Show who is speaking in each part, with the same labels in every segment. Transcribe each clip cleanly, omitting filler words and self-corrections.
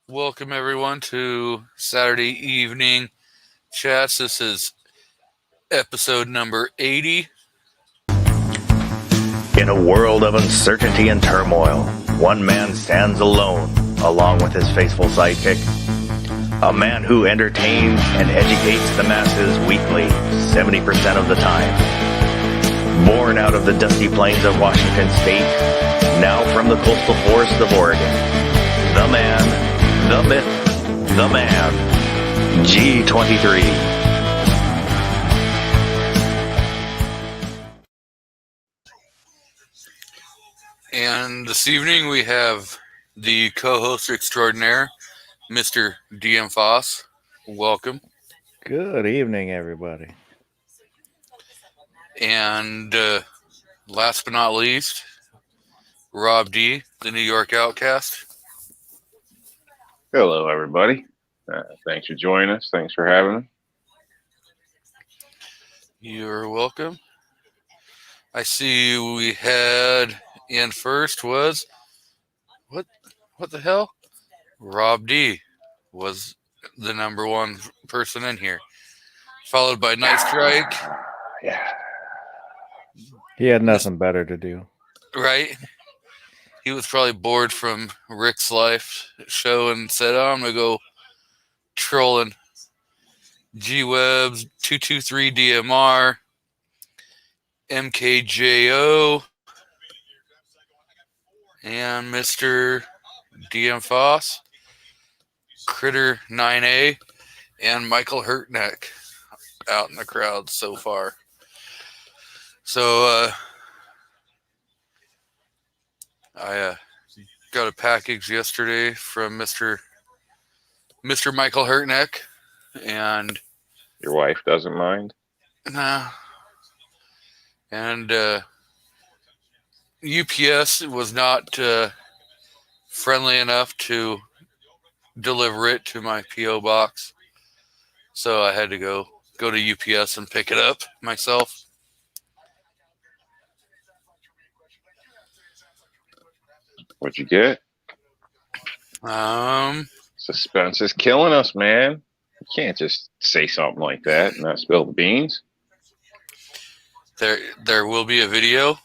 Speaker 1: Welcome everyone to Saturday evening chats. This is episode number 80.
Speaker 2: In a world of uncertainty and turmoil, one man stands alone, along with his faithful sidekick. A man who entertains and educates the masses weekly, 70% of the time. Born out of the dusty plains of Washington State, now from the coastal forests of Oregon. The man, the myth, the man, G23.
Speaker 1: And this evening we have the co-host extraordinaire, Mr. DM Foss. Welcome.
Speaker 3: Good evening, everybody.
Speaker 1: And last but not least, Rob D, the New York Outcast.
Speaker 4: Hello, everybody. Thanks for joining us. Thanks for having us.
Speaker 1: You're welcome. I see we had in first was what the hell? Rob D was the number one person in here, followed by Night Strike.
Speaker 4: Yeah.
Speaker 3: He had nothing better to do.
Speaker 1: Right? He was probably bored from Rick's Life show and said, "Oh, I'm gonna go trolling." G Webs 223 DMR, MKJO, and Mr. DM Foss, Critter 9A, and Michael Hurtneck out in the crowd so far. So I got a package yesterday from Mr. Michael Hurtneck, and
Speaker 4: Your wife doesn't mind?
Speaker 1: nah, and UPS was not friendly enough to deliver it to my PO box, so I had to go to UPS and pick it up myself.
Speaker 4: What'd you get? Suspense is killing us, man. You can't just say something like that and not spill the beans.
Speaker 1: There will be a video.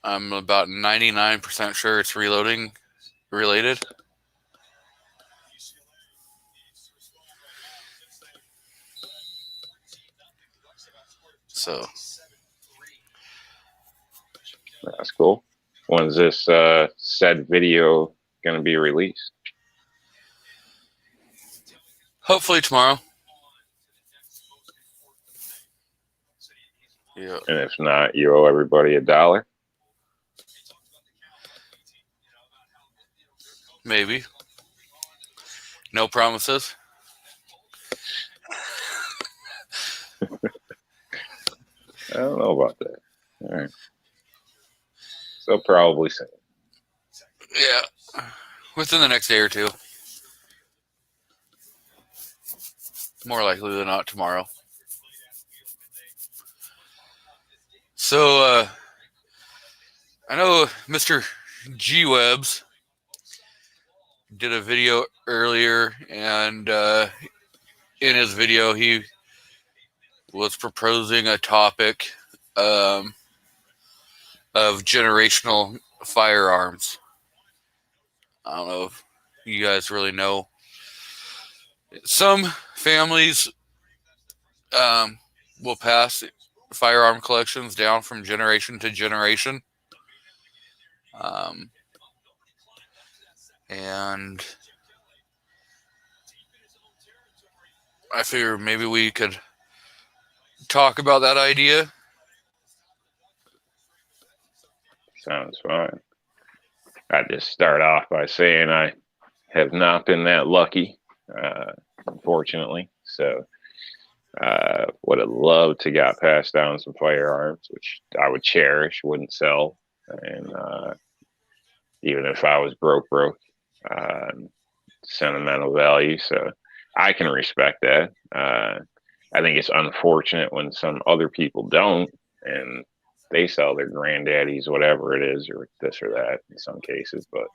Speaker 1: I'm about 99% sure it's reloading related. So
Speaker 4: that's cool. When's this said video going to be released?
Speaker 1: hopefully tomorrow. Yeah.
Speaker 4: And if not, you owe everybody $1.
Speaker 1: Maybe. No promises.
Speaker 4: I don't know about that. All right. So probably soon.
Speaker 1: Yeah. Within the next day or two. More likely than not tomorrow. So I know Mr. G Webs did a video earlier, and in his video he was proposing a topic of generational firearms. I don't know if you guys really know. Some families will pass firearm collections down from generation to generation. And I figure maybe we could talk about that idea.
Speaker 4: Sounds fine. I just start off by saying I have not been that lucky, unfortunately. So would have loved to got passed down some firearms, which I would cherish, wouldn't sell. And even if I was broke, sentimental value. So I can respect that. I think it's unfortunate when some other people don't. And they sell their granddaddies, whatever it is, or this or that in some cases. But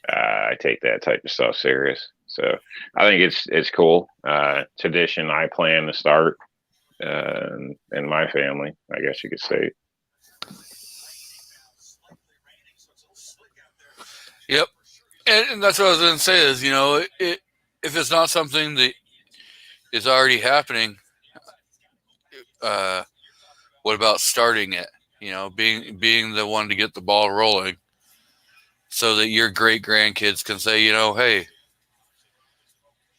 Speaker 4: I take that type of stuff serious. So I think it's cool. Tradition I plan to start in my family, I guess you could say.
Speaker 1: Yep. And that's what I was going to say is, if it's not something that is already happening, what about starting it? Being the one to get the ball rolling so that your great grandkids can say, hey,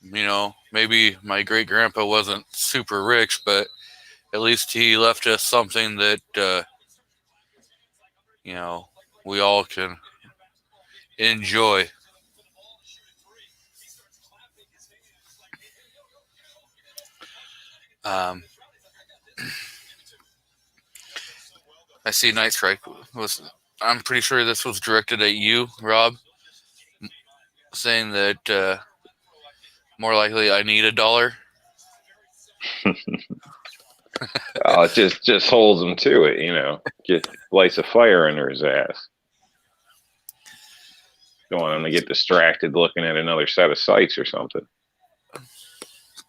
Speaker 1: maybe my great grandpa wasn't super rich, but at least he left us something that, we all can enjoy. Um, I see Night Strike I'm pretty sure this was directed at you, Rob, saying that more likely I need $1.
Speaker 4: It just holds him to it, Get lights a fire under his ass. Don't want him to get distracted looking at another set of sights or something.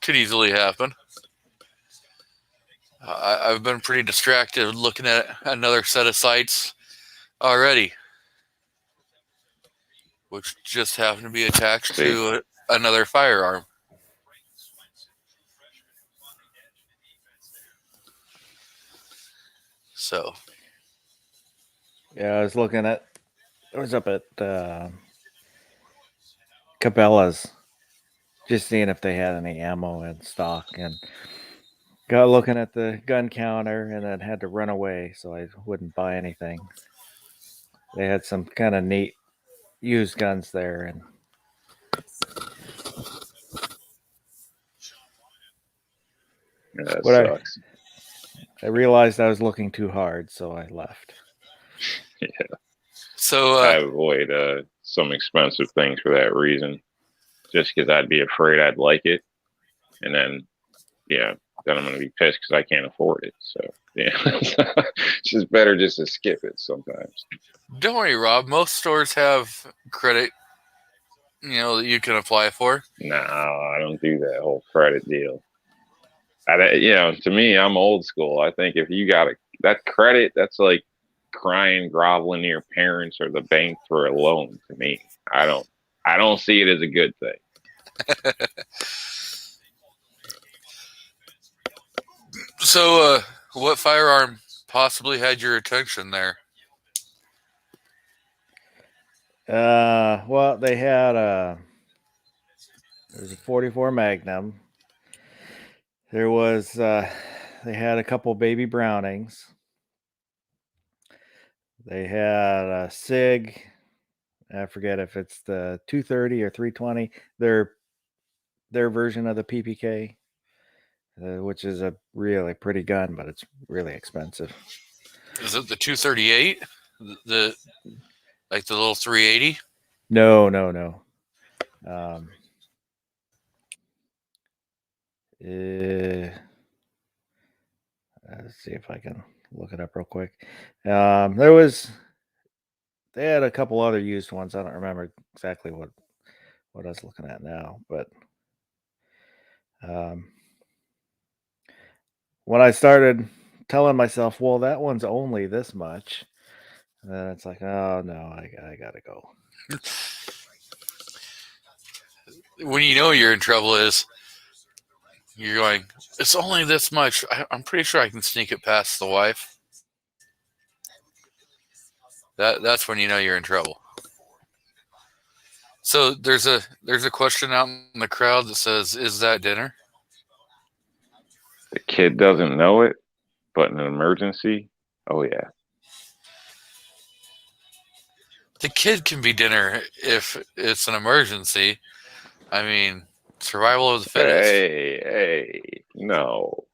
Speaker 1: Could easily happen. I've been pretty distracted looking at another set of sights already, which just happened to be attached to another firearm. So,
Speaker 3: Yeah, I was up at Cabela's, just seeing if they had any ammo in stock, and got looking at the gun counter and then had to run away so I wouldn't buy anything. They had some kind of neat used guns there, and
Speaker 4: That sucks.
Speaker 3: I realized I was looking too hard, so I left.
Speaker 4: Yeah.
Speaker 1: So
Speaker 4: I avoid some expensive things for that reason, just because I'd be afraid I'd like it, and then I'm going to be pissed because I can't afford it. So it's just better just to skip it sometimes.
Speaker 1: Don't worry, Rob. Most stores have credit, that you can apply for.
Speaker 4: No, I don't do that whole credit deal. To me, I'm old school. I think if you got that credit, that's like crying, groveling to your parents or the bank for a loan. To me, I don't see it as a good thing.
Speaker 1: So, what firearm possibly had your attention there?
Speaker 3: Well, they had there's a 44 Magnum. There was they had a couple baby Brownings. They had a SIG. I forget if it's the 230 or 320. Their version of the PPK, which is a really pretty gun, but it's really expensive.
Speaker 1: Is it the 238? The little 380?
Speaker 3: No. Let's see if I can look it up real quick. They had a couple other used ones. I don't remember exactly what I was looking at now, but when I started telling myself, well, that one's only this much, then it's like, oh no, I gotta go.
Speaker 1: When you know you're in trouble is you're going, it's only this much. I'm pretty sure I can sneak it past the wife. That's when you know you're in trouble. So there's a question out in the crowd that says, "Is that dinner?"
Speaker 4: The kid doesn't know it, but in an emergency, oh yeah.
Speaker 1: The kid can be dinner if it's an emergency. I mean, survival of the fittest.
Speaker 4: Hey, no.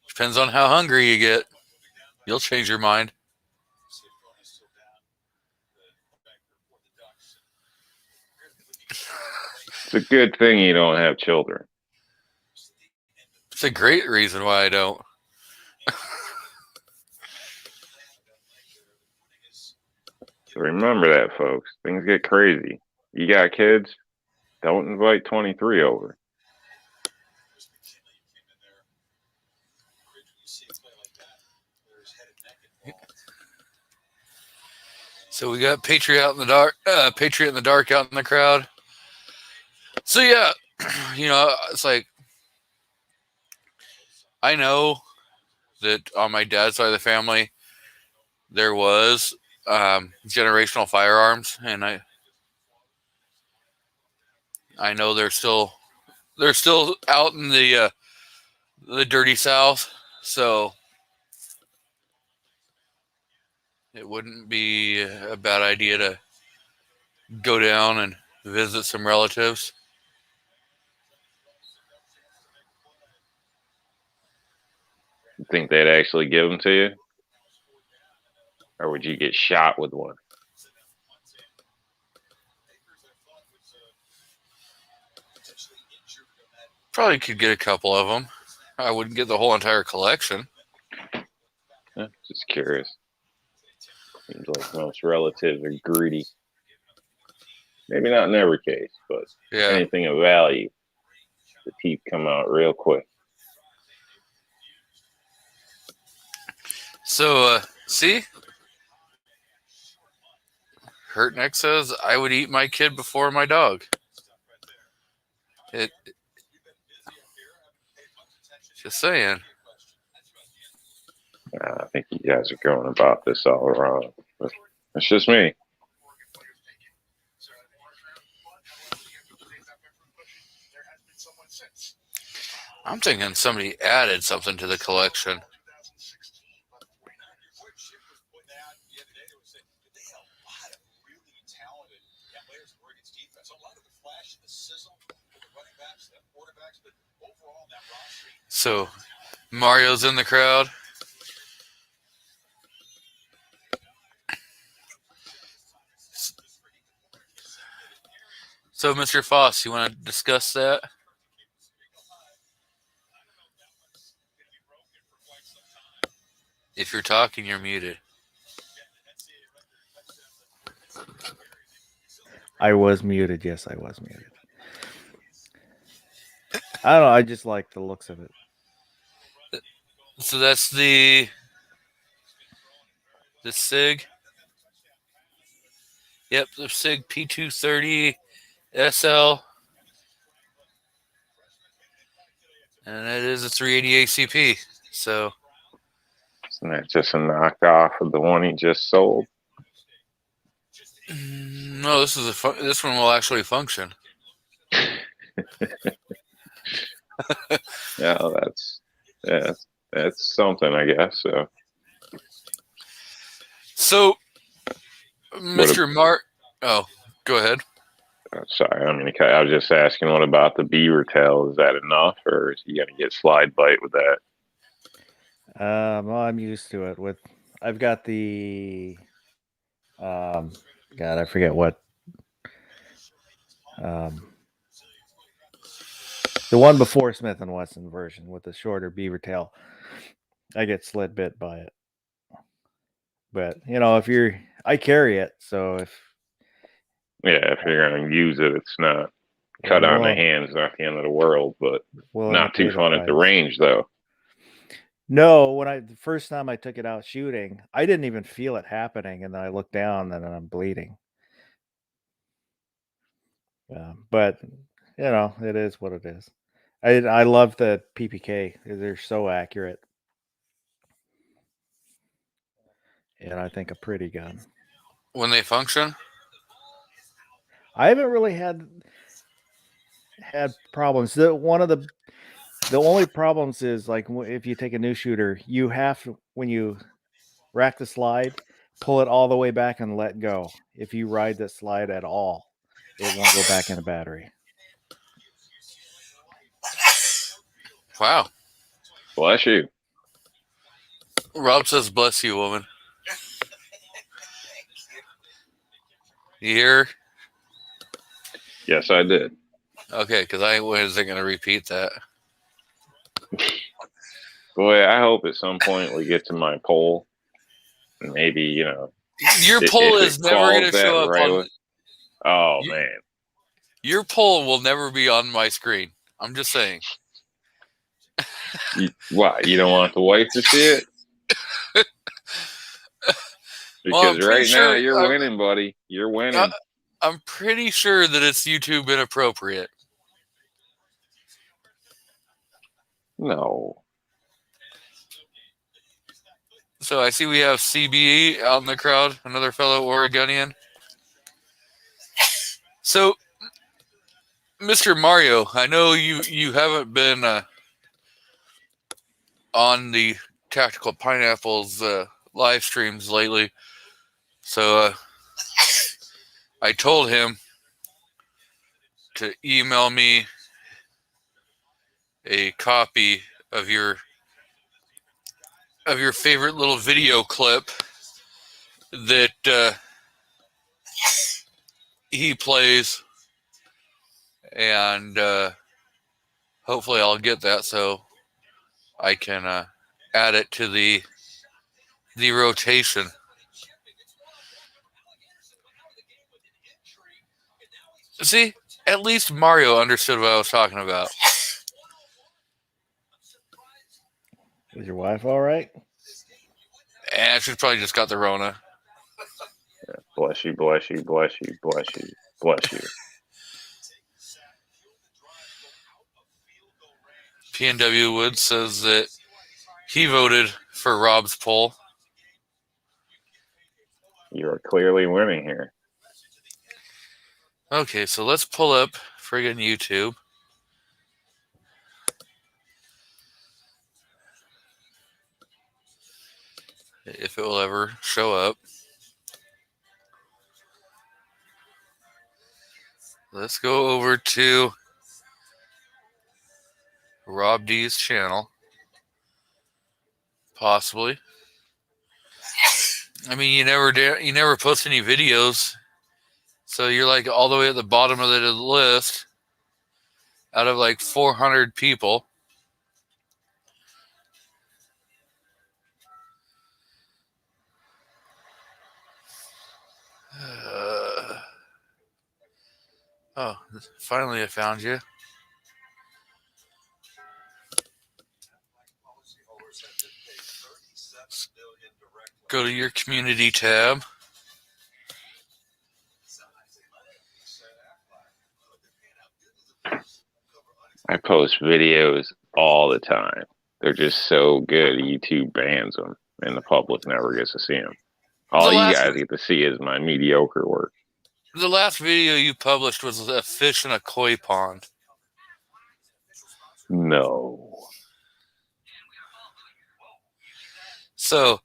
Speaker 1: Depends on how hungry you get. You'll change your mind.
Speaker 4: It's a good thing you don't have children.
Speaker 1: It's a great reason why I don't.
Speaker 4: So remember that, folks. Things get crazy. You got kids? Don't invite 23 over.
Speaker 1: So we got Patriot in the dark. Patriot in the dark out in the crowd. So yeah, it's like I know that on my dad's side of the family there was generational firearms, and I know they're still out in the dirty South, so it wouldn't be a bad idea to go down and visit some relatives.
Speaker 4: You think they'd actually give them to you? Or would you get shot with one?
Speaker 1: Probably could get a couple of them. I wouldn't get the whole entire collection.
Speaker 4: Just curious. Seems like most relatives are greedy. Maybe not in every case, but
Speaker 1: Yeah.
Speaker 4: anything of value, the teeth come out real quick.
Speaker 1: So, see? Hurt Neck says, I would eat my kid before my dog. Just saying.
Speaker 4: I think you guys are going about this all wrong. But it's just me.
Speaker 1: I'm thinking somebody added something to the collection. So, Mario's in the crowd. So, Mr. Foss, you want to discuss that? If you're talking, you're muted.
Speaker 3: I was muted. Yes, I was muted. I don't know. I just like the looks of it.
Speaker 1: So that's the SIG. Yep, the SIG P230 SL. And it is a 380 ACP. So
Speaker 4: Isn't that just a knockoff of the one he just sold?
Speaker 1: no, this one will actually function.
Speaker 4: Yeah, that's something, I guess.
Speaker 1: So, Mr. Mark, oh, go ahead.
Speaker 4: Sorry, I was just asking, what about the beaver tail? Is that enough, or is he going to get slide bite with that?
Speaker 3: Well, I'm used to it. I've got the, God, I forget what, the one before Smith & Wesson version with the shorter beaver tail. I get slid bit by it. But, I carry it, so if
Speaker 4: you're going to use it, it's not cut on the hands, not the end of the world, but not too fun at the range, though.
Speaker 3: No, the first time I took it out shooting, I didn't even feel it happening, and then I looked down and I'm bleeding. But it is what it is. I love the PPK. They're so accurate, and I think a pretty gun.
Speaker 1: When they function,
Speaker 3: I haven't really had problems. The only problems is like if you take a new shooter, you have to, when you rack the slide, pull it all the way back and let go. If you ride the slide at all, it won't go back in the battery.
Speaker 1: wow.
Speaker 4: Bless you.
Speaker 1: Rob says, bless you, woman. You hear?
Speaker 4: Yes, I did.
Speaker 1: Okay, because I wasn't going to repeat that.
Speaker 4: Boy, I hope at some point we get to my poll. And maybe,
Speaker 1: Your
Speaker 4: if
Speaker 1: poll
Speaker 4: it
Speaker 1: is never going
Speaker 4: quals
Speaker 1: to
Speaker 4: that
Speaker 1: show up
Speaker 4: right
Speaker 1: on.
Speaker 4: away. Oh,
Speaker 1: You,
Speaker 4: man.
Speaker 1: your poll will never be on my screen. I'm just saying.
Speaker 4: What? You don't want the wife to see it?
Speaker 1: Well, I'm
Speaker 4: Because
Speaker 1: pretty
Speaker 4: right now
Speaker 1: sure.
Speaker 4: you're winning, buddy. You're winning.
Speaker 1: I'm pretty sure that it's YouTube inappropriate.
Speaker 4: No.
Speaker 1: So I see we have CBE out in the crowd, another fellow Oregonian. So, Mr. Mario, I know you haven't been on the Tactical Pineapples live streams lately. So I told him to email me a copy of your favorite little video clip that he plays, and hopefully I'll get that so I can add it to the rotation. See, at least Mario understood what I was talking about.
Speaker 3: Is your wife all right?
Speaker 1: And she's probably just got the Rona.
Speaker 4: Bless you, bless you, bless you, bless you, bless you.
Speaker 1: PNW Woods says that he voted for Rob's poll.
Speaker 4: You're clearly winning here.
Speaker 1: Okay, so let's pull up friggin' YouTube. If it will ever show up. Let's go over to Rob D's channel. Possibly. I mean, you never post any videos, so you're like all the way at the bottom of the list out of like 400 people. Oh, finally I found you. Go to your community tab.
Speaker 4: I post videos all the time. They're just so good. YouTube bans them, and the public never gets to see them. All you guys get to see is my mediocre work.
Speaker 1: The last video you published was a fish in a koi pond.
Speaker 4: No.
Speaker 1: So,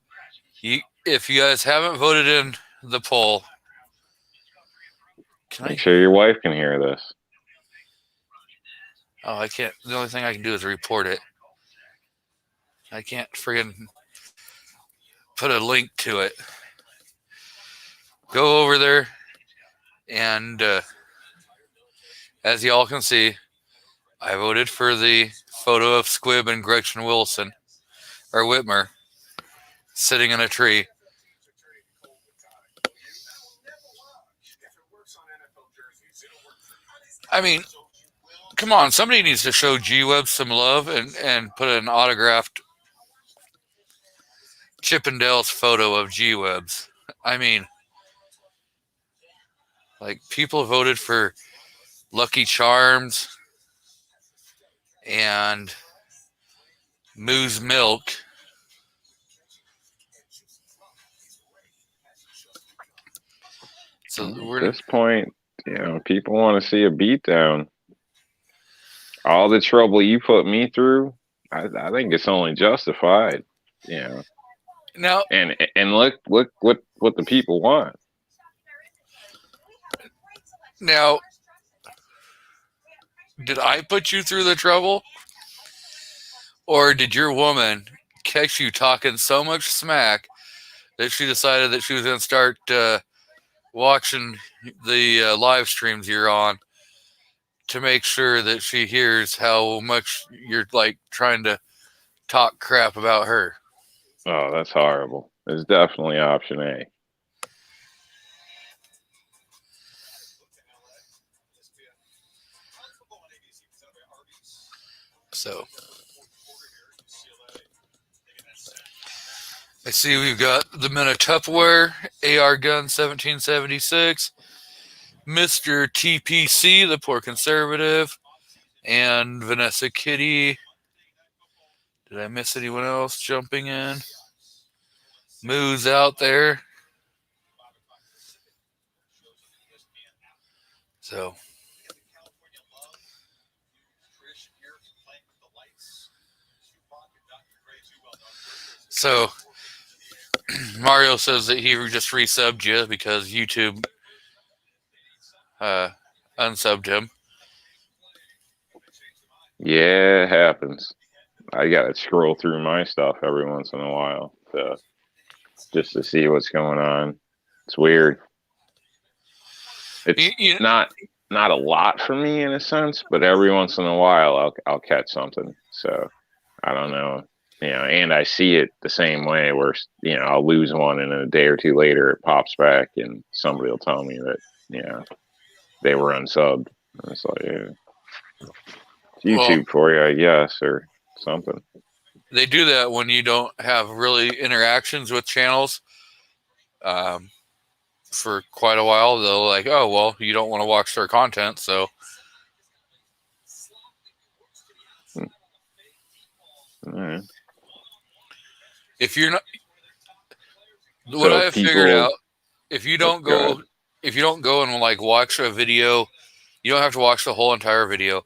Speaker 1: if you guys haven't voted in the poll,
Speaker 4: Make sure your wife can hear this.
Speaker 1: Oh, I can't. The only thing I can do is report it. I can't friggin' put a link to it. Go over there, and as y'all can see, I voted for the photo of Squibb and Gretchen Wilson, or Whitmer, sitting in a tree. I mean, come on, somebody needs to show G-Web some love and put an autographed Chippendales photo of G-Webs. I mean, like, people voted for Lucky Charms and Moo's Milk. So
Speaker 4: at this point, people want to see a beatdown. All the trouble you put me through, I think it's only justified.
Speaker 1: Now,
Speaker 4: and look what the people want.
Speaker 1: Now, did I put you through the trouble? Or did your woman catch you talking so much smack that she decided that she was going to start watching the live streams you're on to make sure that she hears how much you're like trying to talk crap about her.
Speaker 4: Oh, that's horrible. It's definitely option A.
Speaker 1: So I see we've got the Men of Tupperware, AR Gun 1776, Mr. TPC, the Poor Conservative, and Vanessa Kitty. Did I miss anyone else jumping in? Moo's out there. So Mario says that he just resubbed you because YouTube unsubbed him.
Speaker 4: Yeah, it happens. I gotta scroll through my stuff every once in a while just to see what's going on. It's weird. It's not a lot for me in a sense, but every once in a while I'll catch something. So I don't know, and I see it the same way where I'll lose one and a day or two later it pops back and somebody will tell me that they were unsubbed. And it's like, yeah, it's YouTube for you, I guess, or something.
Speaker 1: They do that when you don't have really interactions with channels for quite a while. They'll like, oh, well, you don't want to watch their content, so.
Speaker 4: All right.
Speaker 1: If you're not, what I have figured out, if you don't go and like watch a video, you don't have to watch the whole entire video,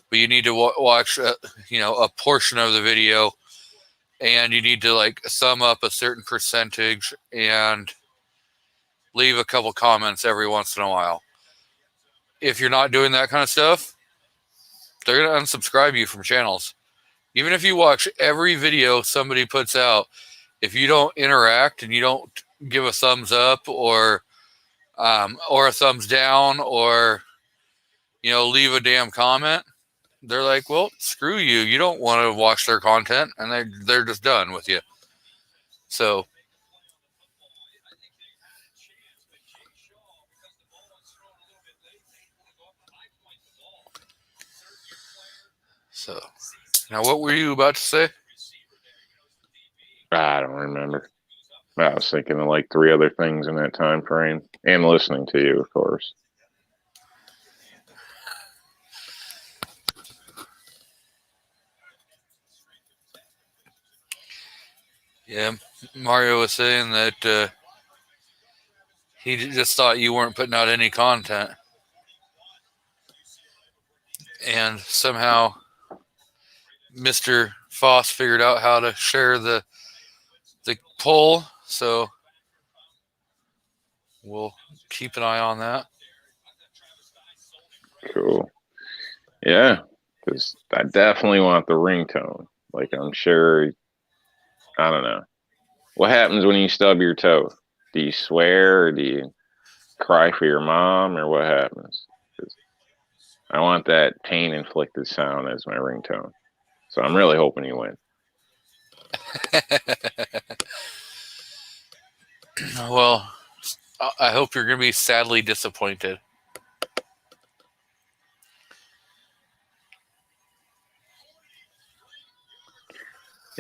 Speaker 1: but you need to watch a portion of the video, and you need to like sum up a certain percentage and leave a couple comments every once in a while. If you're not doing that kind of stuff, they're going to unsubscribe you from channels. Even if you watch every video somebody puts out, if you don't interact and you don't give a thumbs up or a thumbs down or leave a damn comment, they're like, well, screw you. You don't want to watch their content, and they're just done with you. So now what were you about to say?
Speaker 4: I don't remember. I was thinking of like 3 other things in that time frame, and listening to you, of course.
Speaker 1: Yeah, Mario was saying that he just thought you weren't putting out any content. And somehow Mr. Foss figured out how to share the poll, so we'll keep an eye on that.
Speaker 4: Cool. Yeah, because I definitely want the ringtone. Like, I'm sure, I don't know. What happens when you stub your toe? Do you swear, or do you cry for your mom, or what happens? 'Cause I want that pain-inflicted sound as my ringtone. So I'm really hoping you win.
Speaker 1: Well, I hope you're going to be sadly disappointed.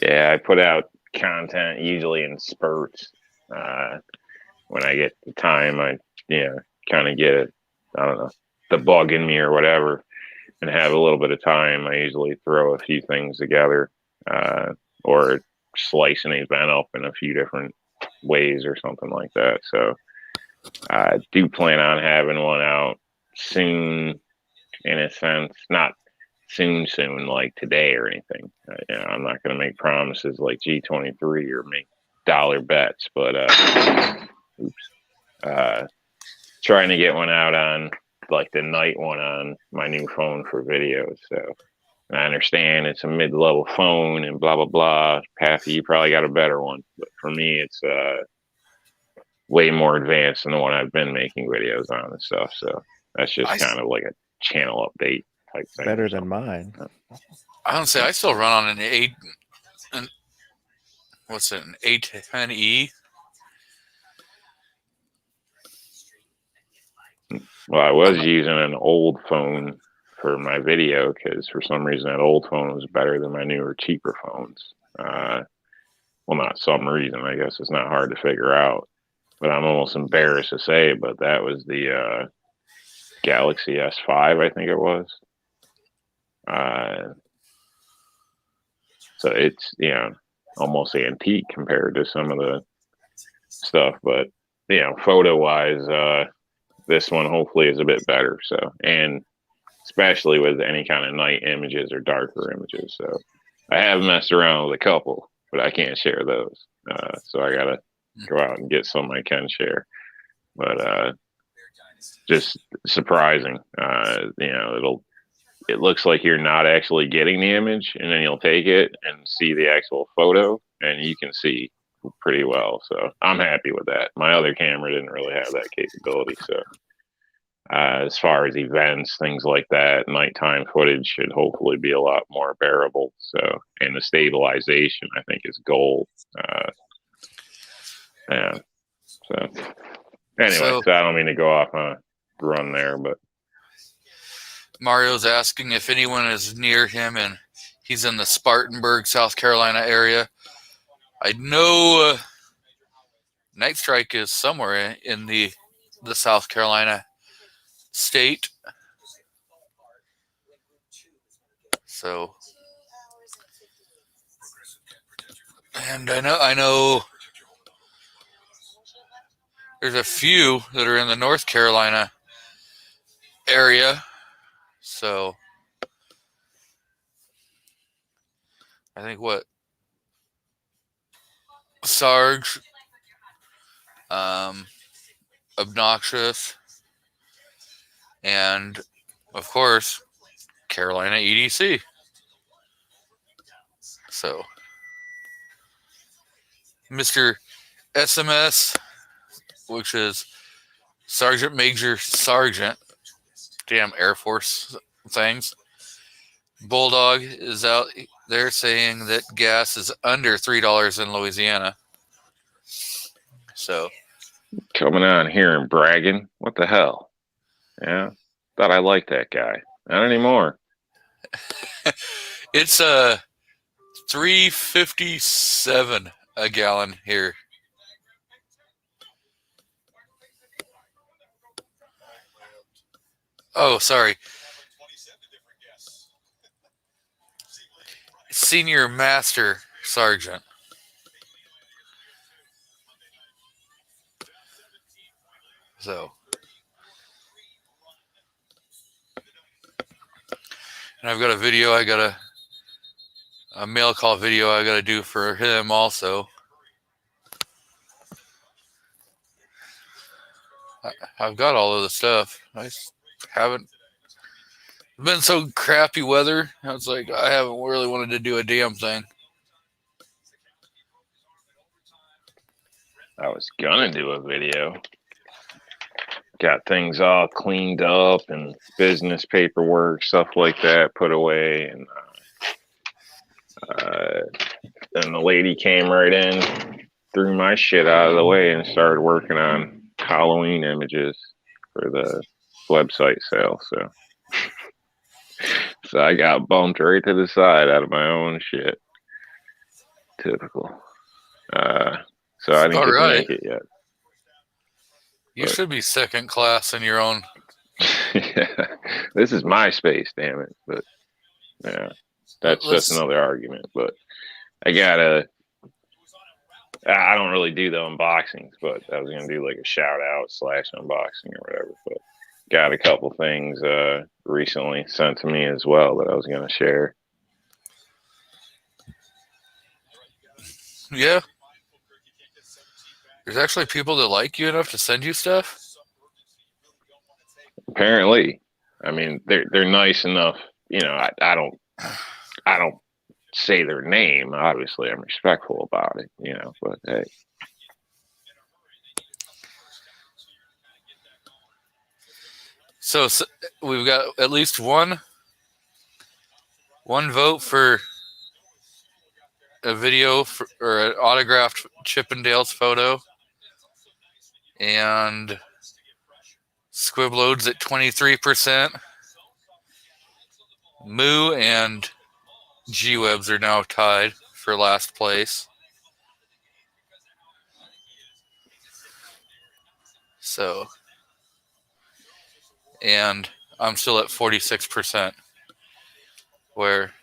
Speaker 4: Yeah, I put out content usually in spurts. When I get the time, I kind of get it. I don't know, the bug in me or whatever, and have a little bit of time. I usually throw a few things together, or slice an event up in a few different ways or something like that. So I do plan on having one out soon, in a sense, not soon like today or anything. I'm not going to make promises like G23 or make dollar bets, but trying to get one out on like the night one on my new phone for videos. So I understand it's a mid-level phone and blah blah blah. Pathy, you probably got a better one, but for me it's way more advanced than the one I've been making videos on and stuff. So that's just kind of like a channel update type thing.
Speaker 3: Better than mine.
Speaker 1: I don't say I still run on an what's it, an A10E?
Speaker 4: Well, I was using an old phone for my video because for some reason that old phone was better than my newer, cheaper phones. Well, not some reason. I guess it's not hard to figure out. But I'm almost embarrassed to say, but that was the Galaxy S5, I think it was. So it's, almost antique compared to some of the stuff. But, photo-wise, this one hopefully is a bit better. So, and especially with any kind of night images or darker images. So I have messed around with a couple, but I can't share those. So I got to go out and get some I can share. But just surprising. It looks like you're not actually getting the image, and then you'll take it and see the actual photo, and you can see pretty well. So I'm happy with that. My other camera didn't really have that capability. So as far as events, things like that, nighttime footage should hopefully be a lot more bearable. So, and the stabilization, I think, is gold. Yeah. So anyway, so I don't mean to go off on a run there, but
Speaker 1: Mario's asking if anyone is near him, and he's in the Spartanburg, South Carolina area. I know Night Strike is somewhere in the South Carolina state. So, and I know there's a few that are in the North Carolina area. So, I think Sarge, Obnoxious, and of course, Carolina EDC. So, Mr. SMS, which is Sergeant Major Sergeant, damn Air Force things. Bulldog is out there saying that gas is under $3 in Louisiana. So,
Speaker 4: coming on here and bragging, what the hell? Yeah, thought I liked that guy. Not anymore.
Speaker 1: It's $3.57 a gallon here. Oh, sorry. Senior Master Sergeant. So, and I've got a video, a mail call video I got to do for him also. I've got all of the stuff. I haven't. It's been so crappy weather. I was like, I haven't really wanted to do a damn thing.
Speaker 4: I was gonna do a video. Got things all cleaned up and business paperwork, stuff like that, put away, and then the lady came right in, threw my shit out of the way, and started working on Halloween images for the website sale. So I got bumped right to the side out of my own shit. Typical. So I didn't get to make it yet.
Speaker 1: You should be second class in your own.
Speaker 4: Yeah, this is MySpace, damn it. But yeah, that's just another argument. But I don't really do the unboxings, but I was gonna do like a shout out / unboxing or whatever. But got a couple things recently sent to me as well that I was gonna share.
Speaker 1: Yeah. There's actually people that like you enough to send you stuff?
Speaker 4: Apparently. I mean, they're nice enough. I don't say their name. Obviously, I'm respectful about it, but hey.
Speaker 1: So we've got at least one vote for a video or an autographed Chippendales photo, and Squibload's at 23%. Moo and G-Webs are now tied for last place. So, and I'm still at 46%, where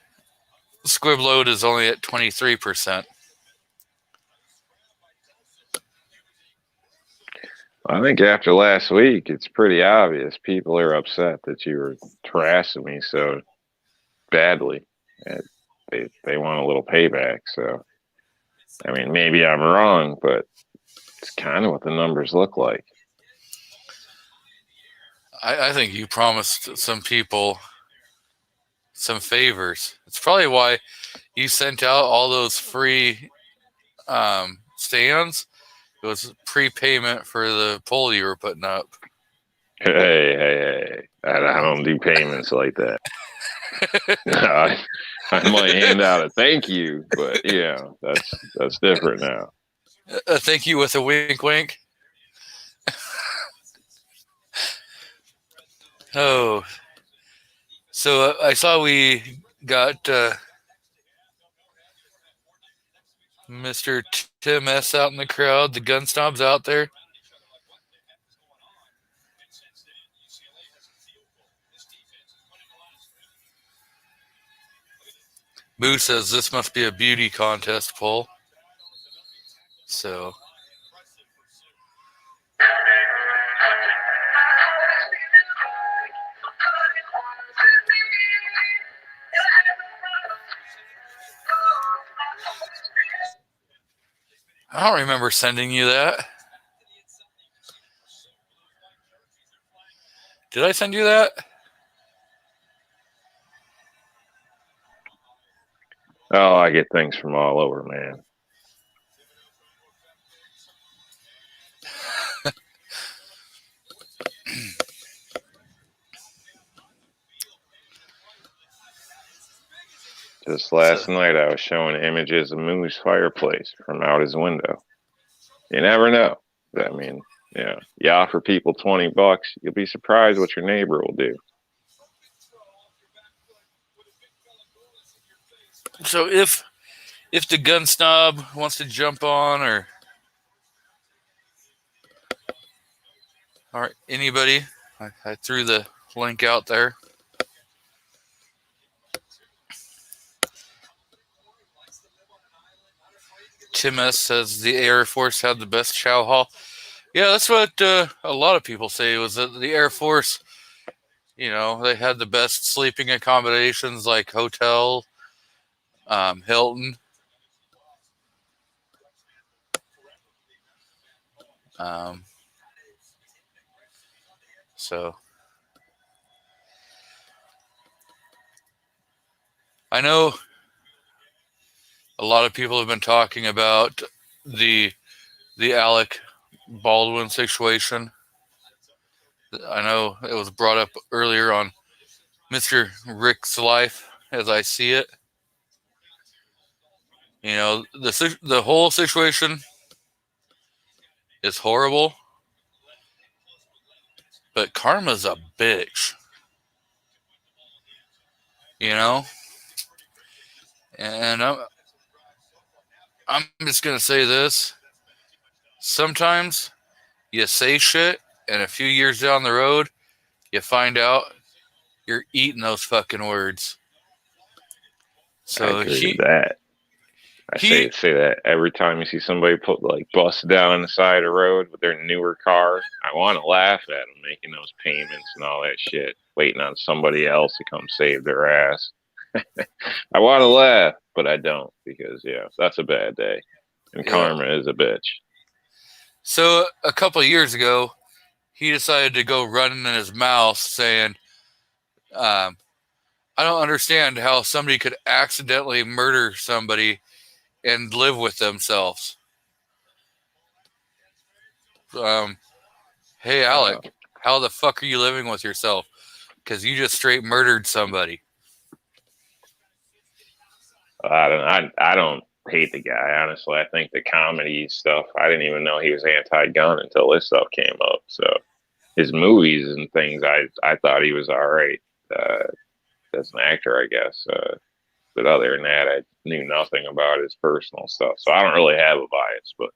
Speaker 1: Squibload is only at 23%.
Speaker 4: I think after last week, it's pretty obvious people are upset that you were harassing me so badly. And they want a little payback. So, I mean, maybe I'm wrong, but it's kind of what the numbers look like.
Speaker 1: I think you promised some people some favors. It's probably why you sent out all those free stands. It was prepayment for the poll you were putting up.
Speaker 4: Hey. I don't do payments like that. I might hand out a thank you, but yeah, that's different now.
Speaker 1: Thank you with a wink wink. Oh, so I saw we got Mr. Tim S. out in the crowd. The gun snob's out there. Moo says this must be a beauty contest poll. So. I don't remember sending you that. Did I send you that?
Speaker 4: Oh, I get things from all over, man. Just last night, I was showing images of Moo's fireplace from out his window. You never know. I mean, yeah, you offer people $20, you'll be surprised what your neighbor will do.
Speaker 1: So if the gun snob wants to jump on, or all right, anybody, I threw the link out there. Tim S. says the Air Force had the best chow hall. Yeah, that's what a lot of people say, was that the Air Force, you know, they had the best sleeping accommodations like hotel, Hilton. So I know a lot of people have been talking about the Alec Baldwin situation. I know it was brought up earlier on Mr. Rick's Life, as I see it. You know, the whole situation is horrible, but karma's a bitch. You know? And I'm just going to say this. Sometimes you say shit, and a few years down the road, you find out you're eating those fucking words. So
Speaker 4: I agree with that. I say that every time you see somebody bust down on the side of the road with their newer car. I want to laugh at them making those payments and all that shit, waiting on somebody else to come save their ass. I want to laugh, but I don't, because that's a bad day, and karma is a bitch.
Speaker 1: So a couple of years ago, he decided to go running in his mouth saying, I don't understand how somebody could accidentally murder somebody and live with themselves. Hey, Alec, how the fuck are you living with yourself? Because you just straight murdered somebody.
Speaker 4: I don't hate the guy, honestly. I think the comedy stuff, I didn't even know he was anti-gun until this stuff came up. So his movies and things, I thought he was all right as an actor, I guess. But other than that, I knew nothing about his personal stuff. So I don't really have a bias, but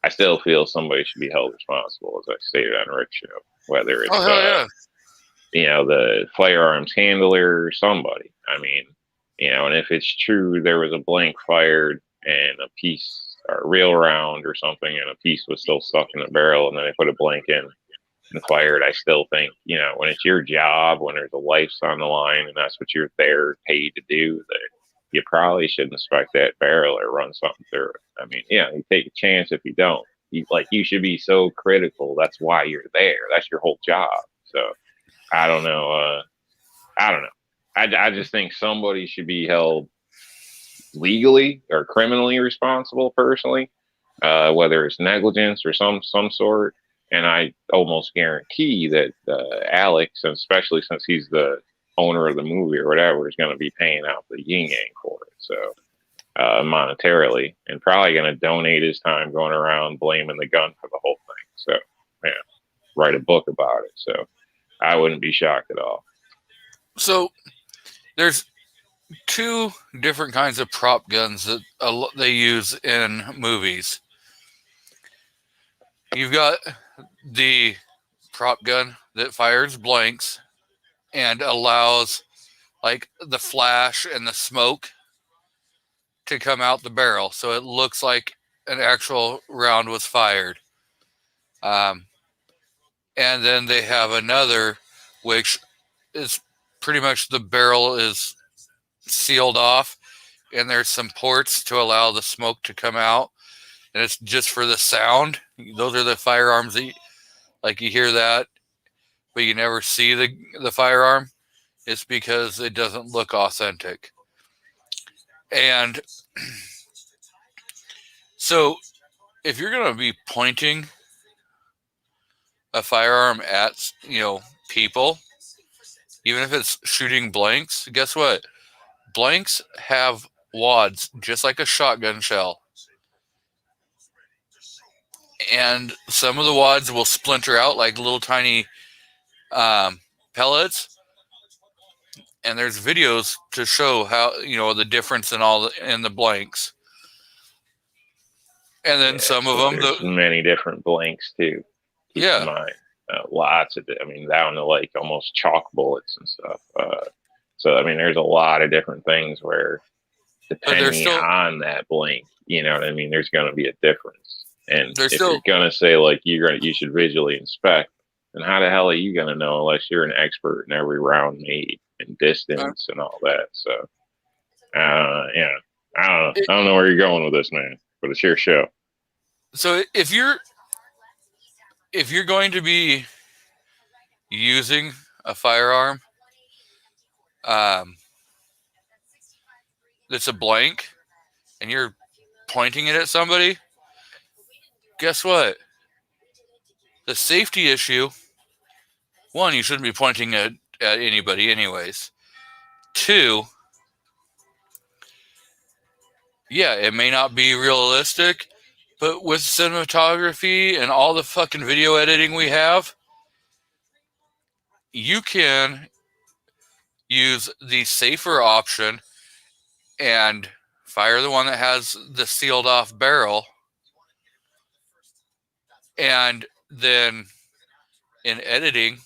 Speaker 4: I still feel somebody should be held responsible, as I stated on Rick's show, whether it's
Speaker 1: Oh hell yeah!
Speaker 4: the firearms handler or somebody. I mean, and if it's true there was a blank fired and a piece or a real round or something and a piece was still stuck in the barrel and then they put a blank in and fired, I still think, when it's your job, when there's a life's on the line and that's what you're there paid to do, that you probably should inspect that barrel or run something through it. I mean, you take a chance if you don't. You should be so critical. That's why you're there. That's your whole job. So I don't know. I don't know. I just think somebody should be held legally or criminally responsible personally, whether it's negligence or some sort. And I almost guarantee that Alex, especially since he's the owner of the movie or whatever, is going to be paying out the yin yang for it. So monetarily, and probably going to donate his time going around blaming the gun for the whole thing. So yeah, write a book about it. So I wouldn't be shocked at all.
Speaker 1: So there's two different kinds of prop guns that they use in movies. You've got the prop gun that fires blanks and allows like the flash and the smoke to come out the barrel, so it looks like an actual round was fired. And then they have another, which is pretty much the barrel is sealed off, and there's some ports to allow the smoke to come out, and it's just for the sound. Those are the firearms that you hear that, but you never see the firearm. It's because it doesn't look authentic. And so if you're going to be pointing a firearm at, people, even if it's shooting blanks, guess what? Blanks have wads just like a shotgun shell. And some of the wads will splinter out like little tiny pellets. And there's videos to show how, the difference in the blanks. And then some of them,
Speaker 4: there's many different blanks too. Keep in mind, lots of down to like almost chalk bullets and stuff. So I mean, there's a lot of different things where, depending on that blank, you know what I mean, there's going to be a difference. And if you're going to say like you should visually inspect, then how the hell are you going to know unless you're an expert in every round made and distance and all that? So, I don't know where you're going with this, man, but it's your show.
Speaker 1: So if you're going to be using a firearm that's a blank and you're pointing it at somebody, guess what? The safety issue, one, you shouldn't be pointing at anybody anyways. Two, yeah, it may not be realistic, but with cinematography and all the fucking video editing we have, you can use the safer option and fire the one that has the sealed off barrel, and then in editing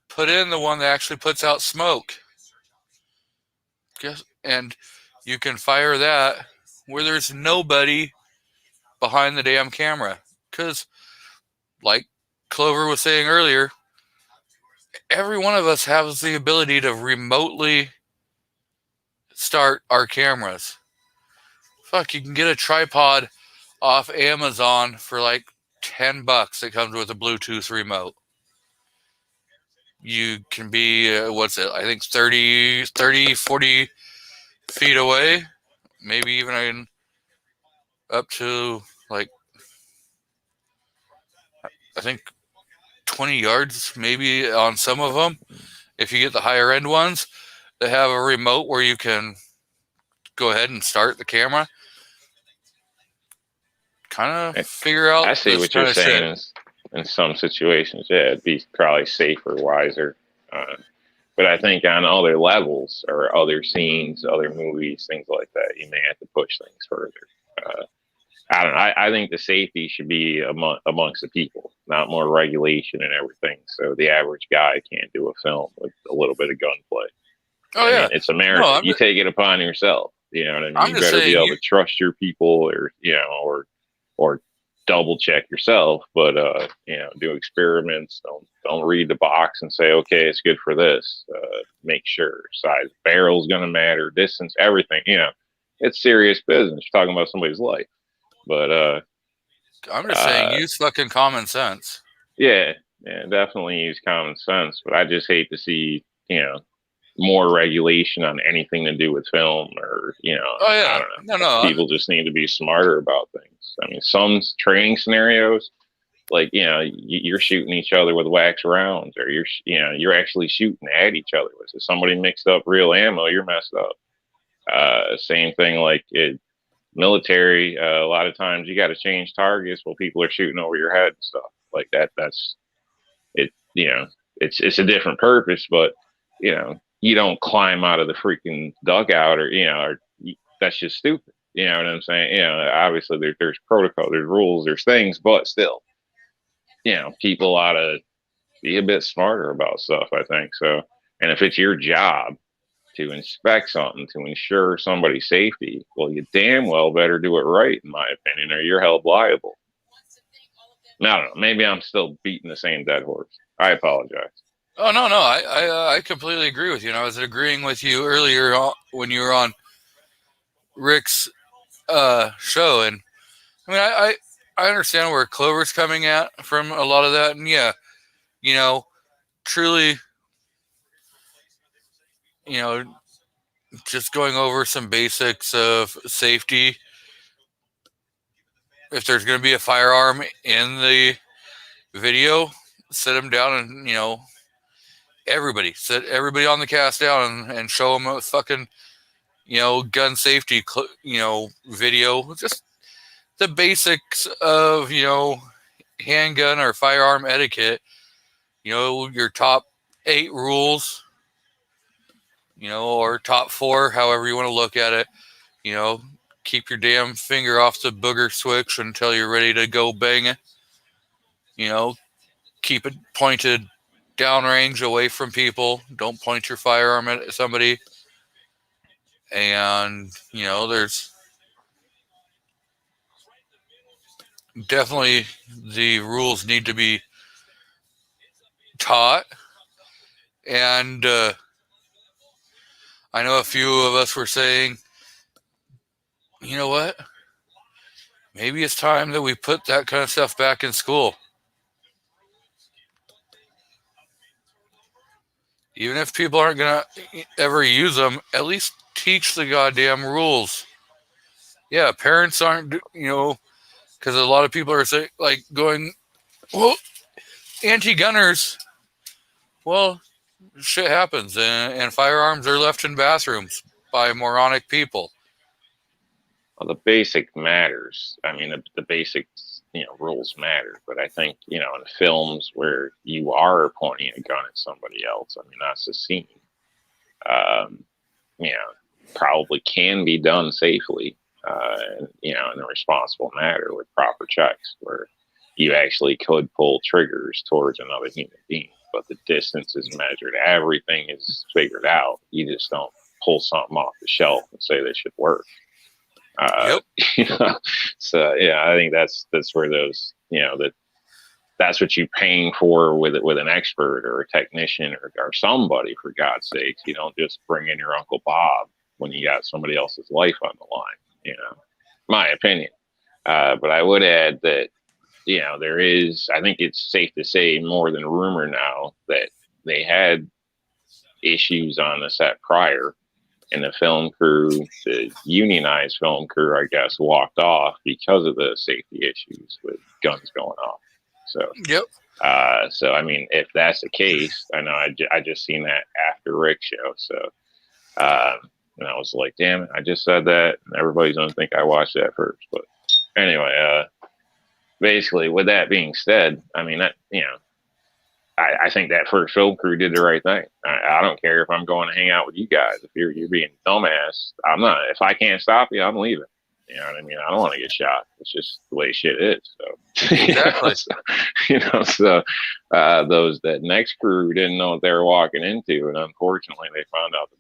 Speaker 1: put in the one that actually puts out smoke. And you can fire that where there's nobody behind the damn camera, because like Clover was saying earlier, every one of us has the ability to remotely start our cameras. Fuck, you can get a tripod off Amazon for like $10. It comes with a Bluetooth remote. You can be, I think 30, 40 feet away, maybe even up to like, I think 20 yards maybe on some of them. If you get the higher end ones, they have a remote where you can go ahead and start the camera. Kind of figure
Speaker 4: I
Speaker 1: out
Speaker 4: see
Speaker 1: this
Speaker 4: what you're
Speaker 1: kind of
Speaker 4: saying
Speaker 1: shit.
Speaker 4: in some situations. Yeah, it'd be probably safer, wiser. But I think on other levels or other scenes, other movies, things like that, you may have to push things further. Uh, I don't know. I think the safety should be amongst the people, not more regulation and everything. So the average guy can't do a film with a little bit of gunplay.
Speaker 1: Oh
Speaker 4: I
Speaker 1: yeah,
Speaker 4: mean, it's
Speaker 1: no,
Speaker 4: America. You take it upon yourself. You know what I mean?
Speaker 1: I'm
Speaker 4: You
Speaker 1: just
Speaker 4: better be
Speaker 1: saying
Speaker 4: able
Speaker 1: you.
Speaker 4: to trust your people, or or double check yourself. But do experiments. Don't read the box and say, okay, it's good for this. Make sure size barrel's going to matter, distance, everything. It's serious business. You're talking about somebody's life. But
Speaker 1: I'm just saying use fucking common sense.
Speaker 4: yeah, definitely use common sense. But I just hate to see more regulation on anything to do with film, or
Speaker 1: Oh
Speaker 4: I
Speaker 1: yeah,
Speaker 4: don't know.
Speaker 1: no,
Speaker 4: People just need to be smarter about things. I mean, some training scenarios, like you're shooting each other with wax rounds, or you're actually shooting at each other. If somebody mixed up real ammo, you're messed up. Same thing like military. A lot of times you got to change targets while people are shooting over your head and stuff like that. That's it. It's a different purpose, but you don't climb out of the freaking dugout, or that's just stupid. You know what I'm saying? Obviously there's protocol, there's rules, there's things, but still, people ought to be a bit smarter about stuff, I think. So, and if it's your job to inspect something to ensure somebody's safety, well, you damn well better do it right, in my opinion, or you're held liable. I don't know. Maybe I'm still beating the same dead horse. I apologize.
Speaker 1: Oh no, I completely agree with you. And I was agreeing with you earlier when you were on Rick's show, and I mean I understand where Clover's coming at from a lot of that, and yeah, truly, just going over some basics of safety. If there's going to be a firearm in the video, sit them down and sit everybody on the cast down and show them a fucking gun safety video. Just the basics of handgun or firearm etiquette. Your top 8 rules. Or top 4, however you want to look at it. Keep your damn finger off the booger switch until you're ready to go bang it. Keep it pointed downrange away from people. Don't point your firearm at somebody. And, there's definitely the rules need to be taught. And I know a few of us were saying, you know what? Maybe it's time that we put that kind of stuff back in school. Even if people aren't going to ever use them, at least teach the goddamn rules. Yeah, parents aren't, because a lot of people are saying, like, going, well, anti-gunners, well, shit happens, and firearms are left in bathrooms by moronic people.
Speaker 4: Well, the basic matters. I mean, the basics, rules matter. But I think, in films where you are pointing a gun at somebody else, I mean, that's a scene. Probably can be done safely, in a responsible manner with proper checks, where you actually could pull triggers towards another human being, but the distance is measured. Everything is figured out. You just don't pull something off the shelf and say this should work.
Speaker 1: Yep.
Speaker 4: So yeah, I think that's where those that's what you're paying for with an expert or a technician or somebody, for God's sakes. You don't just bring in your Uncle Bob when you got somebody else's life on the line. My opinion. But I would add that there is, I think it's safe to say, more than rumor now, that they had issues on the set prior. And the film crew, the unionized film crew, I guess, walked off because of the safety issues with guns going off. So,
Speaker 1: yep.
Speaker 4: So I mean, if that's the case, I know I just seen that after Rick's show. So, And I was like, damn it, I just said that. And everybody's going to think I watched that first. But anyway, basically, with that being said, I mean, that, I think that first film crew did the right thing. I don't care if I'm going to hang out with you guys. If you're being dumbass, I'm not. If I can't stop you, I'm leaving. You know what I mean? I don't want to get shot. It's just the way shit is. So,
Speaker 1: Exactly.
Speaker 4: So those that next crew didn't know what they were walking into, and unfortunately, they found out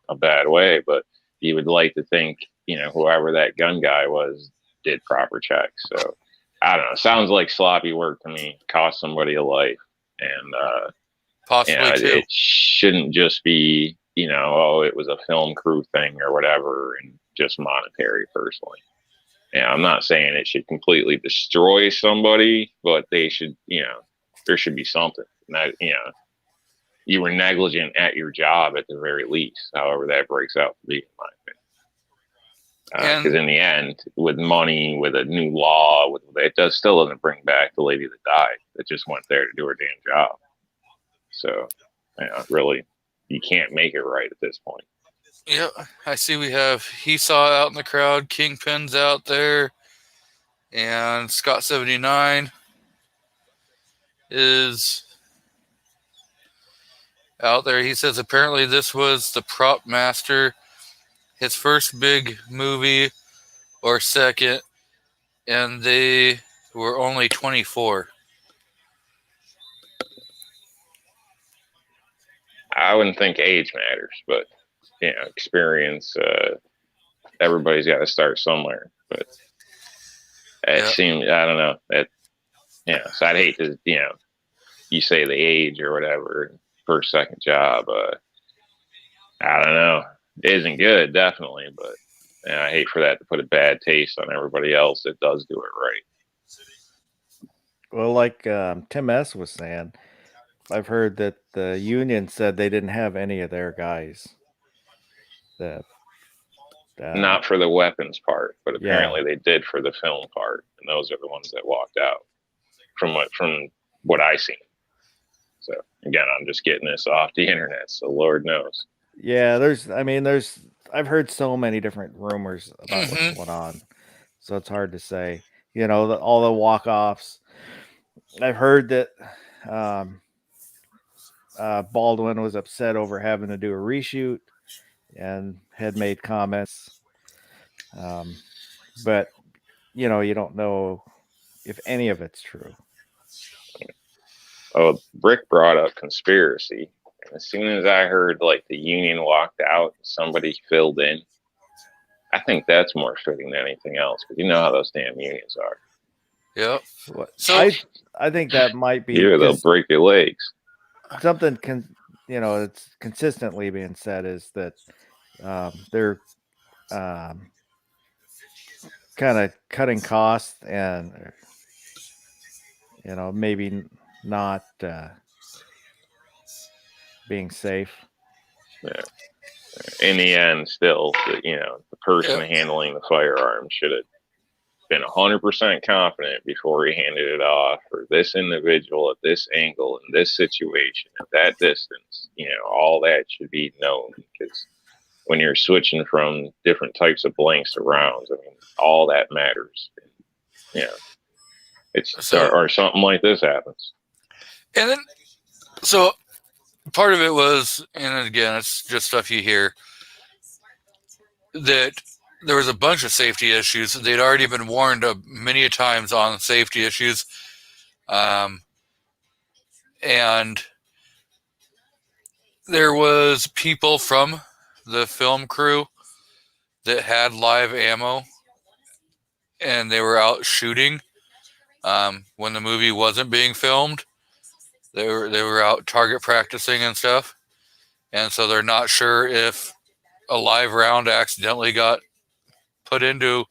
Speaker 4: a bad way. But you would like to think, whoever that gun guy was did proper checks. So I don't know. Sounds like sloppy work to me. Cost somebody a life, and
Speaker 1: Possibly too.
Speaker 4: it shouldn't just be, oh, it was a film crew thing or whatever, and just monetary. Personally, I'm not saying it should completely destroy somebody, but they should, there should be something. That, you were negligent at your job at the very least, however that breaks out to be, in my opinion. Because in the end, with money, with a new law, it still doesn't bring back the lady that died. That just went there to do her damn job. So, really, you can't make it right at this point.
Speaker 1: Yep, I see we have Hesaw out in the crowd, Kingpin's out there, and Scott79 is out there. He says apparently this was the Prop Master, his first big movie or second, and they were only 24.
Speaker 4: I wouldn't think age matters, but experience. Everybody's got to start somewhere. But it seems, I don't know. So I'd hate to, you say the age or whatever, first, second job. I don't know. It isn't good, definitely, but I hate for that to put a bad taste on everybody else that does do it right.
Speaker 3: Well, like Tim S. was saying, I've heard that the union said they didn't have any of their guys.
Speaker 4: Not for the weapons part, but apparently they did for the film part, and those are the ones that walked out from what I seen. So again, I'm just getting this off the internet, so Lord knows.
Speaker 3: Yeah, I've heard so many different rumors about what's going on, so it's hard to say. All the walk-offs. I've heard that Baldwin was upset over having to do a reshoot and had made comments. But you don't know if any of it's true.
Speaker 4: Oh, Rick brought up conspiracy. And as soon as I heard like the union walked out, somebody filled in. I think that's more fitting than anything else, because you know how those damn unions are.
Speaker 1: Yep.
Speaker 3: So I think that might be.
Speaker 4: Here they'll break your legs.
Speaker 3: Something it's consistently being said is that they're kind of cutting costs and maybe not being safe.
Speaker 4: Yeah. In the end, still, the person handling the firearm should have been 100% confident before he handed it off, for this individual at this angle in this situation at that distance. All that should be known, because when you're switching from different types of blanks to rounds, I mean, all that matters. It's or something like this happens.
Speaker 1: And then, so part of it was, and again, it's just stuff you hear, that there was a bunch of safety issues. They'd already been warned many times on safety issues. And there was people from the film crew that had live ammo, and they were out shooting when the movie wasn't being filmed. They were out target practicing and stuff, and so they're not sure if a live round accidentally got put into,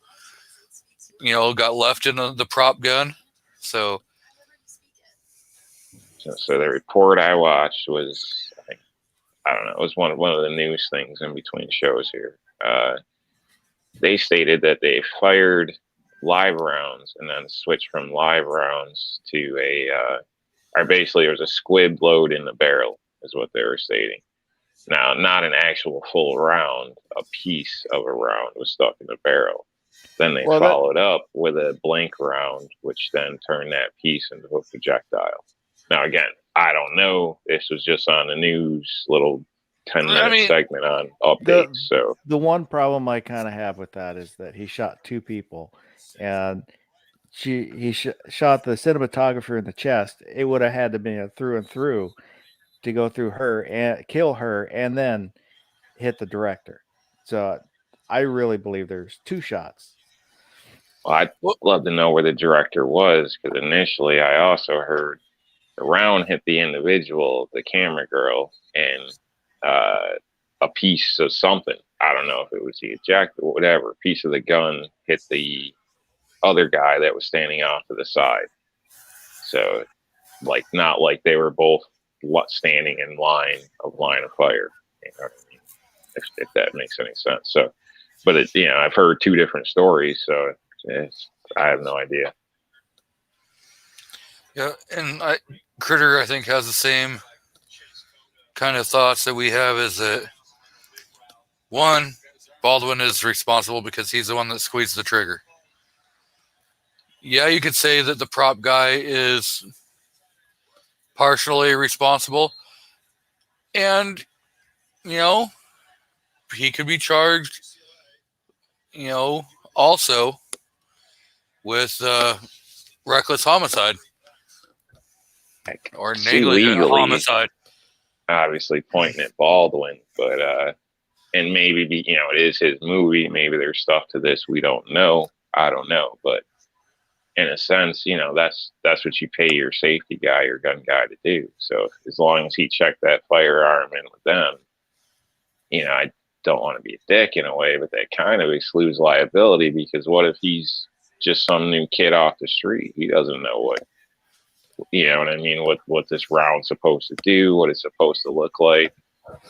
Speaker 1: got left in the prop gun. So
Speaker 4: the report I watched was, I don't know, it was one of the news things in between shows here. They stated that they fired live rounds and then switched from live rounds to or basically there was a squib load in the barrel, is what they were stating. Now, not an actual full round, a piece of a round was stuck in the barrel. Then they
Speaker 3: Well,
Speaker 4: followed up with a blank round, which then turned that piece into a projectile. Now, again, I don't know. This was just on the news, little 10-minute segment on updates. So
Speaker 3: the one problem I kind of have with that is that he shot two people, and he shot the cinematographer in the chest. It would have had to be a through and through to go through her and kill her, and then hit the director. So I really believe there's two shots.
Speaker 4: well, I'd love to know where the director was, because initially I also heard the round hit the individual, the camera girl, and a piece of something. I don't know if it was the ejector or whatever. Piece of the gun hit the other guy that was standing off to the side. So, like, not like they were both standing in line of fire. You know what I mean? If that makes any sense. So, but it, you know, I've heard two different stories, so I have no idea.
Speaker 1: Yeah, and Critter, I think, has the same kind of thoughts that we have. Is that one, Baldwin is responsible because he's the one that squeezed the trigger. Yeah, you could say that the prop guy is partially responsible, and you know, he could be charged, you know, also with reckless homicide or negligent homicide.
Speaker 4: Obviously pointing at Baldwin, but and maybe you know, it is his movie. Maybe there's stuff to this we don't know. I don't know, but in a sense, you know, that's what you pay your safety guy, your gun guy, to do. So as long as he checked that firearm in with them, you know, I don't want to be a dick in a way, but that kind of excludes liability, because what if he's just some new kid off the street? He doesn't know what, you know what I mean, what this round's supposed to do, what it's supposed to look like.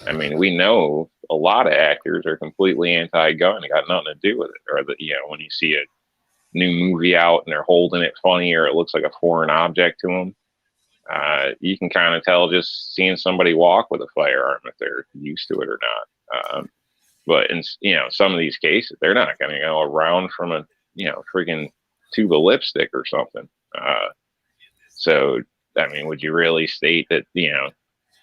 Speaker 4: I mean, we know a lot of actors are completely anti-gun. It got nothing to do with it. Or you know, when you see a new movie out and they're holding it funny, or it looks like a foreign object to them, you can kind of tell just seeing somebody walk with a firearm if they're used to it or not. But in, you know, some of these cases, they're not going to go around from a, you know, freaking tube of lipstick or something. So, I mean, would you really state that, you know,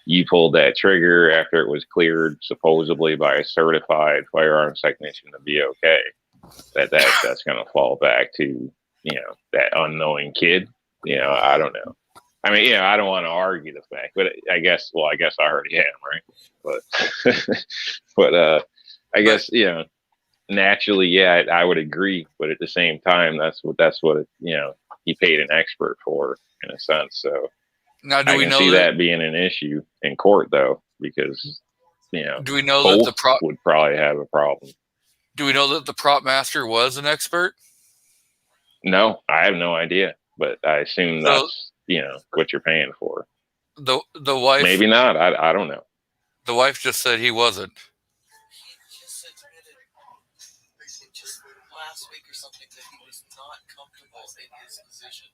Speaker 4: you pulled that trigger after it was cleared supposedly by a certified firearms technician to be okay? That's going to fall back to, you know, that unknowing kid. You know, I don't know. I mean, yeah, I don't want to argue the fact, but I guess I already am, right? But I guess, you know, naturally, yeah, I would agree. But at the same time, that's what you know, he paid an expert for, in a sense. So
Speaker 1: now,
Speaker 4: I can see that being an issue in court, though, because, you know,
Speaker 1: do we know
Speaker 4: both
Speaker 1: that the prop
Speaker 4: would probably have a problem?
Speaker 1: Do we know that the prop master was an expert?
Speaker 4: No, I have no idea, but I assume that's, you know, what you're paying for.
Speaker 1: The wife,
Speaker 4: maybe not. I don't know.
Speaker 1: The wife just said he wasn't.
Speaker 5: Just last week or something that he was not comfortable in his position.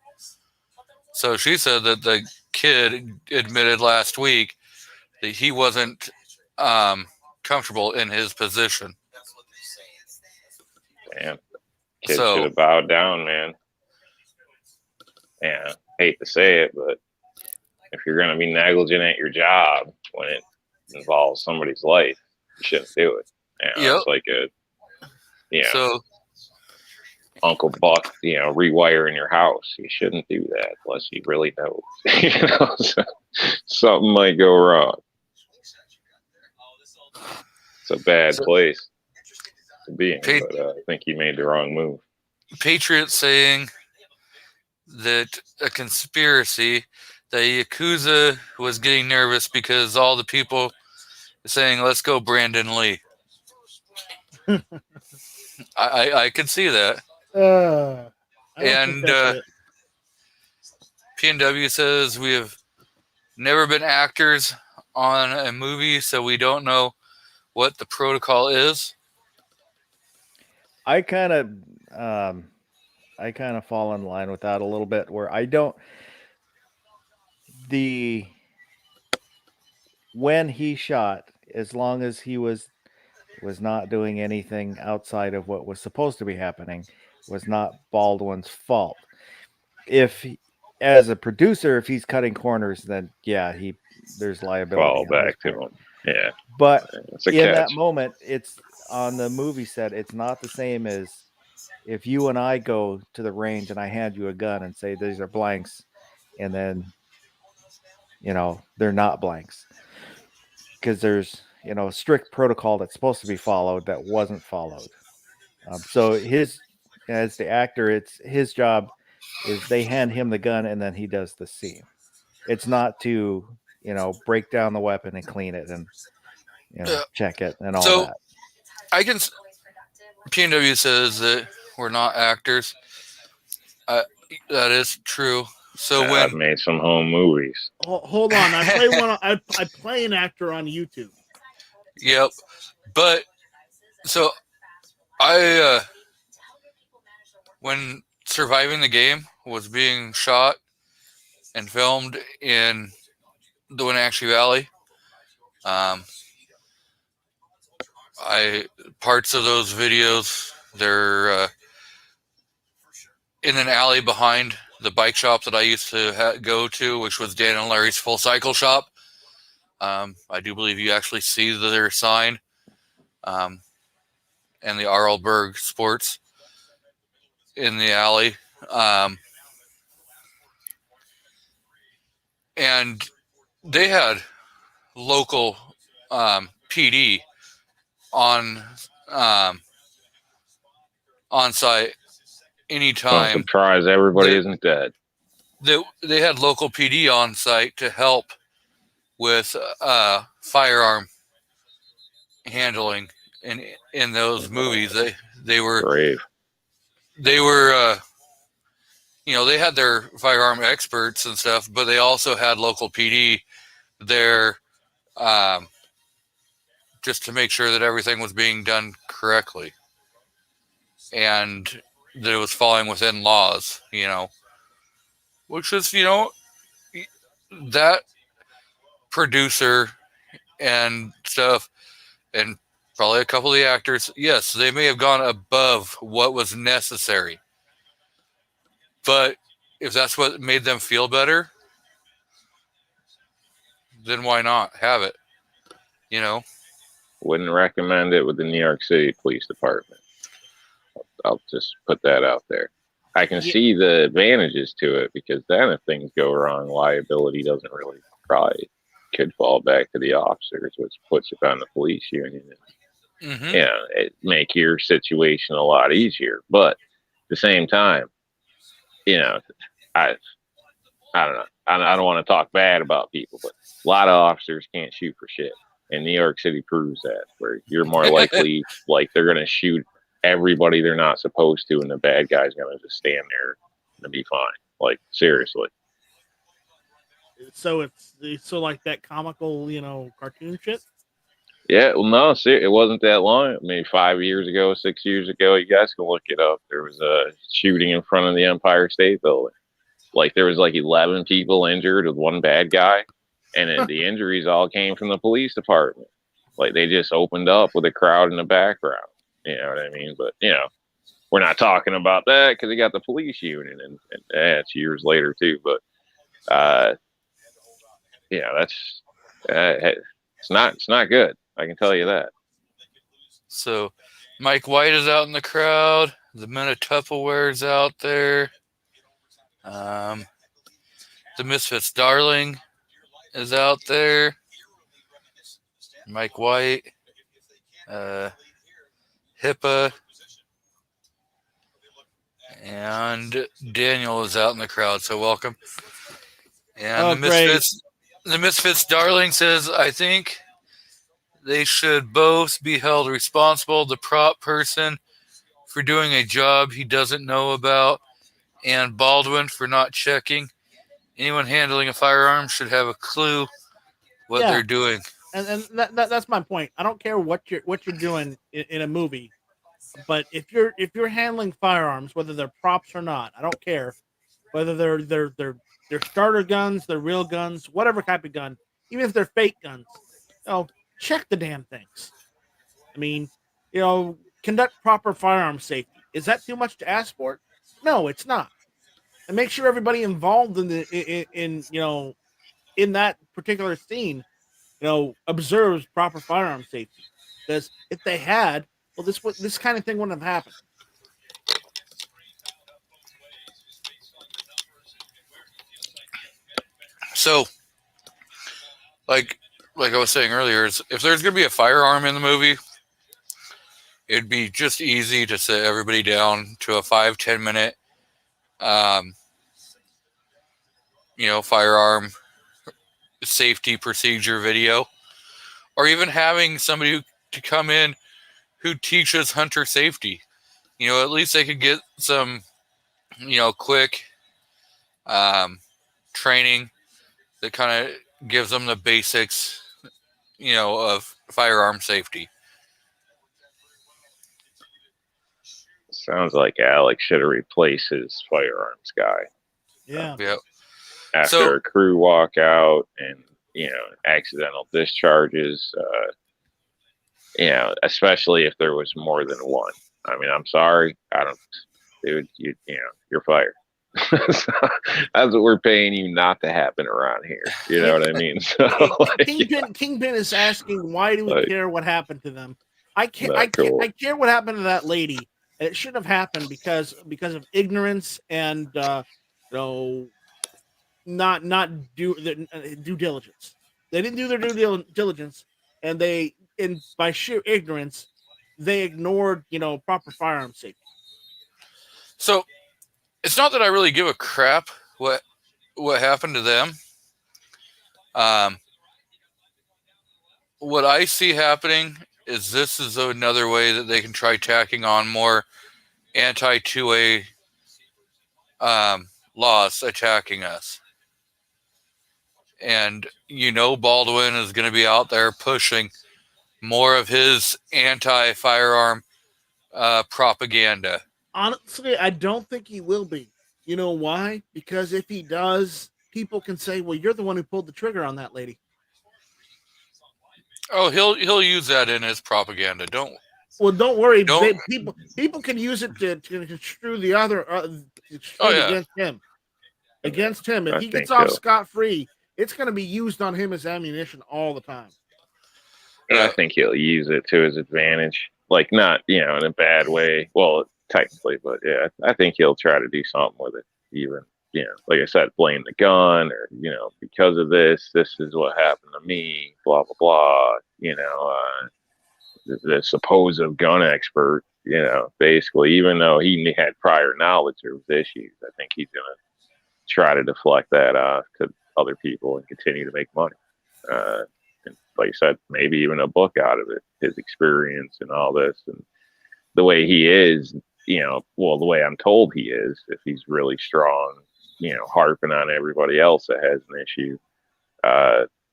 Speaker 1: So she said that the kid admitted last week that he wasn't comfortable in his position.
Speaker 5: That's what they're saying.
Speaker 4: Damn. Kid should have bowed down, man. Yeah, hate to say it, but if you're going to be negligent at your job when it involves somebody's life, you shouldn't do it. You know, It's like so Uncle Buck, you know, rewiring your house. You shouldn't do that unless you really know. You know, so something might go wrong. It's a bad place to be in, but I think he made the wrong move.
Speaker 1: Patriot saying that a conspiracy that Yakuza was getting nervous because all the people saying, "Let's go, Brandon Lee." I could see that. And PNW says we have never been actors on a movie, so we don't know what the protocol is.
Speaker 3: I kind of fall in line with that a little bit, where I don't. When he shot, as long as he was not doing anything outside of what was supposed to be happening, was not Baldwin's fault. If as a producer, if he's cutting corners, then yeah, there's liability.
Speaker 4: Fall back to him. Yeah.
Speaker 3: But
Speaker 4: It's a
Speaker 3: in
Speaker 4: catch.
Speaker 3: that moment, it's on the movie set. It's not the same as if you and I go to the range and I hand you a gun and say these are blanks, and then they're not blanks because there's a strict protocol that's supposed to be followed that wasn't followed. So as the actor, it's his job is they hand him the gun and then he does the scene. It's not to break down the weapon and clean it and check it and all
Speaker 1: So-
Speaker 3: that.
Speaker 1: I can. PNW says that we're not actors. That is true. So
Speaker 4: I've
Speaker 1: when
Speaker 4: made some home movies.
Speaker 6: Hold on, I play I play an actor on YouTube.
Speaker 1: yep, but so I when Surviving the Game was being shot and filmed in the Wenatchee Valley, parts of those videos, they're in an alley behind the bike shop that I used to go to, which was Dan and Larry's Full Cycle Shop. I do believe you actually see their sign, and the Arlberg Sports in the alley. And they had local PD on site
Speaker 4: I'm
Speaker 1: anytime.
Speaker 4: surprised everybody isn't dead.
Speaker 1: They had local PD on site to help with firearm handling in those movies. They were
Speaker 4: Brave.
Speaker 1: they had their firearm experts and stuff, but they also had local PD there just to make sure that everything was being done correctly and that it was falling within laws, which is, that producer and stuff and probably a couple of the actors, yes, they may have gone above what was necessary. But if that's what made them feel better, then why not have it?
Speaker 4: Wouldn't recommend it with the New York City Police Department. I'll just put that out there. I can see the advantages to it because then if things go wrong, liability doesn't really probably could fall back to the officers, which puts it on the police union.
Speaker 1: Mm-hmm.
Speaker 4: It make your situation a lot easier. But at the same time, I don't know. I don't want to talk bad about people, but a lot of officers can't shoot for shit. And New York City proves that, where you're more likely like they're going to shoot everybody they're not supposed to, and the bad guy's going to just stand there and be fine. Like, seriously.
Speaker 6: So it's like that comical, cartoon shit.
Speaker 4: Yeah, well, no, it wasn't that long. Maybe 5 years ago, 6 years ago. You guys can look it up. There was a shooting in front of the Empire State Building. Like, there was like 11 people injured with one bad guy, and the injuries all came from the police department. Like, they just opened up with a crowd in the background. You know what I mean? But, we're not talking about that because they got the police union, and it's years later, too. But, that's it's not good. I can tell you that.
Speaker 1: So Mike White is out in the crowd. The Men of Tupperware is out there. The Misfits Darling is out there. Mike White. HIPAA. And Daniel is out in the crowd, so welcome. And the Misfits Darling says, I think they should both be held responsible. The prop person for doing a job he doesn't know about, and Baldwin for not checking. Anyone handling a firearm should have a clue what they're doing.
Speaker 6: And that's my point. I don't care what you're doing in a movie, but if you're handling firearms, whether they're props or not, I don't care. Whether they're starter guns, they're real guns, whatever type of gun, even if they're fake guns. check the damn things. I mean, conduct proper firearm safety. Is that too much to ask for? No, it's not. And make sure everybody involved in that particular scene, observes proper firearm safety. Because if they had, well, this kind of thing wouldn't have happened.
Speaker 1: So, like I was saying earlier, if there's going to be a firearm in the movie, it'd be just easy to sit everybody down to a 5-10 minute, firearm safety procedure video, or even having somebody to come in who teaches hunter safety. At least they could get some, quick training that kind of gives them the basics, of firearm safety.
Speaker 4: Sounds like Alex should have replaced his firearms guy.
Speaker 6: Yeah.
Speaker 1: Yep.
Speaker 4: After a crew walkout and, accidental discharges, especially if there was more than one. I mean, I'm sorry. Dude, you're fired. So, that's what we're paying you not to happen around here. You know what I mean? So,
Speaker 6: Kingpin is asking, why do we care what happened to them? I care what happened to that lady. It shouldn't have happened because of ignorance and not due diligence. They didn't do their due diligence, and by sheer ignorance, they ignored proper firearm safety.
Speaker 1: So it's not that I really give a crap what happened to them. What I see happening is this is another way that they can try tacking on more anti-2A laws attacking us. And Baldwin is going to be out there pushing more of his anti-firearm propaganda.
Speaker 6: Honestly, I don't think he will be. You know why? Because if he does, people can say, well, you're the one who pulled the trigger on that lady.
Speaker 1: Oh, he'll use that in his propaganda. Don't
Speaker 6: worry. People can use it to construe the other against him. Against him. If he gets off scot-free, it's going to be used on him as ammunition all the time.
Speaker 4: And I think he'll use it to his advantage. Like, not, in a bad way. Well, technically, but yeah, I think he'll try to do something with it. Even, like I said, blame the gun or, because of this is what happened to me, blah, blah, blah. The supposed gun expert, basically, even though he had prior knowledge there was issues, I think he's going to try to deflect that off to other people and continue to make money. And like I said, maybe even a book out of it, his experience and all this, and the way he is, the way I'm told he is, if he's really strong, harping on everybody else that has an issue,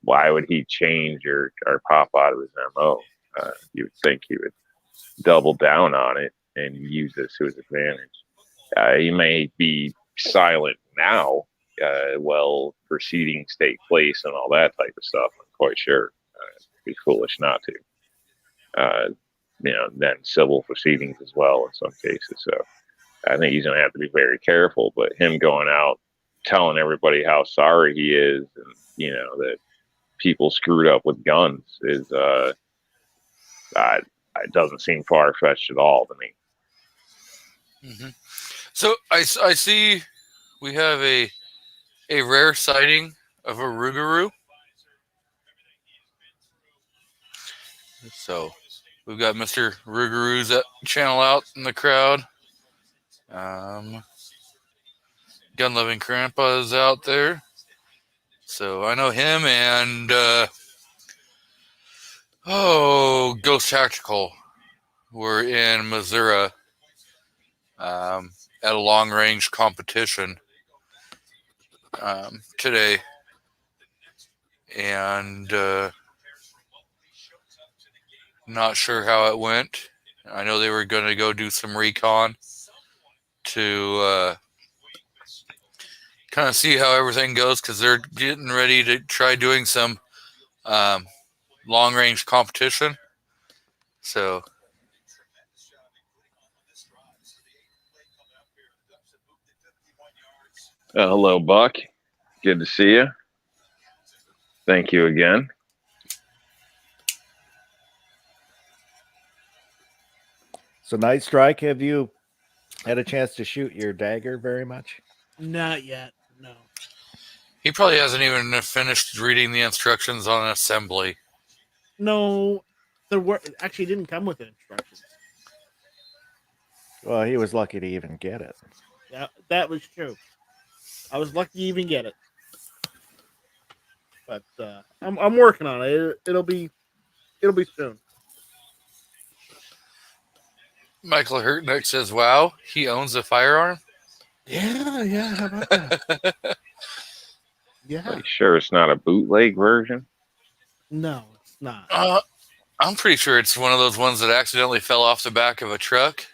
Speaker 4: why would he change or pop out of his MO? You would think he would double down on it and use this to his advantage. He may be silent now, while proceedings take place and all that type of stuff. I'm quite sure. It'd be foolish not to. Then civil proceedings as well in some cases. So I think he's going to have to be very careful. But him going out telling everybody how sorry he is, and that people screwed up with guns is it doesn't seem far-fetched at all to me.
Speaker 1: Mm-hmm. So I see we have a rare sighting of a Rougarou. So we've got Mr. Rougarou's channel out in the crowd. Gun-loving Grandpa is out there. So I know him and Ghost Tactical were in Missouri at a long-range competition today. And not sure how it went. I know they were going to go do some recon to kind of see how everything goes, because they're getting ready to try doing some long range competition. So
Speaker 4: hello, Buck. Good to see you. Thank you again.
Speaker 3: So, Night Strike, have you had a chance to shoot your dagger very much?
Speaker 6: Not yet. No.
Speaker 1: he probably hasn't even finished reading the instructions on assembly.
Speaker 6: No, there were actually didn't come with instructions.
Speaker 3: Well, he was lucky to even get it.
Speaker 6: Yeah, that was true. I was lucky to even get it. But I'm working on it. It'll be soon.
Speaker 1: Michael Hurtnick says, "Wow, he owns a firearm."
Speaker 6: Yeah. How about that? Yeah.
Speaker 4: Are you sure it's not a bootleg version?
Speaker 6: No, it's not.
Speaker 1: I'm pretty sure it's one of those ones that accidentally fell off the back of a truck.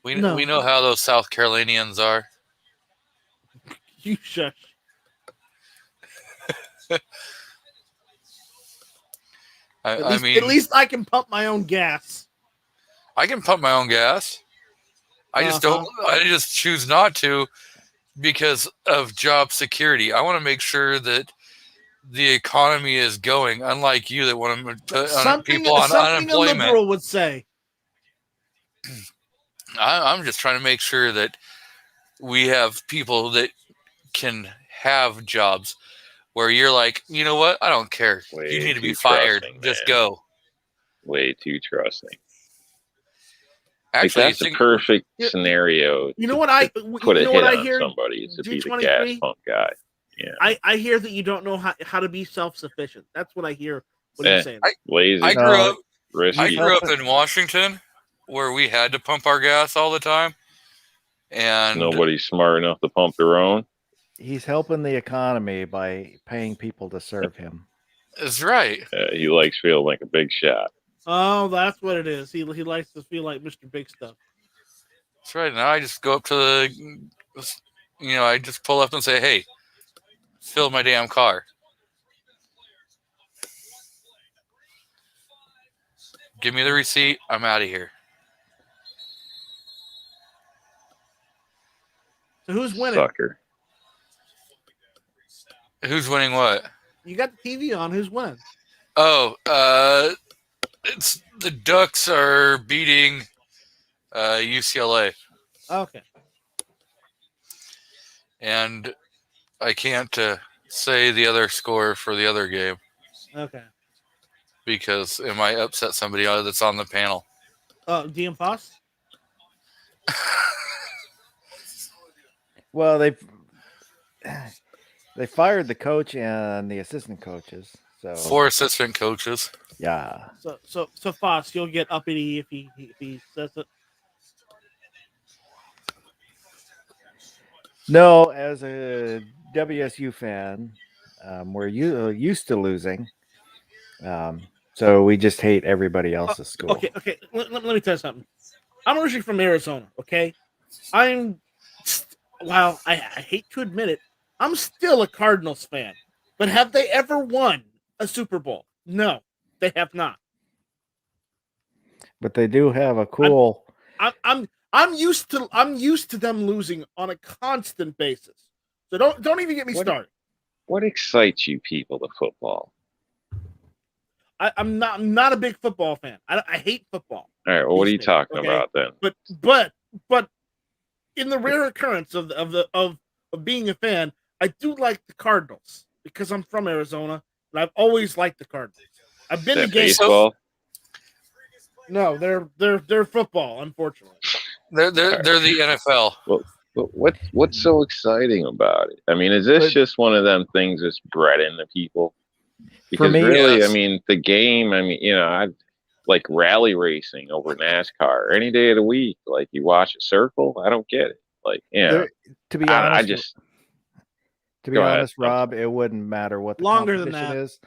Speaker 1: We know how those South Carolinians are.
Speaker 6: You shush.
Speaker 1: I mean,
Speaker 6: at least I can pump my own gas.
Speaker 1: I can pump my own gas. I just don't. I just choose not to because of job security. I want to make sure that the economy is going. Unlike you, that want to put people on unemployment.
Speaker 6: A liberal would say.
Speaker 1: I'm just trying to make sure that we have people that can have jobs where you're like, you know what? I don't care. You need to be fired. Just go.
Speaker 4: Way too trusting.
Speaker 1: Actually,
Speaker 4: that's a perfect scenario.
Speaker 6: You know what I
Speaker 4: put a hit on somebody is to be the gas pump guy. Yeah.
Speaker 6: I hear that you don't know how to be self-sufficient. That's what I hear. What are you saying?
Speaker 4: Lazy.
Speaker 1: I grew up in Washington, where we had to pump our gas all the time, and
Speaker 4: nobody's smart enough to pump their own.
Speaker 3: He's helping the economy by paying people to serve him.
Speaker 1: That's right.
Speaker 4: He likes feeling like a big shot.
Speaker 6: Oh, that's what it is. He likes to feel like Mr. Big Stuff.
Speaker 1: That's right. Now I just go up to I just pull up and say, "Hey, fill my damn car." Give me the receipt. I'm out of here.
Speaker 6: So who's winning?
Speaker 4: Sucker.
Speaker 1: Who's winning what?
Speaker 6: You got the TV on. Who's winning?
Speaker 1: Oh, it's the Ducks are beating UCLA.
Speaker 6: Okay.
Speaker 1: And I can't say the other score for the other game.
Speaker 6: Okay.
Speaker 1: Because it might upset somebody that's on the panel.
Speaker 6: DM Foss?
Speaker 3: Well, they fired the coach and the assistant coaches. So
Speaker 1: 4 assistant coaches.
Speaker 3: Yeah.
Speaker 6: So Foss, you'll get uppity if he says it.
Speaker 3: No, as a WSU fan, we're used to losing. So we just hate everybody else's school.
Speaker 6: Okay. Let me tell you something. I'm originally from Arizona, okay? I hate to admit it, I'm still a Cardinals fan. But have they ever won a Super Bowl? No, they have not.
Speaker 3: But they do have a cool.
Speaker 6: I'm used to them losing on a constant basis. So don't even get me started.
Speaker 4: What excites you people to football?
Speaker 6: I'm not a big football fan. I hate football.
Speaker 4: All right, well, what are you talking about then?
Speaker 6: But in the rare occurrence of being a fan, I do like the Cardinals because I'm from Arizona and I've always liked the Cardinals. I've been to games.
Speaker 4: Baseball?
Speaker 6: No, they're football, unfortunately.
Speaker 1: They're the NFL.
Speaker 4: Well, what's so exciting about it? I mean, is this just one of them things that's bred into people? Because really, yes. I mean, the game, I like rally racing over NASCAR any day of the week. Like you watch a circle, I don't get it. Like,
Speaker 3: to be honest, Rob, it wouldn't matter what the competition is.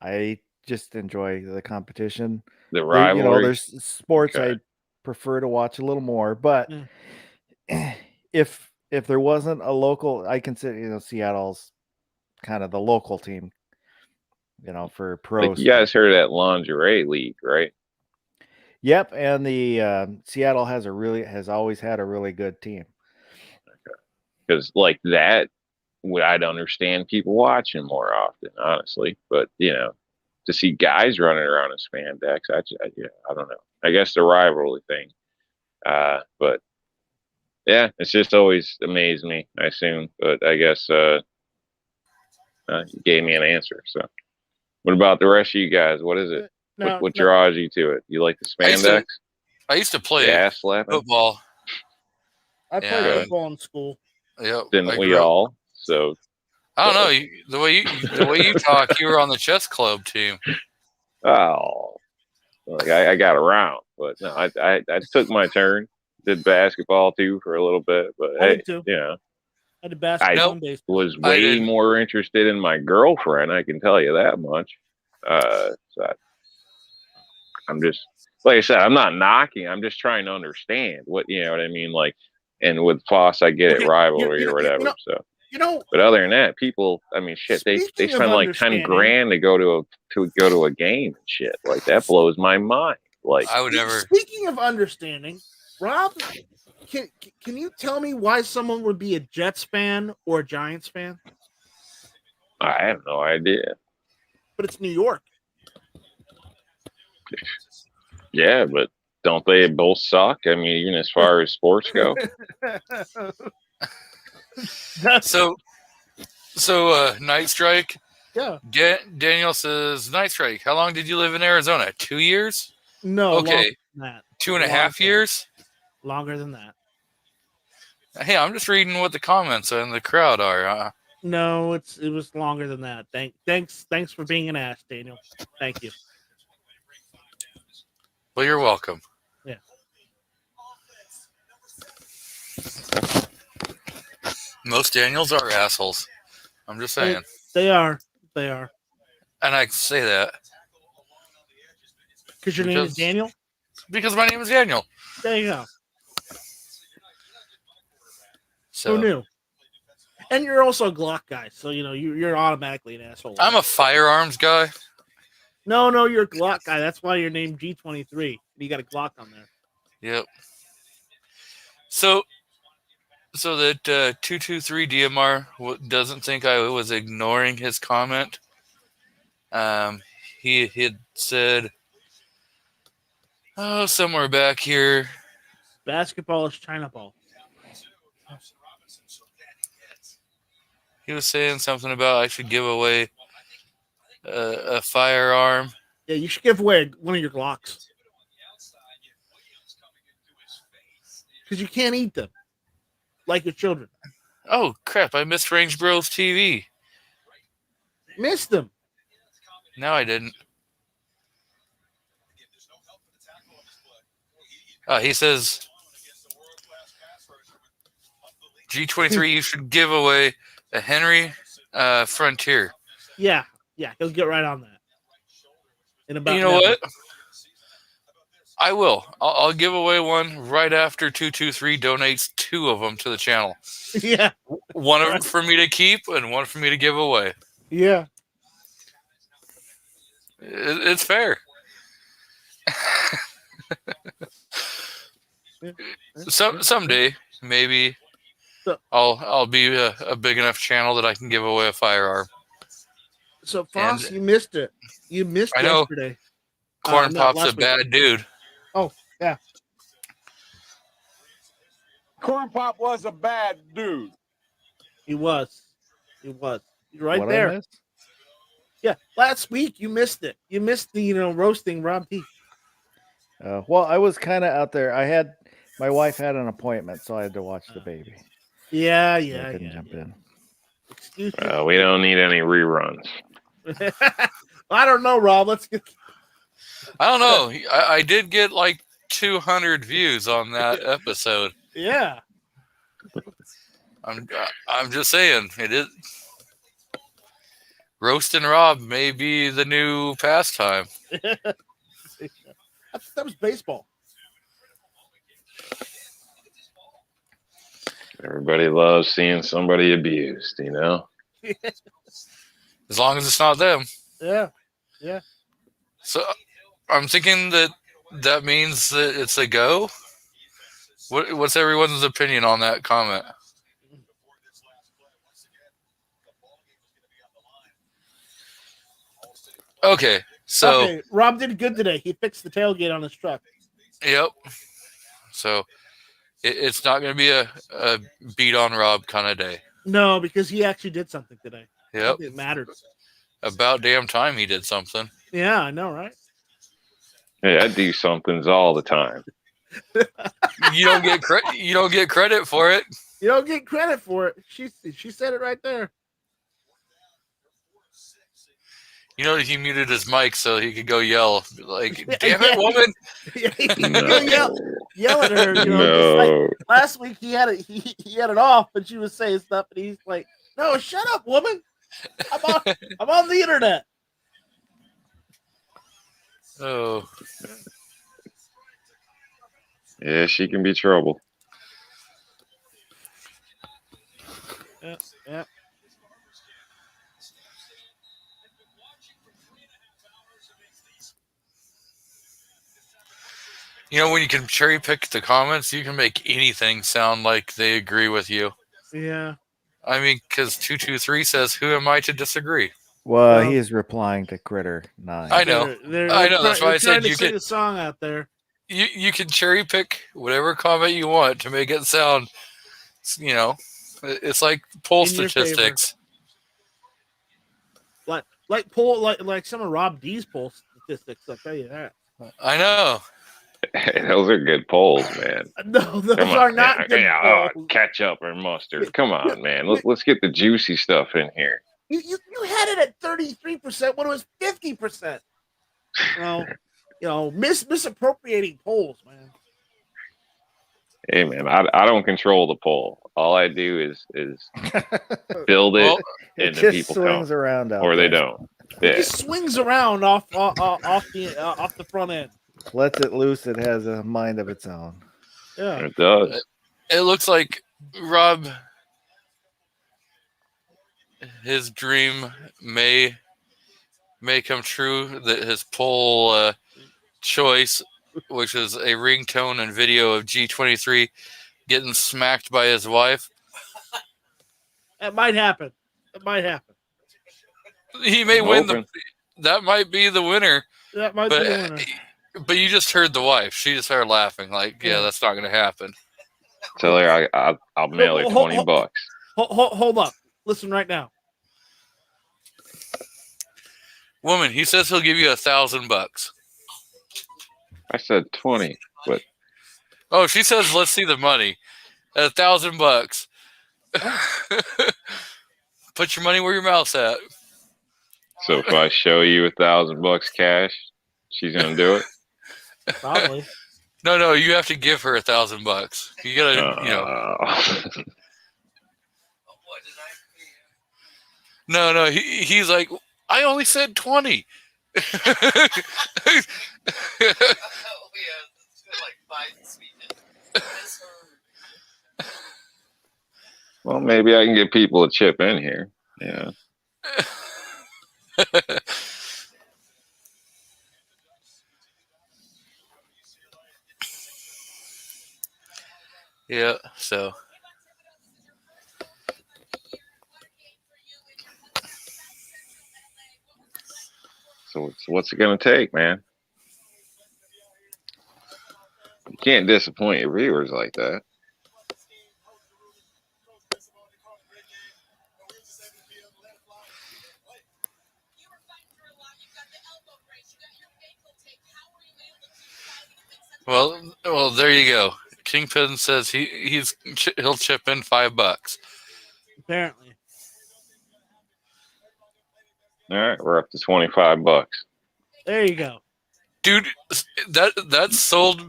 Speaker 3: I just enjoy the competition.
Speaker 4: The rivalry.
Speaker 3: There's sports I prefer to watch a little more, but if there wasn't a local, I consider Seattle's kind of the local team. for pros.
Speaker 4: Like you guys heard of that lingerie league, right?
Speaker 3: Yep, and the Seattle has always had a really good team.
Speaker 4: Because like that, I'd understand people watching more often, honestly. But to see guys running around in spandex, I don't know. I guess the rivalry thing, but yeah, it's just always amazed me. I assume, but I guess you gave me an answer. So, what about the rest of you guys? What is it? What draws you to it? You like the spandex?
Speaker 1: I used to play
Speaker 4: ass slapping
Speaker 1: football.
Speaker 6: I played football in school.
Speaker 1: Yep.
Speaker 4: Didn't we all? So
Speaker 1: I don't know. The way you talk, you were on the chess club team.
Speaker 4: Oh, like I got around, but no, I took my turn. Did basketball too for a little bit, but
Speaker 6: I did too.
Speaker 4: I
Speaker 6: did basketball and baseball.
Speaker 4: Was way more interested in my girlfriend. I can tell you that much. So I'm just, like I said, I'm not knocking. I'm just trying to understand what what I mean. Like, and with Foss, I get it, rivalry or whatever. But other than that, people, I mean, shit, they spend like 10 grand to go to a game and shit. Like that blows my mind. Like
Speaker 1: I would never.
Speaker 6: Speaking of understanding, Rob, can you tell me why someone would be a Jets fan or a Giants fan?
Speaker 4: I have no idea.
Speaker 6: But it's New York.
Speaker 4: Yeah, but don't they both suck? I mean, even as far as sports go.
Speaker 1: So Night Strike.
Speaker 6: Yeah.
Speaker 1: Daniel says, Night Strike, how long did you live in Arizona? 2 years?
Speaker 6: No.
Speaker 1: Okay. 2.5 years?
Speaker 6: Longer than that.
Speaker 1: Hey, I'm just reading what the comments in the crowd are.
Speaker 6: No, it was longer than that. Thanks for being an ass, Daniel. Thank you.
Speaker 1: Well, you're welcome.
Speaker 6: Yeah.
Speaker 1: Most Daniels are assholes. I'm just saying.
Speaker 6: They are.
Speaker 1: And I say that.
Speaker 6: Because your name is Daniel?
Speaker 1: Because my name is Daniel.
Speaker 6: There you go.
Speaker 1: So,
Speaker 6: who knew? And you're also a Glock guy, so you're automatically an asshole.
Speaker 1: I'm a firearms guy.
Speaker 6: No, you're a Glock guy. That's why you're named G23. You got a Glock on there.
Speaker 1: Yep. So that 223 DMR doesn't think I was ignoring his comment. He had said, somewhere back here,
Speaker 6: basketball is China ball.
Speaker 1: He was saying something about I should give away a firearm.
Speaker 6: Yeah, you should give away one of your Glocks. Because you can't eat them. Like your children.
Speaker 1: Oh, crap. I missed Range Bros TV.
Speaker 6: Missed them.
Speaker 1: No, I didn't. He says, G23, you should give away a Henry Frontier.
Speaker 6: Yeah, he'll get right on that.
Speaker 1: You know what? I will. I'll give away one right after 223 donates 2 of them to the channel.
Speaker 6: Yeah.
Speaker 1: One of them for me to keep and one for me to give away.
Speaker 6: Yeah.
Speaker 1: It's fair. Someday, maybe I'll be a big enough channel that I can give away a firearm.
Speaker 6: So, Foss, you missed it. You missed
Speaker 1: I know.
Speaker 6: Yesterday.
Speaker 1: Corn Pop's a bad dude.
Speaker 6: Oh, yeah.
Speaker 7: Corn Pop was a bad dude.
Speaker 6: He was. You're right
Speaker 3: What
Speaker 6: there. Yeah, last week you missed it. You missed the roasting Rob T.
Speaker 3: Well, I was kind of out there. My wife had an appointment, so I had to watch the baby.
Speaker 6: Yeah.
Speaker 3: I couldn't jump in.
Speaker 6: Excuse me.
Speaker 4: We don't need any reruns.
Speaker 6: I don't know, Rob. Let's get.
Speaker 1: I don't know. I did get like 200 views on that episode.
Speaker 6: Yeah.
Speaker 1: I'm just saying it is. Roasting Rob may be the new pastime.
Speaker 6: That was baseball.
Speaker 4: Everybody loves seeing somebody abused,
Speaker 1: As long as it's not them.
Speaker 6: Yeah. Yeah.
Speaker 1: So I'm thinking that means that it's a go. What's everyone's opinion on that comment? Okay, so
Speaker 6: Okay, Rob did good today. He fixed the tailgate on his truck.
Speaker 1: Yep. So it's not going to be a beat on Rob kind of day.
Speaker 6: No, because he actually did something today.
Speaker 1: Yep.
Speaker 6: It mattered.
Speaker 1: About damn time he did something.
Speaker 6: Yeah, I know, right?
Speaker 4: Hey, I do somethings all the time.
Speaker 1: You don't get credit. You don't get credit for it.
Speaker 6: You don't get credit for it. She said it right there.
Speaker 1: You know, he muted his mic so he could go yell like, "Damn it, woman!"
Speaker 4: No.
Speaker 6: Yell at her. You know,
Speaker 4: No.
Speaker 6: like last week he had it. He had it off, and she was saying stuff, and he's like, "No, shut up, woman! I'm on the internet."
Speaker 1: Oh,
Speaker 4: Yeah, she can be trouble.
Speaker 6: Yeah.
Speaker 1: you know, when you can cherry pick the comments, you can make anything sound like they agree with you.
Speaker 6: Yeah.
Speaker 1: I mean, because 223 says, "Who am I to disagree?"
Speaker 3: Well, he is replying to Critter 9.
Speaker 1: I know. I know. That's why I said you
Speaker 6: sing
Speaker 1: can.
Speaker 6: a song out there.
Speaker 1: You can cherry pick whatever comment you want to make it sound. You know, it's like poll
Speaker 6: In your
Speaker 1: statistics.
Speaker 6: Like some of Rob D's poll statistics. I'll tell you that.
Speaker 1: I know.
Speaker 4: Hey, those are good polls, man.
Speaker 6: No, those
Speaker 4: Come
Speaker 6: are
Speaker 4: on,
Speaker 6: not
Speaker 4: man.
Speaker 6: good
Speaker 4: Yeah,
Speaker 6: polls.
Speaker 4: ketchup or mustard. Come on, man. Let's get the juicy stuff in here.
Speaker 6: You had it at 33% when it was 50%. Misappropriating polls, man.
Speaker 4: Hey, man, I don't control the poll. All I do is build it,
Speaker 1: Well,
Speaker 3: It
Speaker 4: and the
Speaker 3: just
Speaker 4: people
Speaker 3: swings
Speaker 4: come,
Speaker 3: around out
Speaker 4: or they
Speaker 3: there.
Speaker 4: don't.
Speaker 6: It
Speaker 4: Yeah,
Speaker 6: just swings around off the front end.
Speaker 3: Lets it loose. It has a mind of its own.
Speaker 6: Yeah.
Speaker 4: it does.
Speaker 1: it looks like Rob, his dream may come true. That his poll choice, which is a ringtone and video of G23 getting smacked by his wife.
Speaker 6: It might happen. It might happen.
Speaker 1: He may
Speaker 4: I'm
Speaker 1: win
Speaker 4: hoping.
Speaker 1: that might be the winner.
Speaker 6: That might
Speaker 1: But
Speaker 6: be the winner.
Speaker 1: but you just heard the wife. She just started laughing like, yeah, that's not going to happen.
Speaker 4: Tell her I'll mail her $20.
Speaker 6: Hold up. Listen right now.
Speaker 1: Woman, he says he'll give you $1,000.
Speaker 4: I said 20, but
Speaker 1: Oh, she says, let's see the money. At $1,000. Put your money where your mouth's at.
Speaker 4: so if I show you $1,000 cash, she's gonna do it.
Speaker 6: Probably.
Speaker 1: No, you have to give her $1,000. You gotta, you know. No, he's like, I only said 20.
Speaker 4: Well, maybe I can get people to chip in here. Yeah.
Speaker 1: Yeah, so.
Speaker 4: So what's it gonna take, man? You can't disappoint your viewers like that.
Speaker 1: Well, there you go. Kingpin says he'll chip in $5.
Speaker 6: Apparently.
Speaker 4: All right, we're up to $25.
Speaker 6: There you go.
Speaker 1: Dude, that sold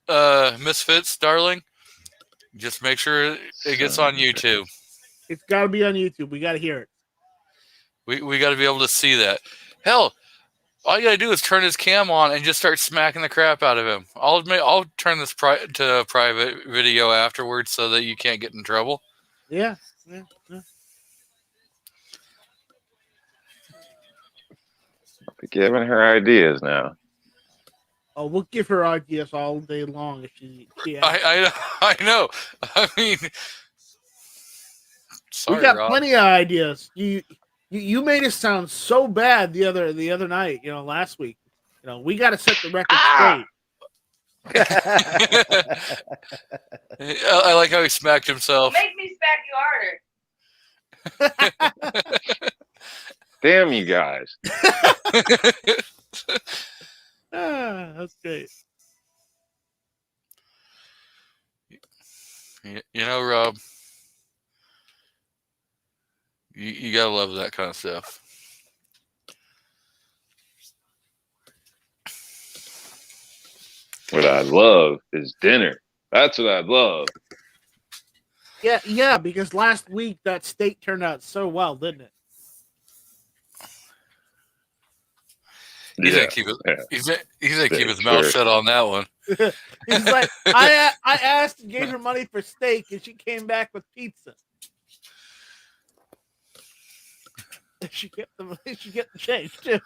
Speaker 1: Misfits, darling. Just make sure it gets on YouTube.
Speaker 6: It's got to be on YouTube. We got to hear it.
Speaker 1: We got to be able to see that. Hell, all you got to do is turn his cam on and just start smacking the crap out of him. I'll turn this to a private video afterwards so that you can't get in trouble.
Speaker 6: Yeah.
Speaker 4: giving her ideas now.
Speaker 6: Oh, we'll give her ideas all day long if she
Speaker 1: I know. I mean, sorry,
Speaker 6: we got
Speaker 1: Rob.
Speaker 6: plenty of ideas. You made us sound so bad the other night. Last week. We got to set the record straight.
Speaker 1: I like how he smacked himself.
Speaker 8: Make me smack you harder.
Speaker 4: Damn you guys.
Speaker 6: That's great.
Speaker 1: Rob, you gotta love that kind of stuff.
Speaker 4: What I love is dinner. That's what I love.
Speaker 6: Yeah, because last week that steak turned out so well, didn't it?
Speaker 1: He's gonna keep his mouth shut on that one.
Speaker 6: He's like, I asked and gave her money for steak, and she came back with pizza. And she kept the change too.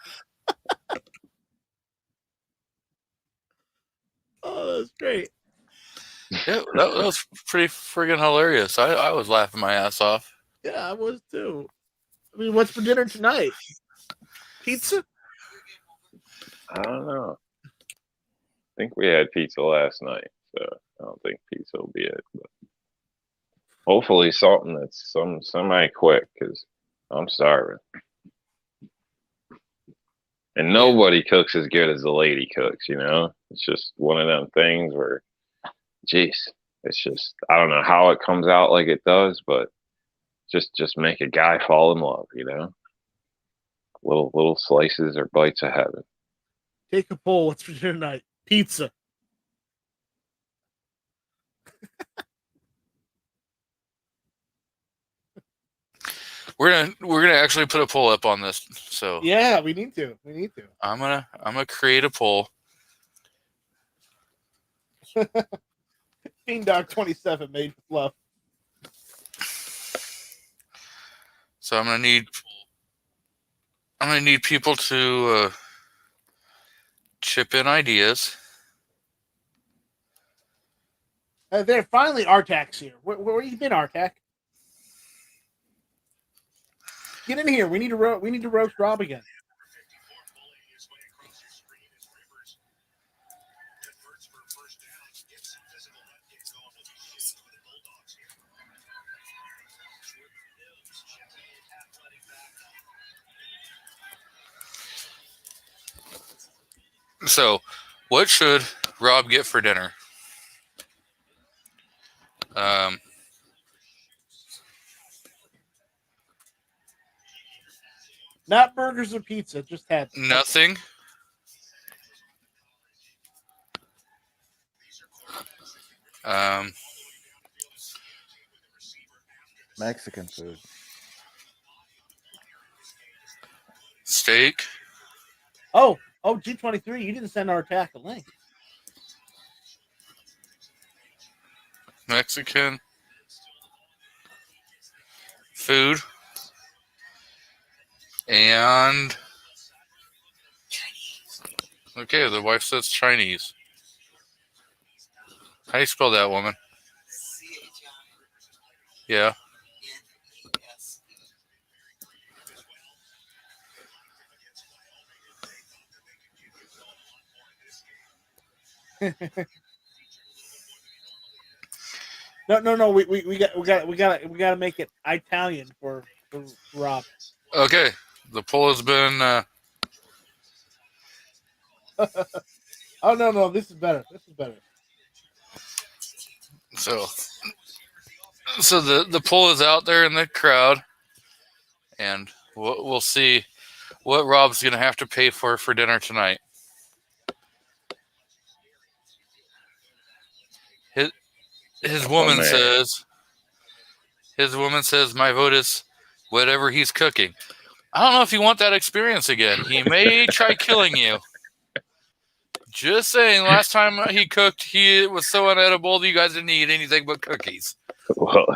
Speaker 6: Oh, that's great.
Speaker 1: Yeah, that was pretty friggin' hilarious. I was laughing my ass off.
Speaker 6: Yeah, I was too. I mean, what's for dinner tonight? Pizza?
Speaker 4: I don't know. I think we had pizza last night, so I don't think pizza will be it. But hopefully something that's semi-quick, because I'm starving. And nobody cooks as good as the lady cooks, It's just one of them things where, geez, it's just, I don't know how it comes out like it does, but just make a guy fall in love, Little slices or bites of heaven.
Speaker 6: Take a poll. What's for dinner tonight? Pizza.
Speaker 1: We're gonna actually put a poll up on this. So
Speaker 6: yeah, we need to.
Speaker 1: I'm gonna create a poll.
Speaker 6: Fiend Dog 27 made fluff.
Speaker 1: So I'm gonna need people to chip in ideas.
Speaker 6: There, finally, Artak's here. Where you been, Artak? Get in here. We need to roast Rob again.
Speaker 1: So, what should Rob get for dinner?
Speaker 6: Not burgers or pizza. Just had
Speaker 1: nothing.
Speaker 3: Mexican food.
Speaker 1: Steak.
Speaker 6: Oh, G23. You didn't send Artak a link.
Speaker 1: Mexican food and okay, the wife says Chinese. How do you spell that, woman? Yeah.
Speaker 6: No. We got to make it Italian for Rob.
Speaker 1: Okay, the poll has been.
Speaker 6: Oh no! This is better.
Speaker 1: So the poll is out there in the crowd, and we'll see what Rob's gonna have to pay for dinner tonight. His woman says my vote is whatever he's cooking. I don't know if you want that experience again. He may try killing you. Just saying, last time he cooked, he was so unedible that you guys didn't eat anything but cookies.
Speaker 4: Well,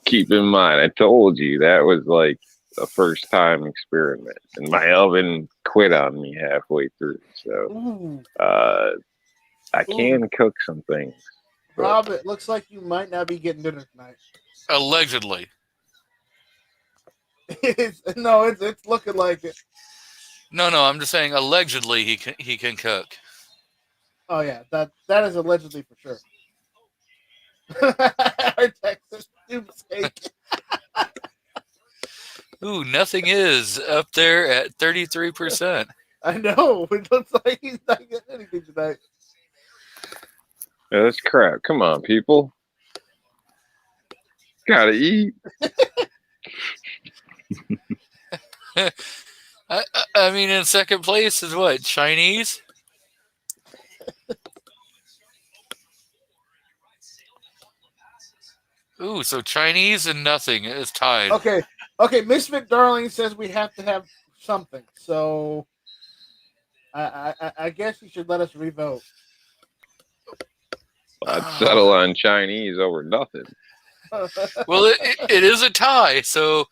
Speaker 4: keep in mind, I told you that was like a first time experiment, and my oven quit on me halfway through. So I can cook some things.
Speaker 6: Rob, it looks like you might not be getting dinner tonight.
Speaker 1: Allegedly.
Speaker 6: It's looking like it.
Speaker 1: No, I'm just saying allegedly he can cook.
Speaker 6: Oh yeah, that is allegedly for sure. Our Texas mistake.
Speaker 1: Ooh, nothing is up there at 33%.
Speaker 6: I know. It looks like he's not getting anything tonight.
Speaker 4: Yeah, that's crap. Come on, people. Gotta eat.
Speaker 1: I mean, in second place is what? Chinese? Ooh, so Chinese and nothing is tied.
Speaker 6: Okay. Misfit Darling says we have to have something. So I guess you should let us revote.
Speaker 4: I'd settle on Chinese over nothing.
Speaker 1: Well, it is a tie, so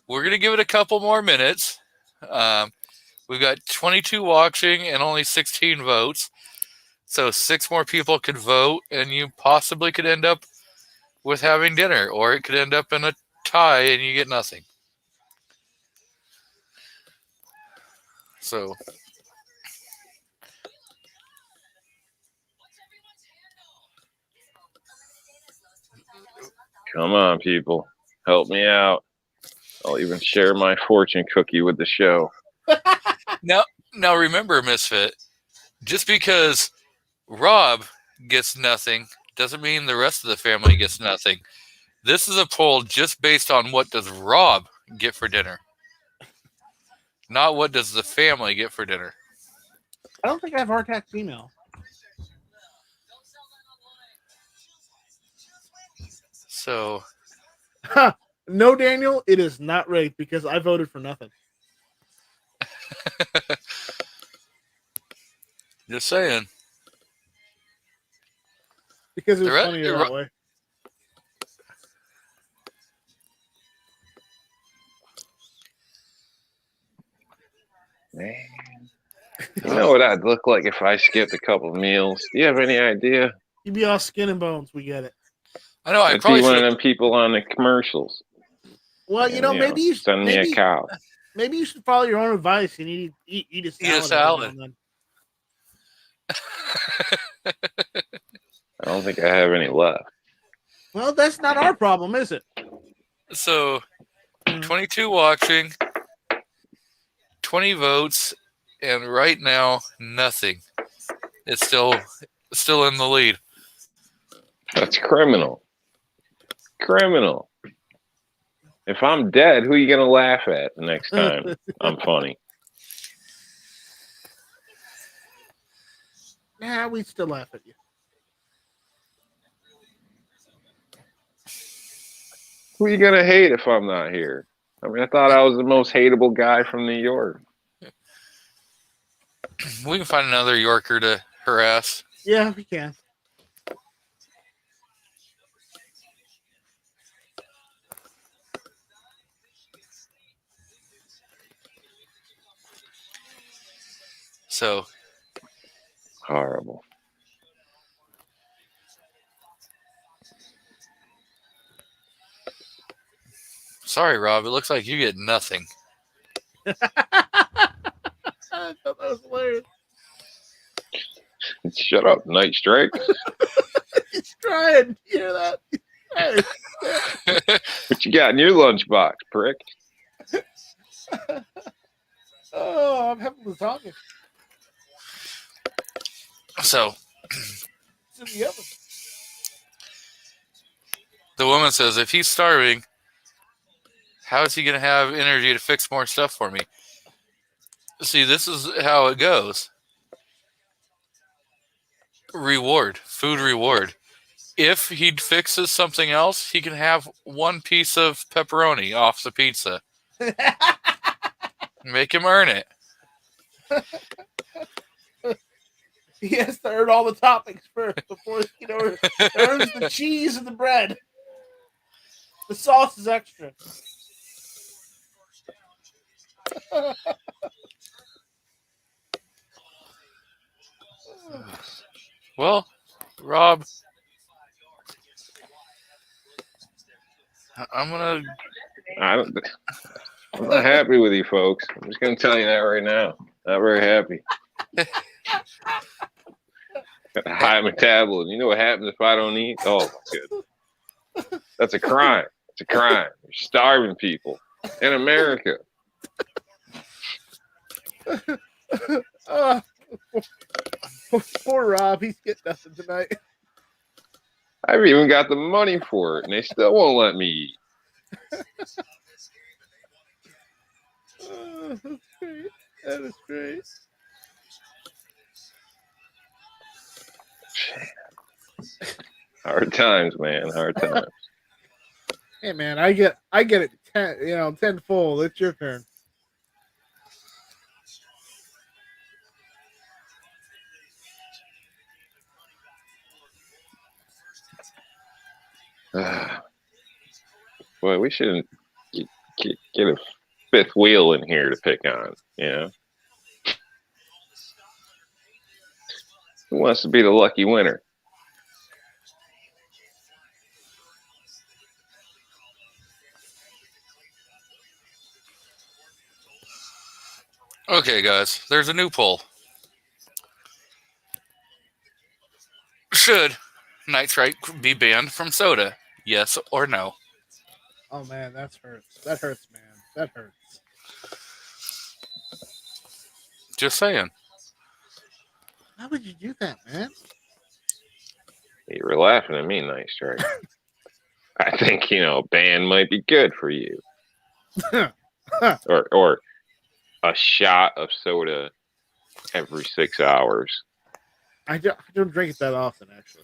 Speaker 1: we're going to give it a couple more minutes. We've got 22 watching and only 16 votes. So 6 more people could vote, and you possibly could end up with having dinner, or it could end up in a tie and you get nothing. So
Speaker 4: come on, people. Help me out. I'll even share my fortune cookie with the show.
Speaker 1: Now remember, Misfit, just because Rob gets nothing doesn't mean the rest of the family gets nothing. This is a poll just based on what does Rob get for dinner, not what does the family get for dinner.
Speaker 6: I don't think I have Hardtack's email.
Speaker 1: So,
Speaker 6: no, Daniel, it is not rigged because I voted for nothing.
Speaker 1: Just saying.
Speaker 6: Because it was funnier that way.
Speaker 4: Man. You know what I'd look like if I skipped a couple of meals? Do you have any idea?
Speaker 6: You'd be all skin and bones. We get it.
Speaker 1: I know.
Speaker 4: I'd be one of them people on the commercials.
Speaker 6: Well, maybe you
Speaker 4: send me a cow.
Speaker 6: Maybe you should follow your own advice and eat a salad.
Speaker 1: Eat a salad.
Speaker 4: I don't think I have any left.
Speaker 6: Well, that's not our problem, is it?
Speaker 1: So, 22 watching, 20 votes, and right now, nothing. It's still in the lead.
Speaker 4: That's criminal. Criminal. If I'm dead, who are you going to laugh at the next time I'm funny?
Speaker 6: Nah, we'd still laugh at you.
Speaker 4: Who are you going to hate if I'm not here? I mean, I thought I was the most hateable guy from New York.
Speaker 1: We can find another Yorker to harass.
Speaker 6: Yeah, we can.
Speaker 1: So
Speaker 4: horrible.
Speaker 1: Sorry, Rob. It looks like you get nothing.
Speaker 6: I thought that was hilarious.
Speaker 4: Shut up, Night Strike.
Speaker 6: He's trying. You hear that?
Speaker 4: What you got in your lunchbox, prick?
Speaker 6: Oh, I'm having lasagna.
Speaker 1: So,
Speaker 6: it's in the oven.
Speaker 1: The woman says, if he's starving, how is he going to have energy to fix more stuff for me? See, this is how it goes. Reward, food reward. If he fixes something else, he can have one piece of pepperoni off the pizza. Make him earn it.
Speaker 6: He has to earn all the toppings first before earns the cheese and the bread. The sauce is extra.
Speaker 1: Well, Rob, I'm
Speaker 4: not happy with you folks. I'm just gonna tell you that right now. Not very happy. Got a high metabolism. You know what happens if I don't eat? Oh my goodness. That's a crime. It's a crime. You're starving people in America.
Speaker 6: Poor Rob, he's getting nothing tonight.
Speaker 4: I've even got the money for it, and they still won't let me eat.
Speaker 6: Oh, that's great. That is great.
Speaker 4: Hard times, man. Hard times.
Speaker 6: Hey, man, I get it. Tenfold. It's your turn.
Speaker 4: Boy, we shouldn't get a fifth wheel in here to pick on, you know? Who wants to be the lucky winner?
Speaker 1: Okay, guys, there's a new poll. Should Night Strike be banned from soda? Yes or no?
Speaker 6: Oh, man, that hurts. That hurts, man. That hurts.
Speaker 1: Just saying.
Speaker 6: How would you do that, man?
Speaker 4: You were laughing at me, Night Strike. I think, a ban might be good for you. or a shot of soda every 6 hours.
Speaker 6: I don't drink it that often, actually.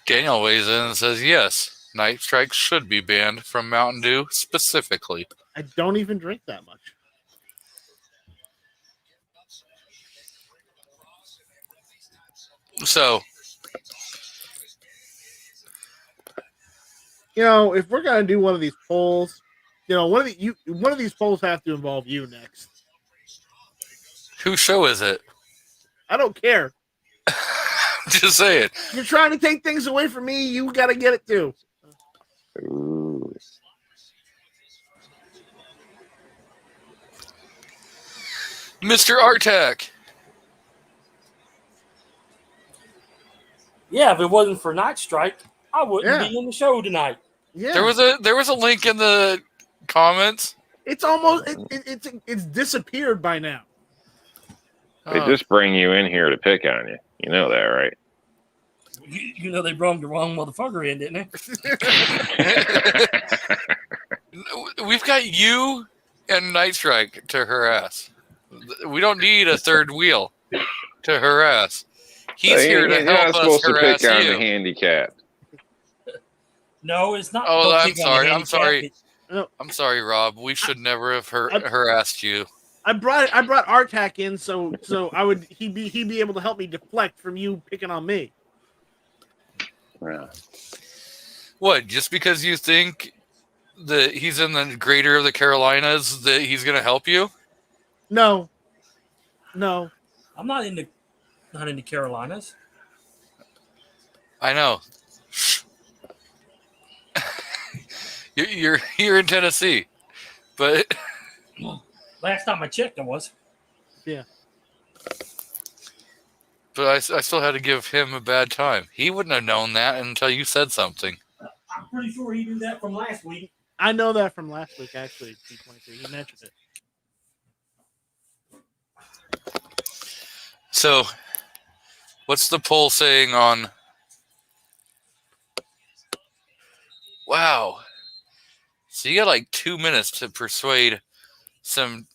Speaker 1: Daniel weighs in and says, yes, Night Strike should be banned from Mountain Dew specifically.
Speaker 6: I don't even drink that much.
Speaker 1: So,
Speaker 6: if we're gonna do one of these polls, one of these polls have to involve you next.
Speaker 1: whose show is it?
Speaker 6: I don't care.
Speaker 1: Just say it.
Speaker 6: You're trying to take things away from me. You got to get it too.
Speaker 4: Ooh.
Speaker 1: Mr. Artak.
Speaker 8: Yeah, if it wasn't for Night Strike, I wouldn't be in the show tonight.
Speaker 6: Yeah,
Speaker 1: there was a link in the comments.
Speaker 6: It's almost it's disappeared by now.
Speaker 4: They just bring you in here to pick on you. You know that, right?
Speaker 8: You know they brought the wrong motherfucker in, didn't
Speaker 1: they? We've got you and Night Strike to harass. We don't need a third wheel to harass. He's here to help us harass you. You're not supposed to pick on
Speaker 4: the handicapped.
Speaker 8: No, it's not.
Speaker 1: Oh, I'm sorry. I'm sorry. I'm sorry, Rob. We should never have harassed you.
Speaker 6: I brought Artak in so he'd be able to help me deflect from you picking on me.
Speaker 4: Yeah.
Speaker 1: What? Just because you think that he's in the greater of the Carolinas, that he's going to help you?
Speaker 6: No.
Speaker 8: I'm not in the Carolinas.
Speaker 1: I know. You're in Tennessee, but
Speaker 8: last time I checked, I was.
Speaker 6: Yeah.
Speaker 1: But I still had to give him a bad time. He wouldn't have known that until you said something.
Speaker 8: I'm pretty sure he knew that from last week.
Speaker 6: I know that from last week, actually. T23. He mentioned it.
Speaker 1: So, what's the poll saying on? Wow. So you got like 2 minutes to persuade some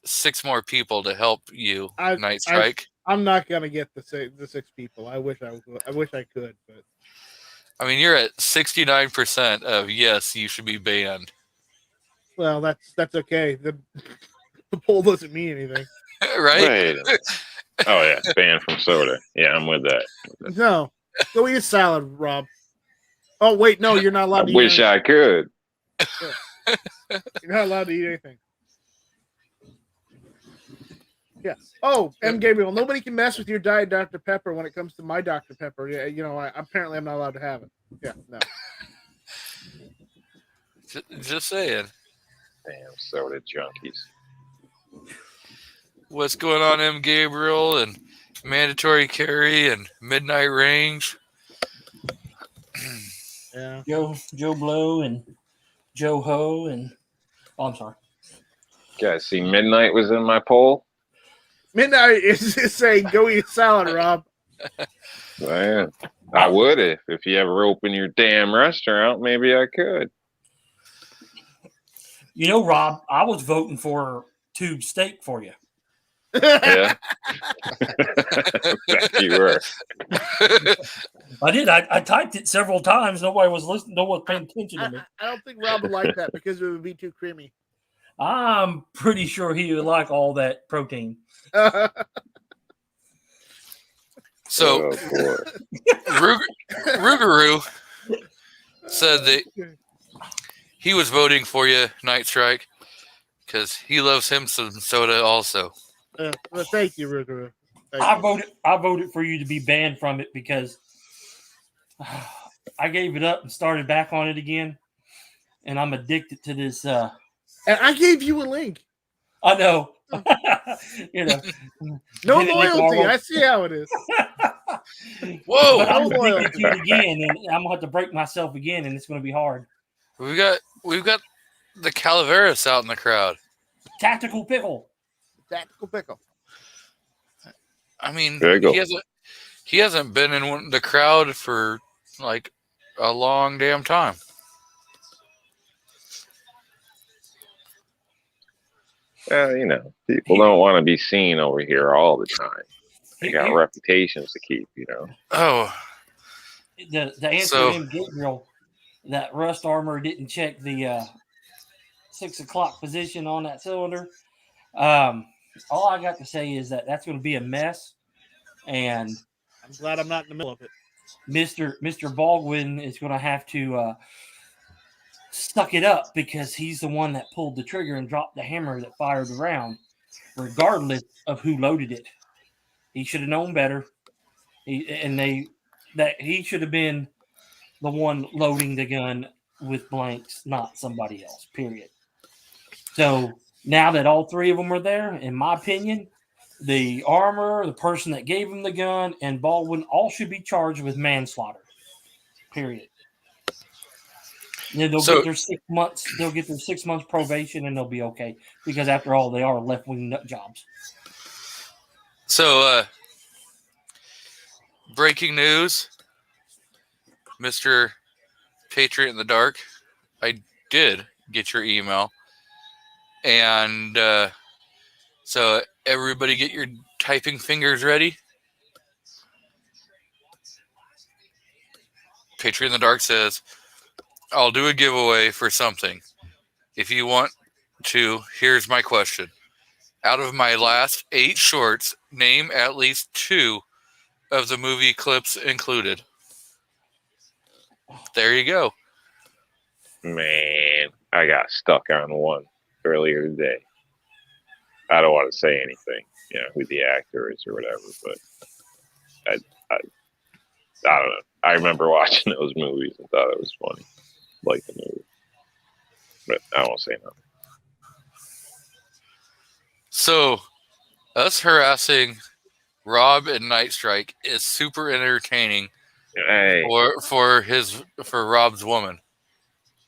Speaker 1: 6 more people to help you, Night Strike.
Speaker 6: I'm not gonna get the 6 people. I wish I could, but
Speaker 1: I mean, you're at 69% of yes, you should be banned.
Speaker 6: Well, that's okay. The poll doesn't mean anything,
Speaker 1: right?
Speaker 4: Oh yeah, banned from soda. Yeah, I'm with that.
Speaker 6: No, go eat a salad, Rob. Oh wait, no, you're not allowed
Speaker 4: I
Speaker 6: to
Speaker 4: wish
Speaker 6: eat
Speaker 4: I could.
Speaker 6: anything. You're not allowed to eat anything. Yeah. Oh, M. Gabriel, nobody can mess with your Diet Dr. Pepper when it comes to my Dr. Pepper. Yeah, apparently I'm not allowed to have it. Yeah, no.
Speaker 1: Just saying.
Speaker 4: Damn soda junkies.
Speaker 1: What's going on, M. Gabriel and Mandatory Carry and Midnight Range?
Speaker 6: Yeah.
Speaker 8: Joe Blow and Joe Ho and I'm sorry.
Speaker 4: Guys, see, Midnight was in my poll.
Speaker 6: Midnight is saying go eat a salad, Rob.
Speaker 4: Man, I would if you ever open your damn restaurant. Maybe I could.
Speaker 8: You know, Rob, I was voting for tube steak for you.
Speaker 4: Yeah. You were.
Speaker 8: I did. I typed it several times. Nobody was listening. No one was paying attention to me.
Speaker 6: I don't think Rob would like that because it would be too creamy.
Speaker 8: I'm pretty sure he would like all that protein.
Speaker 1: So, Rougarou said that he was voting for you, Night Strike, because he loves him some soda also.
Speaker 6: Well, thank you, Rougarou.
Speaker 8: I voted for you to be banned from it because I gave it up and started back on it again, and I'm addicted to this.
Speaker 6: And I gave you a link.
Speaker 8: I know. You know,
Speaker 6: no loyalty. I see how it is.
Speaker 1: Whoa!
Speaker 8: But I'm addicted to it again, and I'm gonna have to break myself again, and it's gonna be hard.
Speaker 1: We've got the Calaveras out in the crowd.
Speaker 8: Tactical pickle.
Speaker 6: Tactical pickle.
Speaker 1: I mean,
Speaker 4: Pickle.
Speaker 1: he hasn't been in the crowd for like a long damn time.
Speaker 4: You know, people don't want to be seen over here all the time. They got reputations to keep, you know.
Speaker 1: Oh,
Speaker 8: the answer to Gabriel, that Rust Armor didn't check the 6 o'clock position on that cylinder. All I got to say is that that's going to be a mess, and
Speaker 6: I'm glad I'm not in the middle of it.
Speaker 8: Mr. Baldwin is going to have to suck it up because he's the one that pulled the trigger and dropped the hammer that fired the round, regardless of who loaded it. He should have known better. He should have been the one loading the gun with blanks, not somebody else, period. So now that all three of them are there, in my opinion, the armor, the person that gave him the gun, and Baldwin all should be charged with manslaughter, period. They'll get their 6 months. They'll get their 6 months probation, and they'll be okay because, after all, they are left-wing nut jobs.
Speaker 1: So, breaking news, Mr. Patriot in the Dark. I did get your email, and so everybody, get your typing fingers ready. Patriot in the Dark says, I'll do a giveaway for something. If you want to, here's my question. Out of my last 8 shorts, name at least 2 of the movie clips included. There you go.
Speaker 4: Man, I got stuck on one earlier today. I don't want to say anything, you know, who the actor is or whatever, but I don't know. I remember watching those movies and thought it was funny. Like the movie, but I won't say nothing.
Speaker 1: So, us harassing Rob and Night Strike is super entertaining for Rob's woman.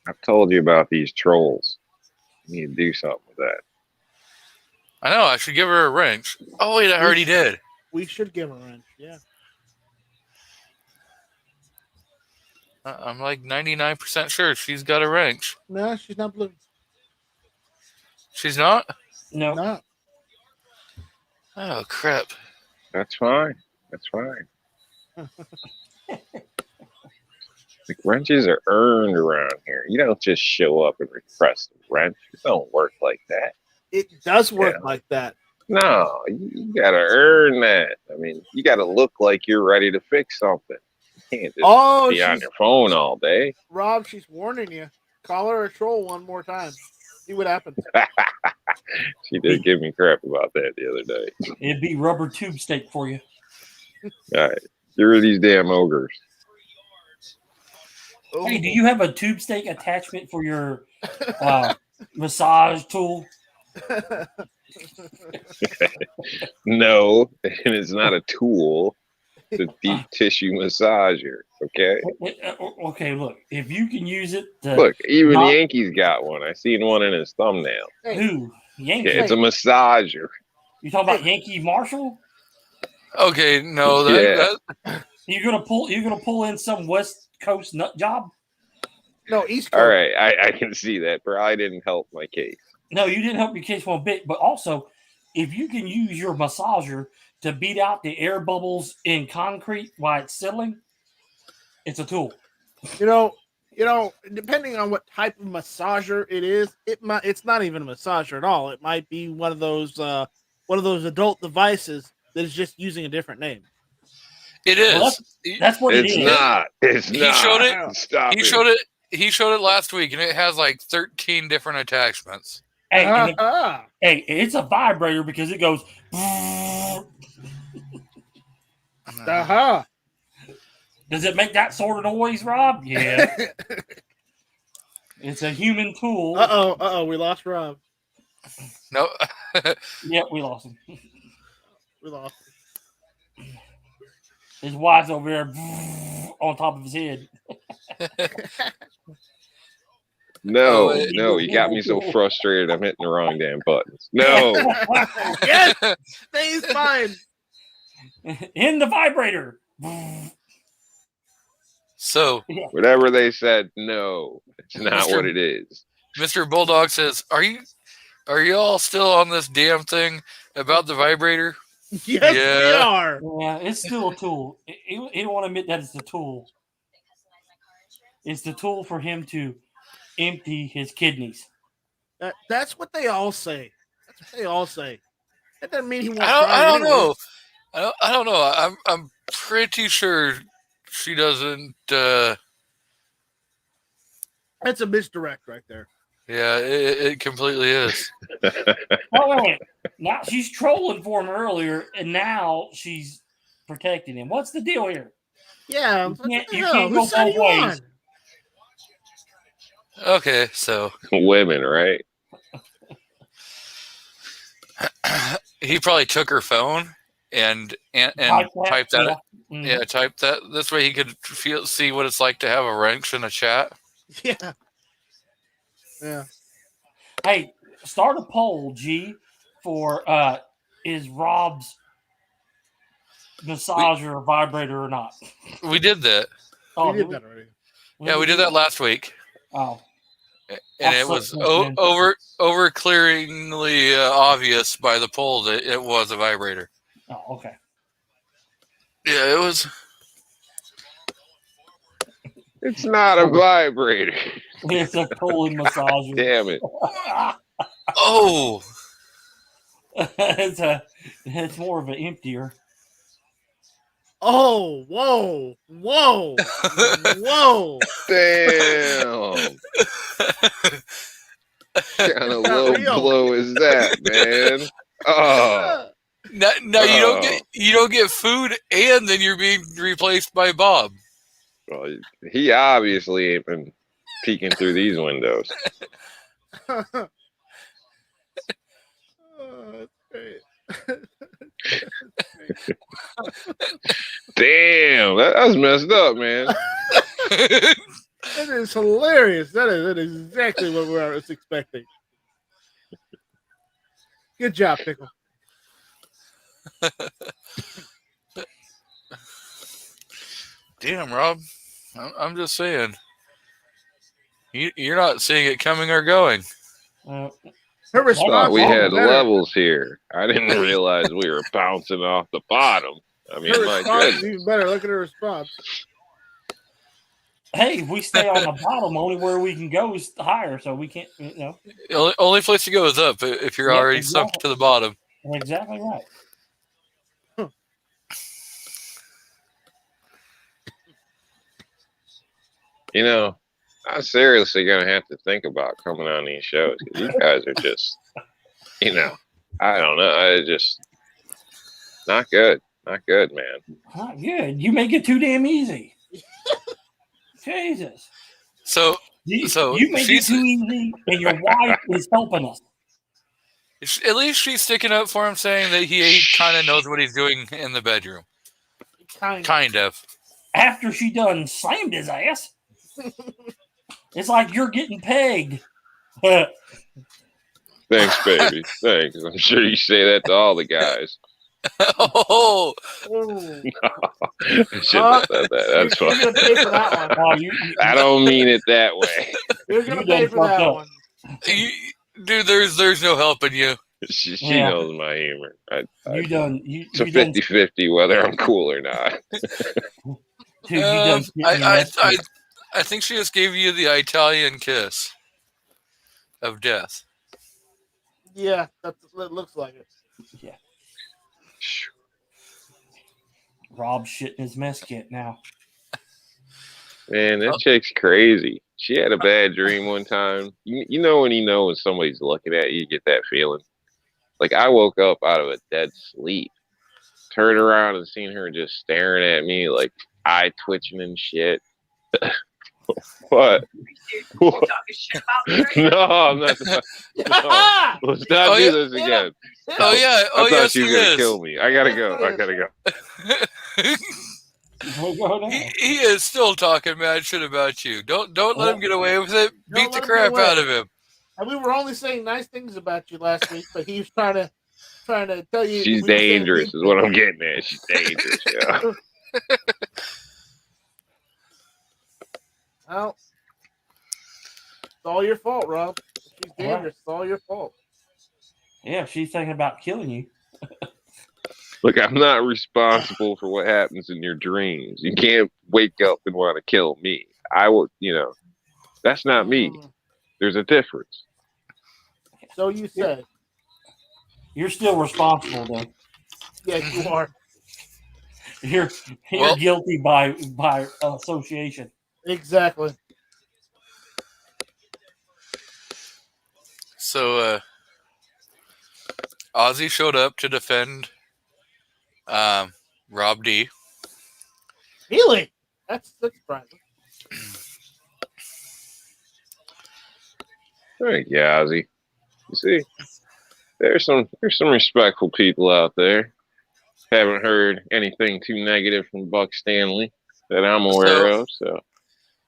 Speaker 4: I've told you about these trolls. You need to do something with that.
Speaker 1: I know. I should give her a wrench. Oh wait, I already did.
Speaker 6: We should give her a wrench. Yeah.
Speaker 1: I'm like 99% sure she's got a wrench.
Speaker 6: No, she's not blue.
Speaker 1: She's not?
Speaker 8: No.
Speaker 6: Not.
Speaker 1: Oh, crap.
Speaker 4: That's fine. That's fine. Like, wrenches are earned around here. You don't just show up and request a wrench. It don't work like that.
Speaker 6: It does work like that.
Speaker 4: No, you gotta earn that. I mean, you gotta look like you're ready to fix something. You can't just be on your phone all day.
Speaker 6: Rob, she's warning you. Call her a troll one more time. See what happens.
Speaker 4: She did give me crap about that the other day.
Speaker 8: It'd be rubber tube steak for you.
Speaker 4: All right, get rid of these damn ogres.
Speaker 8: Hey, do you have a tube steak attachment for your massage tool?
Speaker 4: No, and it's not a tool. It's a deep tissue massager. Okay.
Speaker 8: Okay, look. If you can use it,
Speaker 4: look. Even Yankees got one. I seen one in his thumbnail.
Speaker 8: Who? Yankee.
Speaker 4: Yeah, it's a massager.
Speaker 8: You talking about Yankee Marshall?
Speaker 1: Okay, no.
Speaker 8: You're gonna pull in some West Coast nut job?
Speaker 6: No, East Coast.
Speaker 4: All right, I can see that. Probably didn't help my case.
Speaker 8: No, you didn't help your case one bit. But also, if you can use your massager to beat out the air bubbles in concrete while it's settling, it's a tool.
Speaker 6: You know, depending on what type of massager it is, it's not even a massager at all. It might be one of those adult devices that is just using a different name.
Speaker 1: It is.
Speaker 8: Well, that's what it is.
Speaker 4: It's not.
Speaker 1: Showed it.
Speaker 4: Stop
Speaker 1: he showed it. He showed it last week, and it has like 13 different attachments.
Speaker 8: Hey, hey, it's a vibrator because it goes. Does it make that sort of noise, Rob? Yeah. It's a human tool.
Speaker 6: Uh-oh, we lost Rob.
Speaker 1: No.
Speaker 8: Yep, we lost him.
Speaker 6: We lost him.
Speaker 8: His wife's over there on top of his head.
Speaker 4: No, you got me so frustrated. I'm hitting the wrong damn buttons. No.
Speaker 6: Yes, stays fine.
Speaker 8: In the vibrator.
Speaker 1: So
Speaker 4: whatever they said, no, it's not what it is.
Speaker 1: Mr. Bulldog says, "Are you all still on this damn thing about the vibrator?"
Speaker 6: Yes, we are.
Speaker 8: Yeah, it's still a tool. He don't want to admit that it's a tool. It's the tool for him to empty his kidneys.
Speaker 6: That's what they all say. That's what they all say. That doesn't mean he won't.
Speaker 1: I don't know. I don't know. I'm pretty sure she doesn't.
Speaker 6: That's a misdirect right there.
Speaker 1: Yeah, it completely is.
Speaker 8: Oh, wait. Now she's trolling for him earlier, and now she's protecting him. What's the deal here?
Speaker 6: Yeah,
Speaker 8: you can't go both ways.
Speaker 1: Okay, so
Speaker 4: women, right?
Speaker 1: He probably took her phone and typed that. Yeah, typed that. This way he could see what it's like to have a wrench in a chat.
Speaker 6: Yeah. Yeah.
Speaker 8: Hey, start a poll, G, for is Rob's massager vibrator or not?
Speaker 1: We did that.
Speaker 6: Oh, we did that already.
Speaker 1: Yeah, we did that last week.
Speaker 8: Oh.
Speaker 1: And it was over clearingly obvious by the poll that it was a vibrator.
Speaker 8: Oh, okay.
Speaker 1: Yeah, it was.
Speaker 4: It's not a vibrator.
Speaker 8: It's a cooling massager.
Speaker 4: Damn it.
Speaker 1: Oh.
Speaker 8: It's more of an emptier.
Speaker 6: Oh, whoa. Whoa.
Speaker 4: Damn. What kind of low blow is that, man? Oh.
Speaker 1: Now you don't get food, and then you're being replaced by Bob.
Speaker 4: Well, he obviously ain't been peeking through these windows.
Speaker 6: Oh, that's great.
Speaker 4: Damn, that was messed up, man.
Speaker 6: That is hilarious. That is exactly what I was expecting. Good job, Pickle.
Speaker 1: Damn, Rob. I'm just saying. You're not seeing it coming or going.
Speaker 6: Her
Speaker 4: I
Speaker 6: response.
Speaker 4: thought we had levels here. I didn't realize we were bouncing off the bottom. I mean, my goodness.
Speaker 6: Even better. Look at her response.
Speaker 8: Hey, if we stay on the bottom, only where we can go is higher, so we can't,
Speaker 1: The only place to go is up if you're already sunk to the bottom.
Speaker 8: Exactly right.
Speaker 4: You know, I'm seriously gonna have to think about coming on these shows because you guys are just, you know, I don't know, it's just not good, not good, man.
Speaker 8: Not good. You make it too damn easy. Jesus.
Speaker 1: So
Speaker 8: you make it too easy, and your wife is helping us.
Speaker 1: At least she's sticking up for him, saying that he kind of knows what he's doing in the bedroom. Kind of.
Speaker 8: After she done slammed his ass, it's like you're getting pegged.
Speaker 4: Thanks, baby. Thanks. I'm sure you say that to all the guys.
Speaker 1: Oh,
Speaker 4: I shouldn't have said that. That's fine.
Speaker 6: You're gonna pay for that one.
Speaker 4: I don't mean it that way.
Speaker 6: You're gonna pay for that one.
Speaker 1: Dude, there's no helping you.
Speaker 4: She knows my humor. It's a 50-50 whether I'm cool or not.
Speaker 1: I think she just gave you the Italian kiss of death.
Speaker 6: Yeah, that looks like it.
Speaker 8: Yeah. Rob's shitting his mess kit now.
Speaker 4: Man, that chick's crazy. She had a bad dream one time. You know when somebody's looking at you, you get that feeling. Like I woke up out of a dead sleep, turned around and seen her just staring at me, like eye twitching and shit. What? No, I'm not. No. Let's not do this again.
Speaker 1: Oh yeah.
Speaker 4: I thought you were gonna kill me. I gotta go.
Speaker 1: He is still talking mad shit about you. Don't let him get away with it. Beat the crap out of him.
Speaker 6: And we were only saying nice things about you last week, but he was trying to tell you
Speaker 4: she's dangerous is what I'm getting at. She's dangerous, yeah.
Speaker 6: Well, it's all your fault, Rob. She's dangerous. It's all your fault.
Speaker 8: Yeah, she's thinking about killing you.
Speaker 4: Look, I'm not responsible for what happens in your dreams. You can't wake up and want to kill me. I will, that's not me. There's a difference.
Speaker 6: So you said.
Speaker 8: You're still responsible, though.
Speaker 6: Yeah, you are.
Speaker 8: You're guilty by association.
Speaker 6: Exactly.
Speaker 1: So, Ozzy showed up to defend Rob D.
Speaker 6: Really? That's surprising.
Speaker 4: Thank you, Ozzy. You see, there's some respectful people out there. Haven't heard anything too negative from Buck Stanley that I'm aware of. So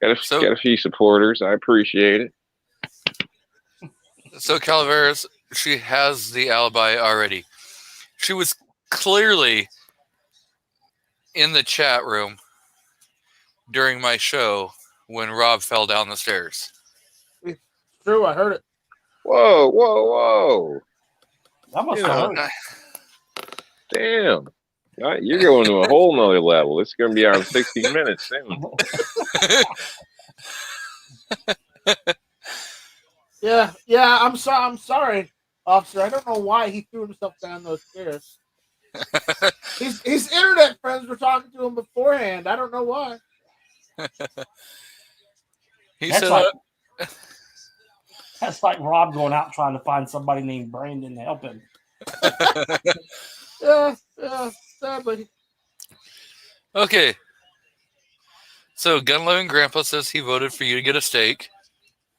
Speaker 4: got a few supporters. I appreciate it.
Speaker 1: So Calaveras, she has the alibi already. She was clearly in the chat room during my show when Rob fell down the stairs.
Speaker 6: It's true, I heard it.
Speaker 4: Whoa.
Speaker 8: That must have hurt.
Speaker 4: Damn. You're going to a whole nother level. It's going to be on 60 Minutes soon.
Speaker 6: Yeah. I'm sorry, officer. I don't know why he threw himself down those stairs. His internet friends were talking to him beforehand. I don't know why.
Speaker 8: That's like Rob going out trying to find somebody named Brandon to help him.
Speaker 6: Yeah, sadly.
Speaker 1: Okay. So Gun Loving Grandpa says he voted for you to get a steak.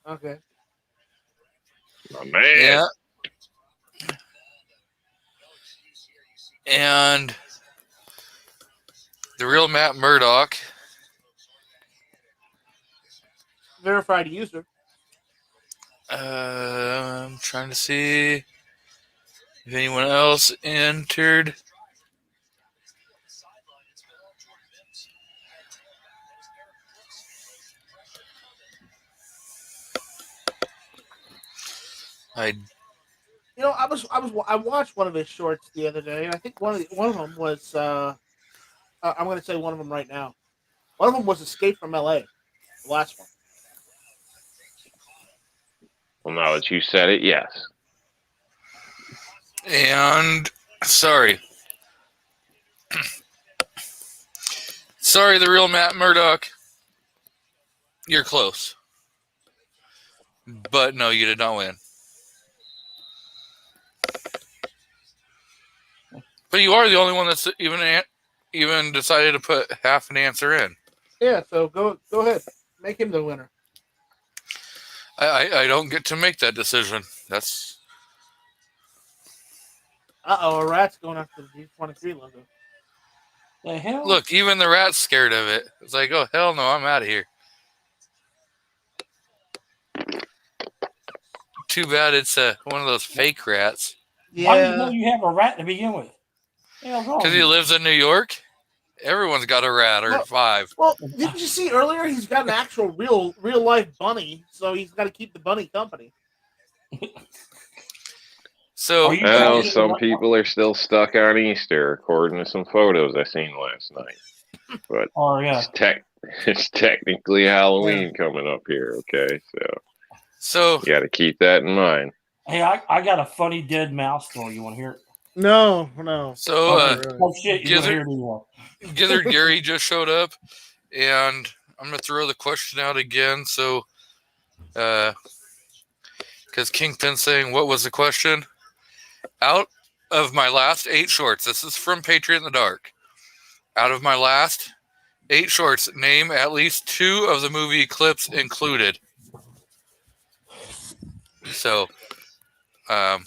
Speaker 6: Okay.
Speaker 4: My man.
Speaker 1: Yeah. And the real Matt Murdock.
Speaker 6: Verified user.
Speaker 1: I'm trying to see if anyone else entered.
Speaker 6: I watched one of his shorts the other day, and I think one of them was I'm going to say one of them right now. One of them was Escape from LA, the last one.
Speaker 4: Well, now that you said it, yes.
Speaker 1: And sorry. Sorry, the real Matt Murdock. You're close. But no, you did not win. But you are the only one that's even decided to put half an answer in.
Speaker 6: Yeah, so go ahead. Make him the winner.
Speaker 1: I don't get to make that decision. That's...
Speaker 6: Uh-oh, a rat's going after the G23 logo.
Speaker 8: The hell?
Speaker 1: Look, even the rat's scared of it. It's like, oh, hell no, I'm out of here. Too bad it's one of those fake rats.
Speaker 8: Why do you know you have a rat to begin with?
Speaker 1: Because he lives in New York. Everyone's got a rat or 5.
Speaker 6: Well, didn't you see earlier? He's got an actual real life bunny, so he's got to keep the bunny company.
Speaker 1: So,
Speaker 4: well, some people are still stuck on Easter, according to some photos I seen last night. But it's technically Halloween coming up here. Okay,
Speaker 1: so
Speaker 4: you got to keep that in mind.
Speaker 8: Hey, I got a funny dead mouse story. You want to hear it?
Speaker 6: No.
Speaker 1: So,
Speaker 8: shit, you hear it anymore.
Speaker 1: Gizzard Gary just showed up, and I'm going to throw the question out again. So, because Kingpin's saying, what was the question? Out of my last 8 shorts, this is from Patriot in the Dark. Out of my last 8 shorts, name at least 2 of the movie clips included. So,
Speaker 6: I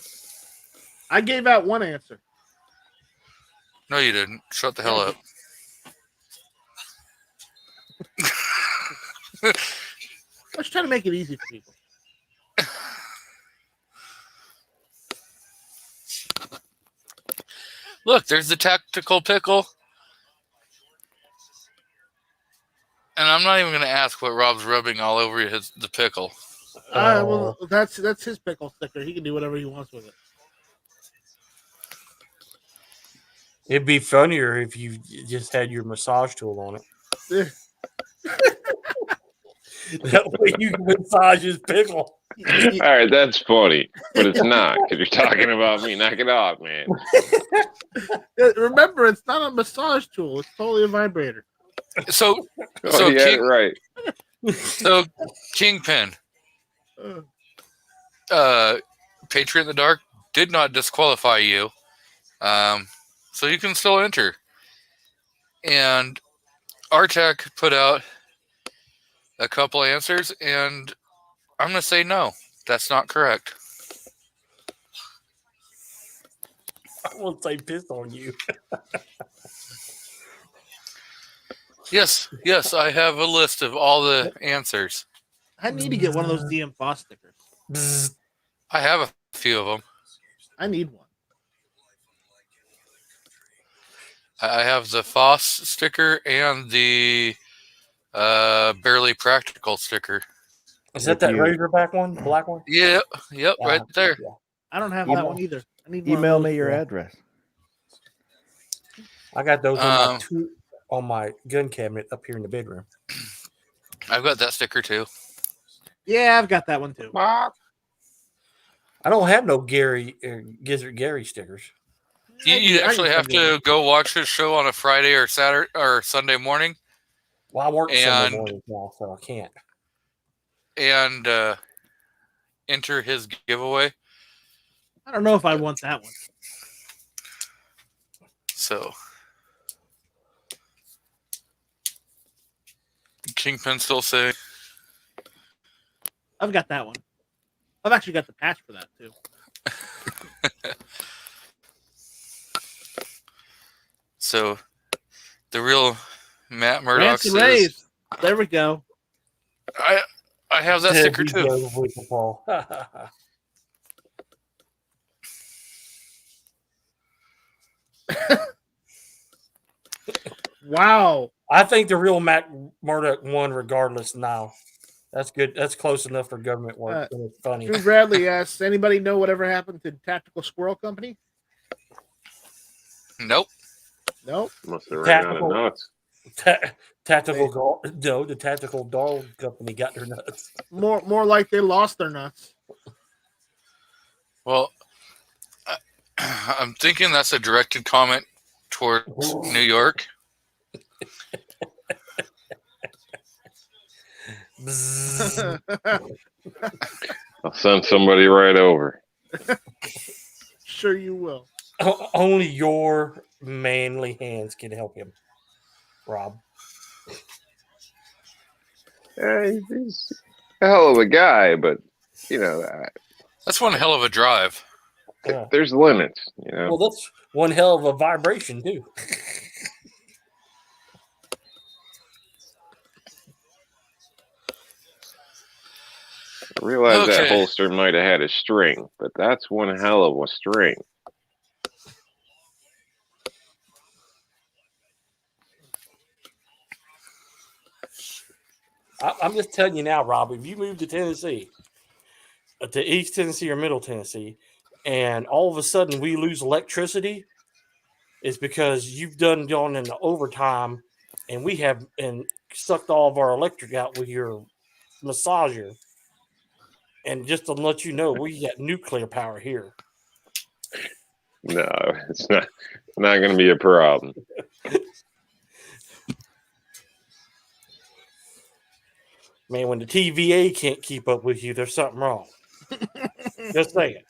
Speaker 6: gave out one answer.
Speaker 1: No, you didn't. Shut the hell up.
Speaker 6: Let's try to make it easy for people.
Speaker 1: Look, there's the tactical pickle. And I'm not even going to ask what Rob's rubbing all over the pickle.
Speaker 6: Well, that's his pickle sticker. He can do whatever he wants with it.
Speaker 9: It'd be funnier if you just had your massage tool on it. That way you can massage his pickle.
Speaker 4: All right, that's funny, but it's not because you're talking about me. Knock it off, man.
Speaker 6: Remember, it's not a massage tool. It's totally a vibrator.
Speaker 1: So
Speaker 4: right.
Speaker 1: So, Kingpin, Patriot in the Dark did not disqualify you. So you can still enter. And Artec put out a couple answers, and I'm going to say no. That's not correct.
Speaker 9: I won't say piss on you.
Speaker 1: Yes, I have a list of all the answers.
Speaker 6: I need to get one of those DM Foss stickers.
Speaker 1: I have a few of them.
Speaker 6: I need one.
Speaker 1: I have the Foss sticker and the Barely Practical sticker.
Speaker 9: Is that Razorback one? The black one?
Speaker 1: Yep, right there.
Speaker 6: I don't have that one either. I need
Speaker 3: email me your address.
Speaker 9: I got those on my gun cabinet up here in the bedroom.
Speaker 1: I've got that sticker too.
Speaker 6: Yeah, I've got that one too.
Speaker 9: I don't have no Gizzard Gary stickers.
Speaker 1: You actually have to go watch his show on a Friday or Saturday or Sunday morning.
Speaker 9: Well, I work Sunday morning now, so I can't.
Speaker 1: And enter his giveaway.
Speaker 6: I don't know if I want that one.
Speaker 1: So, Kingpin still say.
Speaker 6: I've got that one. I've actually got the patch for that too.
Speaker 1: So, the real Matt Murdock
Speaker 6: says, Rays. There we go.
Speaker 1: I have that sticker too.
Speaker 6: Wow.
Speaker 9: I think the real Matt Murdock won regardless now. That's good. That's close enough for government work. It's funny.
Speaker 6: Drew Bradley asks, anybody know whatever happened to Tactical Squirrel Company?
Speaker 1: Nope.
Speaker 4: Must have ran out of nuts.
Speaker 9: The Tactical Dog Company got their nuts.
Speaker 6: More like they lost their nuts.
Speaker 1: Well, I'm thinking that's a directed comment towards New York.
Speaker 4: I'll send somebody right over.
Speaker 6: Sure you will.
Speaker 9: Only your manly hands can help him, Rob.
Speaker 4: He's a hell of a guy, but
Speaker 1: that's one hell of a drive.
Speaker 4: There's limits,
Speaker 9: Well, that's one hell of a vibration too.
Speaker 4: I realize that holster might have had a string, but that's one hell of a string.
Speaker 9: I'm just telling you now, Rob, if you move to Tennessee, to East Tennessee or Middle Tennessee, and all of a sudden we lose electricity, it's because you've gone into overtime and we have sucked all of our electric out with your massager. And just to let you know, we got nuclear power here.
Speaker 4: No, it's not going to be a problem.
Speaker 9: Man, when the TVA can't keep up with you, there's something wrong. Just saying.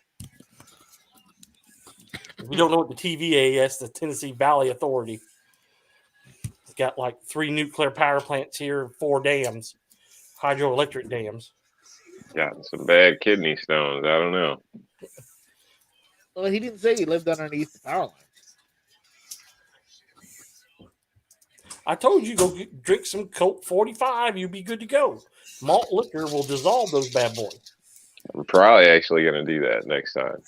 Speaker 9: If you don't know what the TVA is, the Tennessee Valley Authority. It's got like 3 nuclear power plants here, 4 dams, hydroelectric dams.
Speaker 4: Got some bad kidney stones. I don't know.
Speaker 6: Well, he didn't say he lived underneath the power line.
Speaker 9: I told you, go drink some Colt 45. You'll be good to go. Malt liquor will dissolve those bad boys.
Speaker 4: I'm probably actually going to do that next time.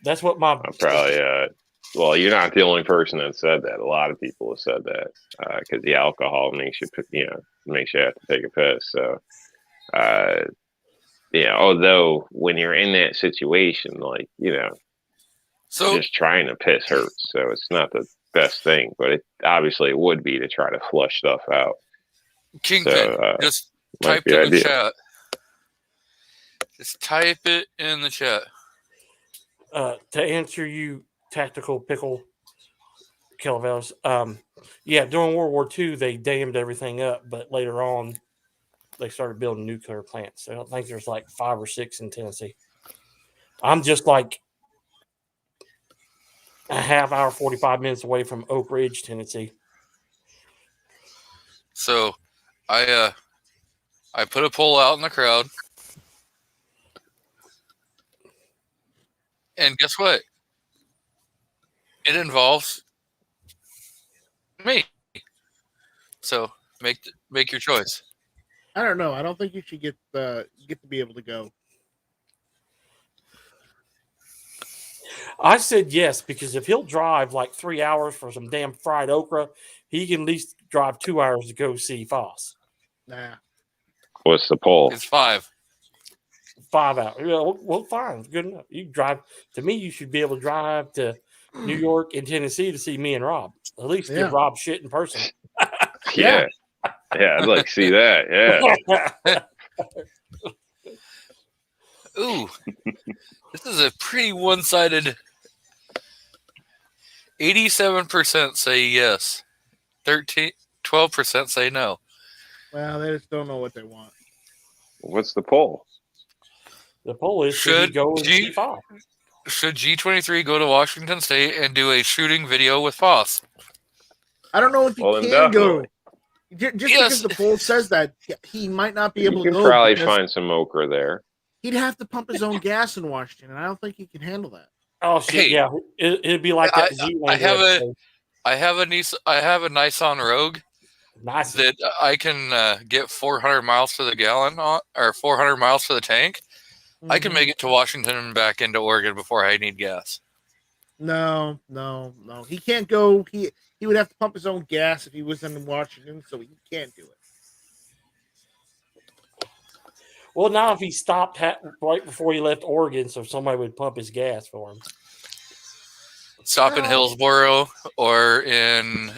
Speaker 9: That's what I'm
Speaker 4: probably. Well, you're not the only person that said that. A lot of people have said that because the alcohol makes you have to take a piss. So, although when you're in that situation, so just trying to piss hurts. So it's not the best thing, but obviously it would be to try to flush stuff out.
Speaker 1: Kingpin, just type it in the chat. Just type it in the chat.
Speaker 9: To answer you, Tactical Pickle Calaveras, during World War II, they dammed everything up, but later on, they started building nuclear plants. I don't think there's like 5 or 6 in Tennessee. I'm just like a half hour, 45 minutes away from Oak Ridge, Tennessee.
Speaker 1: So, I put a poll out in the crowd, and guess what? It involves me. So make your choice.
Speaker 6: I don't know. I don't think you should get to be able to go.
Speaker 9: I said yes, because if he'll drive like 3 hours for some damn fried okra, he can at least drive 2 hours to go see Foss.
Speaker 6: Nah.
Speaker 4: What's the poll?
Speaker 1: It's 5.
Speaker 9: 5 hours. Well, fine. Good enough. You drive. To me, you should be able to drive to New York and Tennessee to see me and Rob. At least give Rob shit in person.
Speaker 4: Yeah, I'd like to see that. Yeah.
Speaker 1: Ooh, this is a pretty one-sided. 87% say yes. 12% say no.
Speaker 6: Well, they just don't know what they want.
Speaker 4: What's the poll?
Speaker 9: The poll is should he go
Speaker 1: should G23 go to Washington State and do a shooting video with Foss?
Speaker 6: I don't know if he can go. Just because the poll says that, he might not be able to go.
Speaker 4: You can probably find some okra there.
Speaker 6: He'd have to pump his own gas in Washington, and I don't think he can handle that.
Speaker 9: Oh shit! Yeah, it'd be like that.
Speaker 1: I have a Nissan Rogue.
Speaker 9: Nice.
Speaker 1: That I can get 400 miles to the gallon on, or 400 miles to the tank. Mm-hmm. I can make it to Washington and back into Oregon before I need gas.
Speaker 6: No. He can't go. He would have to pump his own gas if he was in Washington, so he can't do it.
Speaker 9: Well, now if he stopped right before he left Oregon, so somebody would pump his gas for him.
Speaker 1: Stop in Hillsboro or in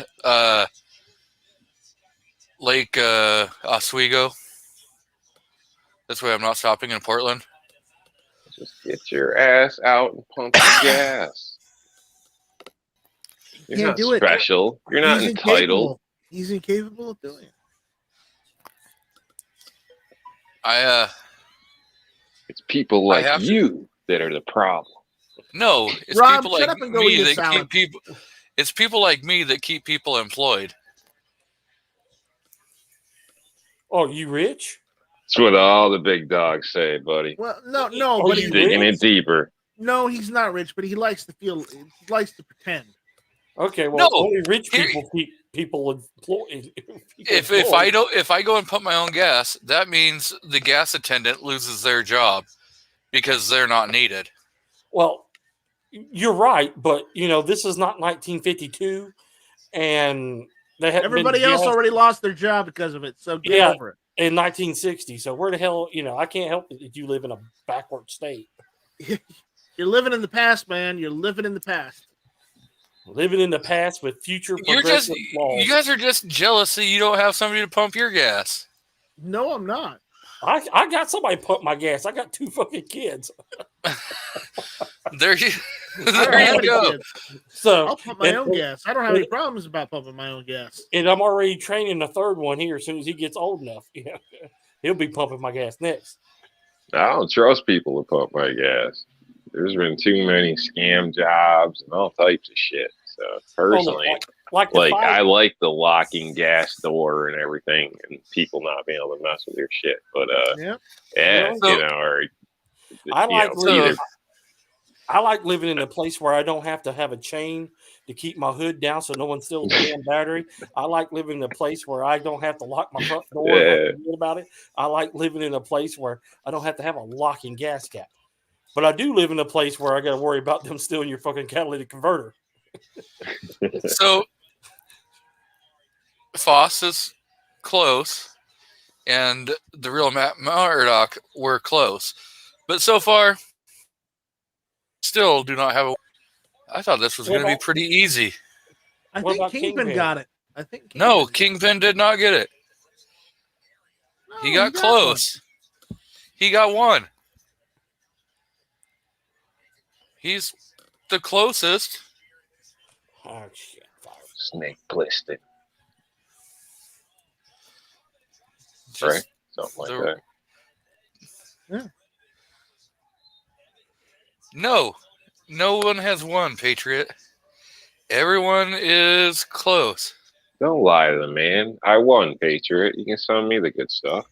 Speaker 1: Lake Oswego. This way I'm not stopping in Portland.
Speaker 4: Just get your ass out and pump the gas. You're
Speaker 6: can't
Speaker 4: not
Speaker 6: do it.
Speaker 4: special. You're not
Speaker 6: He's
Speaker 4: entitled.
Speaker 6: incapable. He's incapable of doing it.
Speaker 4: It's people like you that are the problem.
Speaker 1: No, it's
Speaker 6: Rob,
Speaker 1: people
Speaker 6: shut
Speaker 1: like
Speaker 6: up and go
Speaker 1: me
Speaker 6: eat a
Speaker 1: that
Speaker 6: salad.
Speaker 1: keep people. It's people like me that keep people employed.
Speaker 9: Oh, you rich?
Speaker 4: That's what all the big dogs say, buddy.
Speaker 6: Well, no,
Speaker 9: Are
Speaker 6: but
Speaker 9: you
Speaker 6: he's
Speaker 4: Digging it deeper.
Speaker 6: No, he's not rich, but he likes to feel. He likes to pretend.
Speaker 9: Okay, well,
Speaker 1: No,
Speaker 9: only rich people keep people employed.
Speaker 1: If I go and pump my own gas, that means the gas attendant loses their job because they're not needed.
Speaker 9: Well, you're right, but this is not 1952, and they had
Speaker 6: Everybody else already lost their job because of it. So get over it.
Speaker 9: In 1960. So where the hell, I can't help it that you live in a backward state.
Speaker 6: You're living in the past, man. You're living in the past.
Speaker 9: Living in the past with future progressive laws.
Speaker 1: You guys are just jealous that you don't have somebody to pump your gas.
Speaker 6: No, I'm not.
Speaker 9: I got somebody pump my gas. I got 2 fucking kids.
Speaker 1: There you go.
Speaker 6: Kids.
Speaker 9: So
Speaker 6: I'll pump my own gas. I don't have any problems about pumping my own gas.
Speaker 9: And I'm already training the third one here. As soon as he gets old enough, he'll be pumping my gas next.
Speaker 4: I don't trust people to pump my gas. There's been too many scam jobs and all types of shit. So personally, I like the locking gas door and everything, and people not being able to mess with your shit. But
Speaker 9: I like living in a place where I don't have to have a chain to keep my hood down so no one steals the damn battery. I like living in a place where I don't have to lock my front door. About it. I like living in a place where I don't have to have a locking gas cap. But I do live in a place where I got to worry about them stealing your fucking catalytic converter.
Speaker 1: So, Foss is close, and the real Matt Murdock were close. But so far, still do not have a... I thought this was going to be pretty easy.
Speaker 6: I think Kingpin got it.
Speaker 1: No, Kingpin did not get it.
Speaker 6: No,
Speaker 1: he got close. He got one. He's the closest.
Speaker 9: Oh, shit.
Speaker 4: Snake Plissken.
Speaker 1: Just
Speaker 4: right? Something like that.
Speaker 6: Yeah.
Speaker 1: No one has won, Patriot. Everyone is close.
Speaker 4: Don't lie to the man. I won, Patriot. You can send me the good stuff.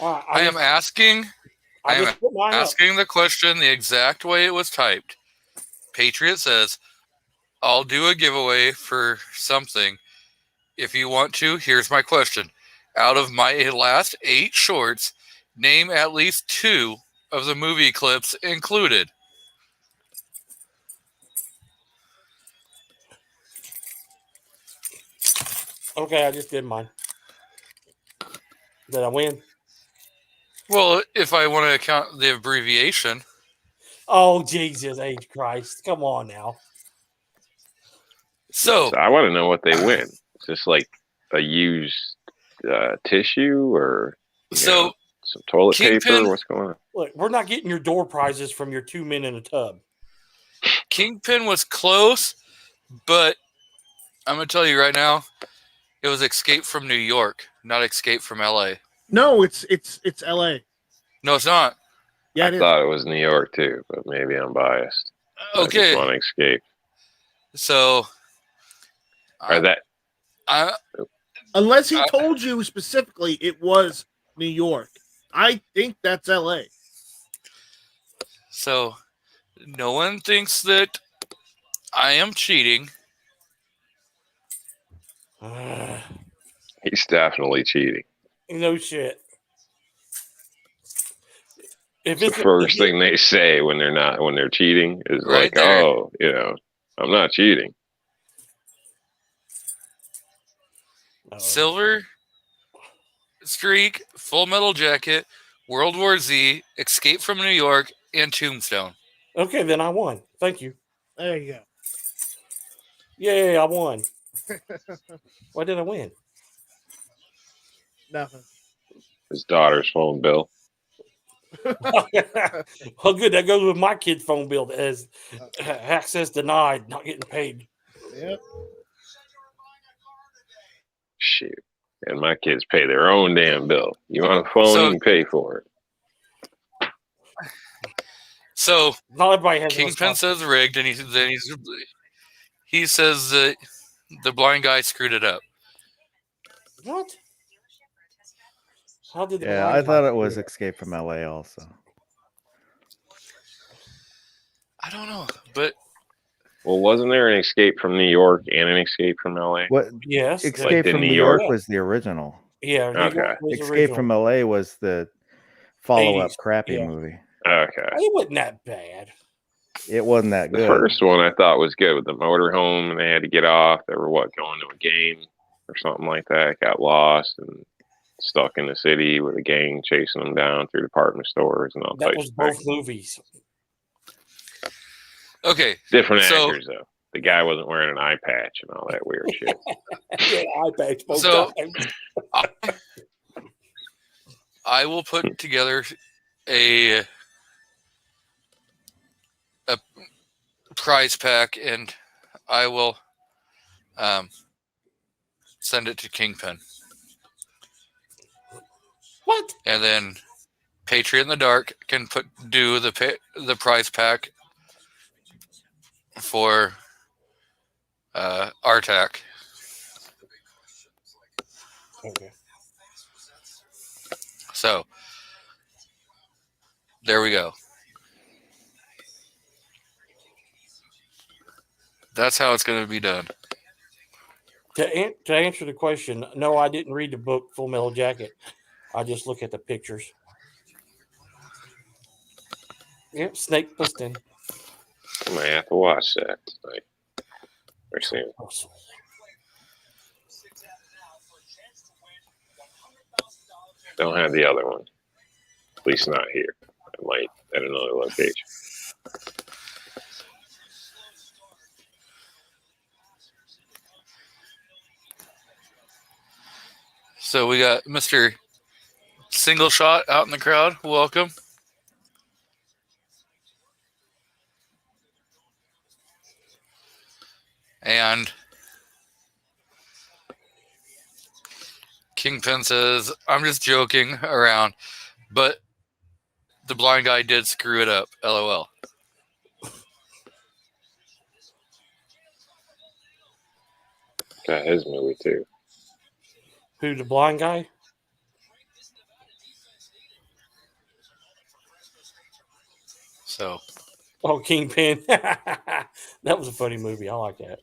Speaker 1: I am asking the question the exact way it was typed. Patriot says, I'll do a giveaway for something. If you want to, here's my question. Out of my last 8 shorts, name at least 2 of the movie clips included.
Speaker 9: Okay, I just did mine. Did I win?
Speaker 1: Well, if I want to count the abbreviation.
Speaker 9: Oh, Jesus H. Christ. Come on now.
Speaker 1: So
Speaker 4: I want to know what they win. Is this like a used tissue or some toilet paper? What's going on?
Speaker 9: Look, we're not getting your door prizes from your 2 men in a tub.
Speaker 1: Kingpin was close, but I'm going to tell you right now, it was Escape from New York, not Escape from L.A.
Speaker 6: No, it's L.A.
Speaker 1: No, it's not.
Speaker 6: Yeah,
Speaker 4: I thought it was New York too, but maybe I'm biased.
Speaker 1: Okay.
Speaker 4: I just want to escape.
Speaker 1: So,
Speaker 6: unless he told you specifically it was New York, I think that's L.A.
Speaker 1: So, no one thinks that I am cheating.
Speaker 4: He's definitely cheating.
Speaker 9: No shit.
Speaker 4: It's the first thing they say when they're cheating is right like, there. Oh, I'm not cheating.
Speaker 1: Silver Streak, Full Metal Jacket, World War Z, Escape from New York, and Tombstone.
Speaker 9: Okay, then I won. Thank you.
Speaker 6: There you go.
Speaker 9: Yay, I won. Why did I win?
Speaker 6: Nothing.
Speaker 4: His daughter's phone bill.
Speaker 9: Well, good. That goes with my kid's phone bill as access denied, not getting paid.
Speaker 6: Yep.
Speaker 4: Shoot. And my kids pay their own damn bill. You want a phone,
Speaker 1: So-
Speaker 4: you can pay for it.
Speaker 1: So
Speaker 9: Not everybody has.
Speaker 1: Kingpin says rigged, and he says that the blind guy screwed it up.
Speaker 9: What? How did? The
Speaker 3: Yeah,
Speaker 9: blind
Speaker 3: I thought
Speaker 9: guy
Speaker 3: it was
Speaker 9: do that?
Speaker 3: Escape from LA also.
Speaker 1: I don't know, but
Speaker 4: Well, wasn't there an Escape from New York and an Escape from LA?
Speaker 3: What
Speaker 9: Yes.
Speaker 3: Escape
Speaker 4: the
Speaker 3: from
Speaker 4: New
Speaker 3: New York
Speaker 4: York?
Speaker 3: was the original.
Speaker 9: Yeah. New
Speaker 4: Okay.
Speaker 9: York was
Speaker 3: Escape
Speaker 9: original.
Speaker 3: from LA was the follow-up
Speaker 9: 80s,
Speaker 3: crappy
Speaker 9: yeah.
Speaker 3: movie.
Speaker 4: Okay.
Speaker 9: It wasn't that bad.
Speaker 3: It wasn't that
Speaker 4: The
Speaker 3: good.
Speaker 4: first one I thought was good with the motorhome, and they had to get off. They were going to a game or something like that. Got lost and stuck in the city with a gang chasing them down through department stores and all
Speaker 9: That
Speaker 4: types
Speaker 9: was
Speaker 4: of
Speaker 9: both
Speaker 4: things.
Speaker 9: movies.
Speaker 1: okay.
Speaker 4: Different
Speaker 1: So-
Speaker 4: actors though. The guy wasn't wearing an eye patch and all that weird shit.
Speaker 9: Yeah, eye patch both
Speaker 1: So-
Speaker 9: times.
Speaker 1: I will put together a prize pack, and I will send it to Kingpin,
Speaker 9: What?
Speaker 1: and then Patriot in the Dark can do the prize pack for Artak.
Speaker 9: Okay.
Speaker 1: So there we go. That's how it's going to be done.
Speaker 9: To answer the question, no, I didn't read the book Full Metal Jacket. I just look at the pictures. Yep, Snake Plissken.
Speaker 4: I might have to watch that tonight. Or soon. Don't have the other one. At least not here. I might at another location.
Speaker 1: So we got Mr. Single Shot out in the crowd. Welcome. And Kingpin says, I'm just joking around, but the blind guy did screw it up. LOL.
Speaker 4: Got his movie too.
Speaker 9: Who, the blind guy?
Speaker 1: So,
Speaker 9: Oh, Kingpin. That was a funny movie. I like that.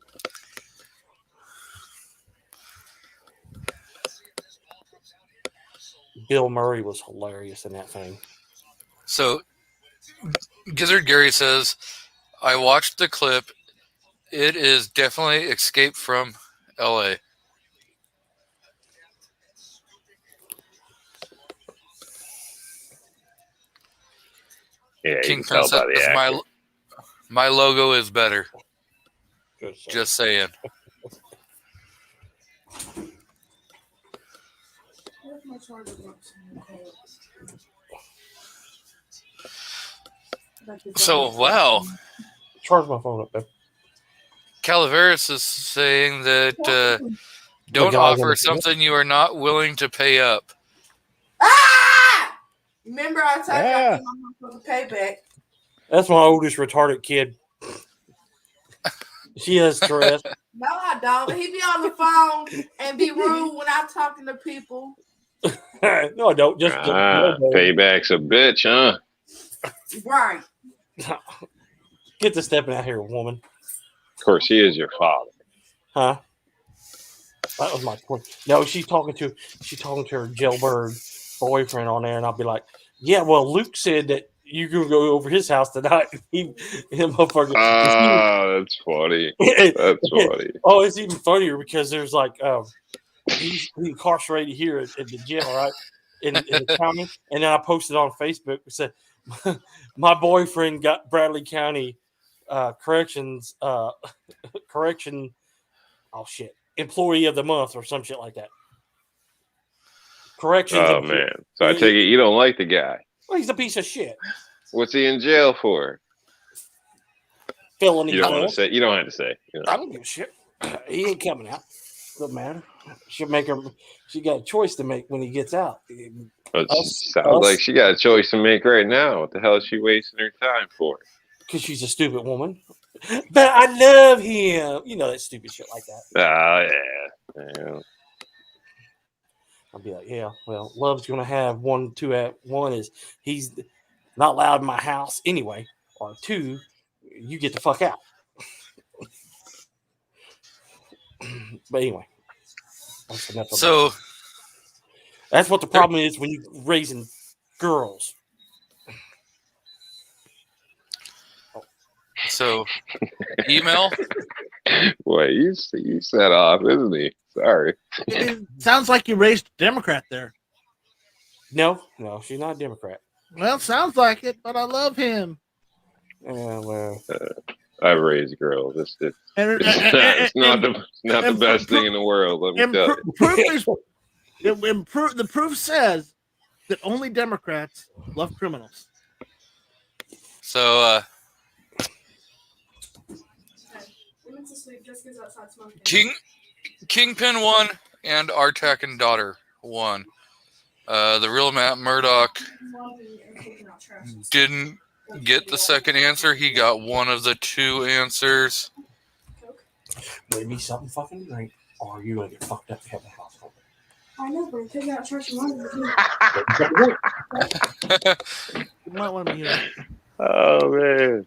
Speaker 9: Bill Murray was hilarious in that thing.
Speaker 1: so Gizzard Gary says, I watched the clip. It is definitely Escape from LA.
Speaker 4: Yeah, you can
Speaker 1: Kingpin
Speaker 4: tell
Speaker 1: says,
Speaker 4: by the actor.
Speaker 1: my logo is better.
Speaker 9: Good stuff.
Speaker 1: Just saying. So, wow.
Speaker 9: Charge my phone up, babe.
Speaker 1: Calaveras is saying that don't
Speaker 9: The guy
Speaker 1: offer
Speaker 9: gonna-
Speaker 1: something you are not willing to pay up.
Speaker 5: Ah! Remember I told you I
Speaker 3: Yeah.
Speaker 5: gave my mom for the payback.
Speaker 9: That's my oldest retarded kid. She has Tourette's.
Speaker 5: No, I don't. He be on the phone and be rude when I'm talking to people.
Speaker 9: No, I don't. Just
Speaker 4: Payback's a bitch, huh?
Speaker 5: Right.
Speaker 9: Get to stepping out here, woman.
Speaker 4: Of course, he is your father.
Speaker 9: Huh? That was my point. No, she's talking to her jailbird boyfriend on there, and I'll be like, "Yeah, well, Luke said that you can go over his house tonight." Him motherfucker.
Speaker 4: That's funny. That's funny.
Speaker 9: Oh, it's even funnier because there's like he's incarcerated here at the jail, right? In the county, and then I posted on Facebook. It said, "My boyfriend got Bradley County corrections correction. Oh shit, employee of the month or some shit like that." Corrections.
Speaker 4: Oh man! So I take it you don't like the guy.
Speaker 9: Well, he's a piece of shit.
Speaker 4: What's he in jail for?
Speaker 9: Felony.
Speaker 4: You don't want to
Speaker 9: assault.
Speaker 4: say. You don't have to say.
Speaker 9: I don't give a shit. He ain't coming out. Doesn't matter. She'll make her. She got a choice to make when he gets out.
Speaker 4: Sounds like she got a choice to make right now. What the hell is she wasting her time for?
Speaker 9: Because she's a stupid woman. But I love him. You know that stupid shit like that.
Speaker 4: Oh yeah.
Speaker 9: I'll be like, yeah, well, love's gonna have one is he's not allowed in my house anyway, or 2, you get the fuck out. But anyway, that's enough of
Speaker 1: So
Speaker 9: that. That's what the problem is when you're raising girls.
Speaker 1: So email.
Speaker 4: Boy, you set off, isn't he? Sorry.
Speaker 6: It sounds like you raised a Democrat there.
Speaker 9: No, she's not a Democrat.
Speaker 6: Well, sounds like it, but I love him.
Speaker 9: Well,
Speaker 4: I've raised girls. It's not the best thing in the world. Let me tell you.
Speaker 6: The proof says that only Democrats love criminals.
Speaker 1: So Kingpin won and Artak and Daughter won. The real Matt Murdock didn't get the second answer. He got one of the 2 answers.
Speaker 9: Bring me something fucking to drink, or you're gonna get fucked up to have the hospital.
Speaker 10: I know, but I'm taking out church money.
Speaker 6: You might want to hear that.
Speaker 4: Oh man.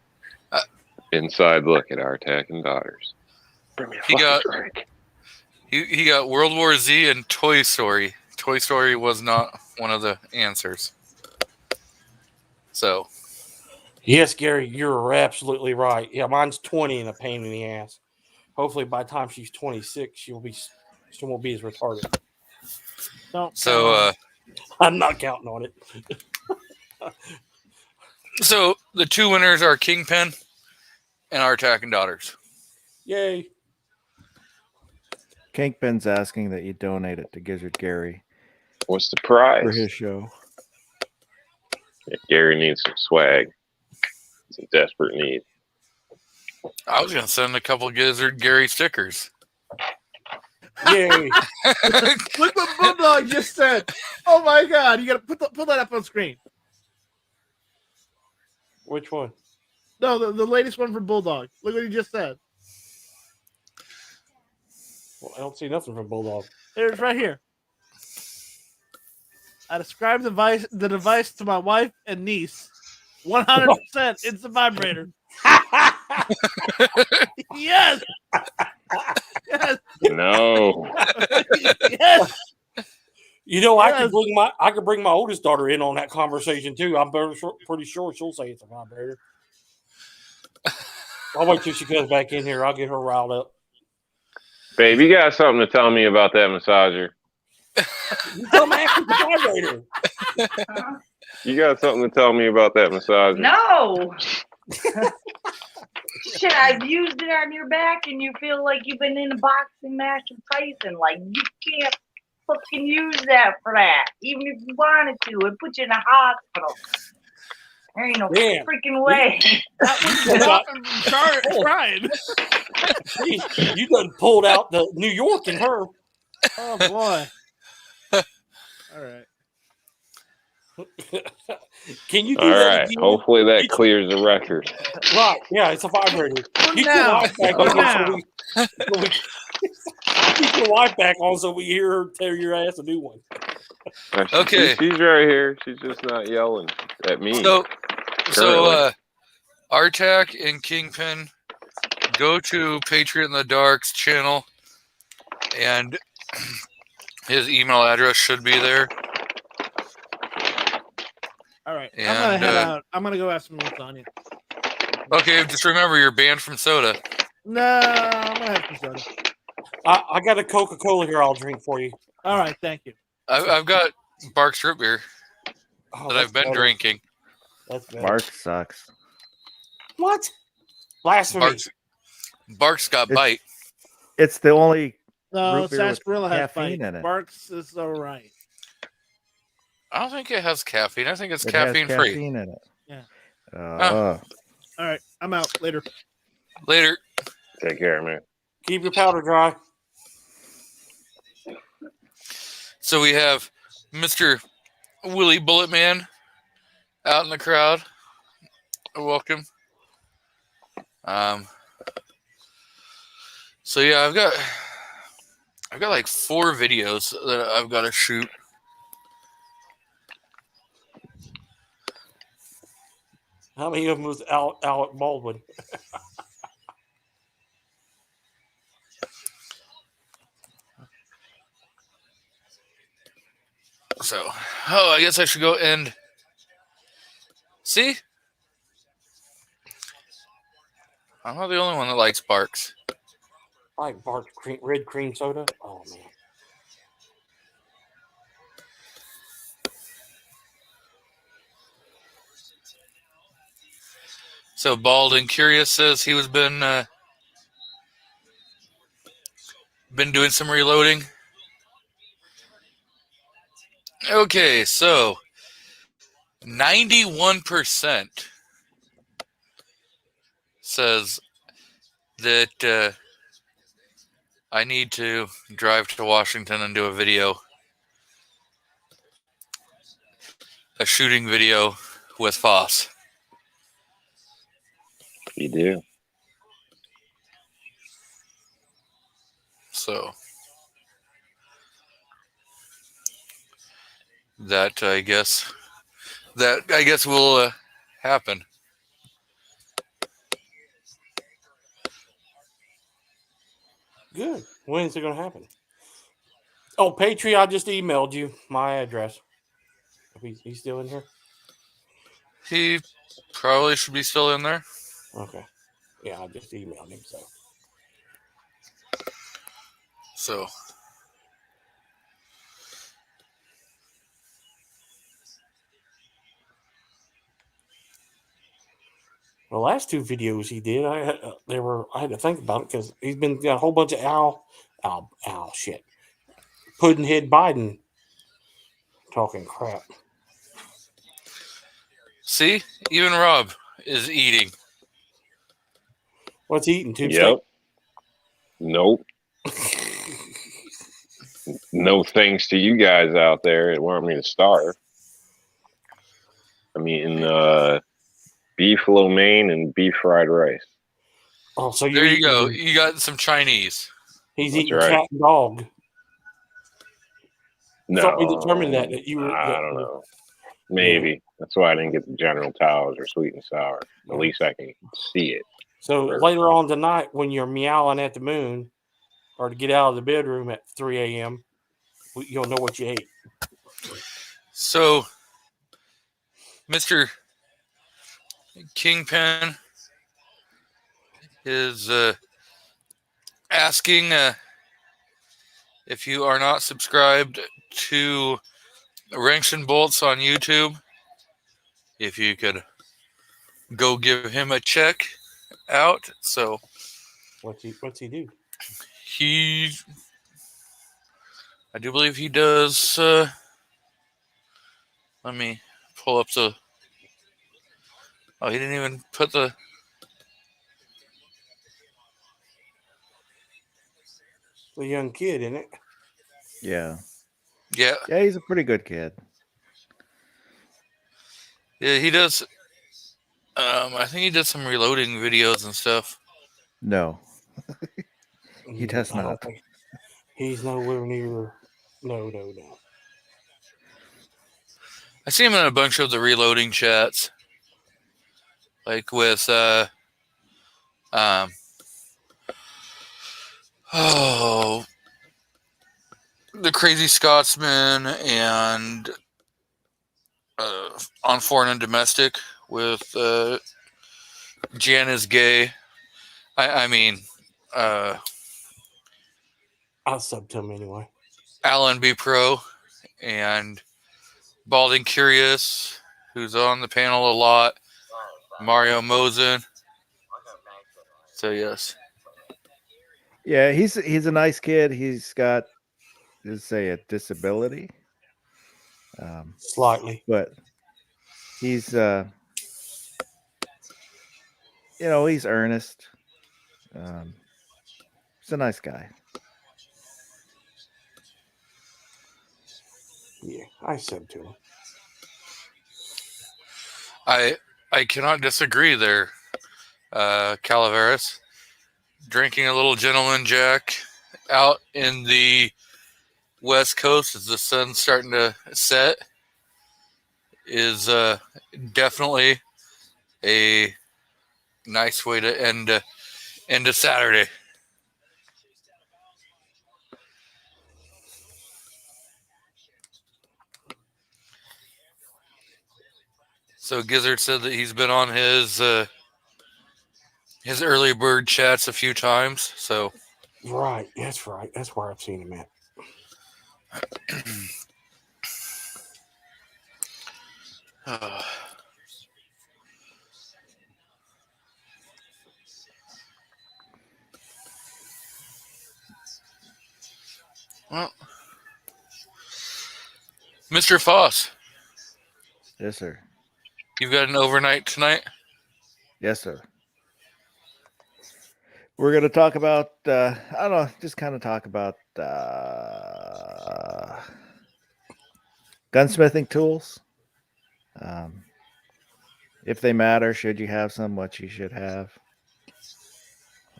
Speaker 4: Inside look at Artak and Daughters. Bring me a fucking drink.
Speaker 1: He got World War Z and Toy Story. Toy Story was not one of the answers. So.
Speaker 9: Yes, Gary, you're absolutely right. Yeah, mine's 20 and a pain in the ass. Hopefully, by the time she's 26, she won't be as retarded.
Speaker 1: So
Speaker 9: I'm not counting on it.
Speaker 1: So the 2 winners are Kingpin and Artak and Daughters.
Speaker 9: Yay!
Speaker 3: Kingpin's asking that you donate it to Gizzard Gary.
Speaker 4: What's the prize
Speaker 3: for his show?
Speaker 4: Yeah, Gary needs some swag. He's in desperate need.
Speaker 1: I was gonna send a couple Gizzard Gary stickers.
Speaker 9: Yay!
Speaker 6: Look what Bulldog just said. Oh my God! You gotta put that up on screen.
Speaker 9: Which one?
Speaker 6: No, the latest one from Bulldog. Look what he just said.
Speaker 9: Well, I don't see nothing from Bulldog.
Speaker 6: There's right here. I described the device to my wife and niece. 100%. It's a vibrator. Yes. Yes.
Speaker 4: No.
Speaker 6: Yes.
Speaker 9: You know, I could bring my oldest daughter in on that conversation too. I'm pretty sure she'll say it's a vibrator. I'll wait till she comes back in here. I'll get her riled up.
Speaker 4: Babe, you got something to tell me about that massager?
Speaker 9: You come after the vibrator.
Speaker 4: You got something to tell me about that massager?
Speaker 11: No. Shit, I've used it on your back and you feel like you've been in a boxing match with Tyson. Like, you can't fucking use that for that. Even if you wanted to, it put you in a hospital. There ain't no freaking way.
Speaker 6: Brian.
Speaker 9: You done pulled out the New York in her.
Speaker 6: Oh, boy. All right.
Speaker 9: Can you do
Speaker 4: All
Speaker 9: that
Speaker 4: right.
Speaker 9: again?
Speaker 4: Hopefully that clears the record.
Speaker 9: Right. Yeah, it's a vibrator. Keep your wife back on keep your wife back on so we hear her tell your ass a new one.
Speaker 1: Okay.
Speaker 4: She's right here. She's just not yelling at me.
Speaker 1: So Artak and Kingpin, go to Patriot in the Dark's channel, and his email address should be there.
Speaker 6: All right.
Speaker 1: And,
Speaker 6: I'm gonna head out. I'm gonna go have some lasagna.
Speaker 1: Okay, just remember you're banned from soda.
Speaker 6: No, I'm gonna have some soda.
Speaker 9: I got a Coca-Cola here. I'll drink for you.
Speaker 6: All right, thank you.
Speaker 1: I've got Barks root beer that I've been drinking.
Speaker 9: That's better.
Speaker 3: Mark sucks.
Speaker 9: What? Blasphemy.
Speaker 1: Barks got bite.
Speaker 3: It's the only
Speaker 6: No,
Speaker 3: root beer with
Speaker 6: sarsaparilla has
Speaker 3: caffeine
Speaker 6: bite.
Speaker 3: in it.
Speaker 6: Barks is all right.
Speaker 1: I don't think it has caffeine. I think it's
Speaker 3: It has
Speaker 1: caffeine free.
Speaker 3: caffeine in it.
Speaker 6: Yeah.
Speaker 3: Uh,
Speaker 6: All right, I'm out. Later.
Speaker 1: Later.
Speaker 4: Take care, man.
Speaker 9: Keep your powder dry.
Speaker 1: So we have Mr. Willie Bulletman out in the crowd. Welcome. So yeah, I've got like 4 videos that I've got to shoot.
Speaker 9: How many of them was Alec Baldwin?
Speaker 1: So, I guess I should go and see. I'm not the only one that likes Barks.
Speaker 9: I like Barks red cream soda. Oh man.
Speaker 1: So Bald and Curious says he was been doing some reloading. Okay, so 91% says that I need to drive to Washington and do a shooting video with Foss.
Speaker 4: You do.
Speaker 1: So that I guess will happen.
Speaker 9: Good. When is it going to happen? Oh, Patreon, I just emailed you my address. He's still in here?
Speaker 1: He probably should be still in there.
Speaker 9: Okay. Yeah, I just emailed him.
Speaker 1: So.
Speaker 9: The last 2 videos he did, I had to think about it because he's got a whole bunch of owl shit. Puddinhead Biden talking crap.
Speaker 1: See, even Rob is eating.
Speaker 9: What's he eating? Tube
Speaker 4: Yep. Nope. No thanks to you guys out there that want me to starve. I'm eating beef lo mein and beef fried rice.
Speaker 9: Oh, so
Speaker 1: there you go. You got some Chinese.
Speaker 9: He's
Speaker 4: That's
Speaker 9: eating
Speaker 4: right.
Speaker 9: cat and dog.
Speaker 4: No,
Speaker 9: Thought we determined that you were.
Speaker 4: I don't know. Maybe.
Speaker 9: Yeah.
Speaker 4: That's why I didn't get the General Towers or sweet and sour. At least I can see it.
Speaker 9: So later on tonight, when you're meowing at the moon, or to get out of the bedroom at 3 a.m., you'll know what you ate.
Speaker 1: So, Mr. Kingpin is asking if you are not subscribed to Ranks and Bolts on YouTube, if you could go give him a check out. So,
Speaker 9: what's he do?
Speaker 1: I do believe he does. Let me pull up the. Oh, he didn't even put the.
Speaker 9: The young kid, isn't it?
Speaker 3: Yeah.
Speaker 1: Yeah.
Speaker 3: Yeah, he's a pretty good kid.
Speaker 1: Yeah, he does. I think he did some reloading videos and stuff.
Speaker 3: No. He does not.
Speaker 9: He's nowhere near. No.
Speaker 1: I see him in a bunch of the reloading chats, like with the Crazy Scotsman and on Foreign and Domestic with Jan is Gay. I mean,
Speaker 9: I'll sub to him anyway.
Speaker 1: Alan B. Pro and Balding Curious, who's on the panel a lot. Mario Mosen. So yes.
Speaker 3: Yeah, he's a nice kid. He's got, let's say, a disability.
Speaker 9: Slightly.
Speaker 3: But he's, he's earnest. He's a nice guy.
Speaker 9: Yeah, I said to him.
Speaker 1: I cannot disagree there, Calaveras. Drinking a little gentleman Jack out in the West Coast as the sun's starting to set is definitely a nice way to end a Saturday. So Gizzard said that he's been on his early bird chats a few times. So
Speaker 9: right, that's right. That's where I've seen him at.
Speaker 1: Well, Mr. Foss.
Speaker 3: Yes, sir.
Speaker 1: You've got an overnight tonight?
Speaker 3: Yes, sir. We're going to talk about, I don't know, just kind of talk about gunsmithing tools. If they matter, should you have some, what you should have,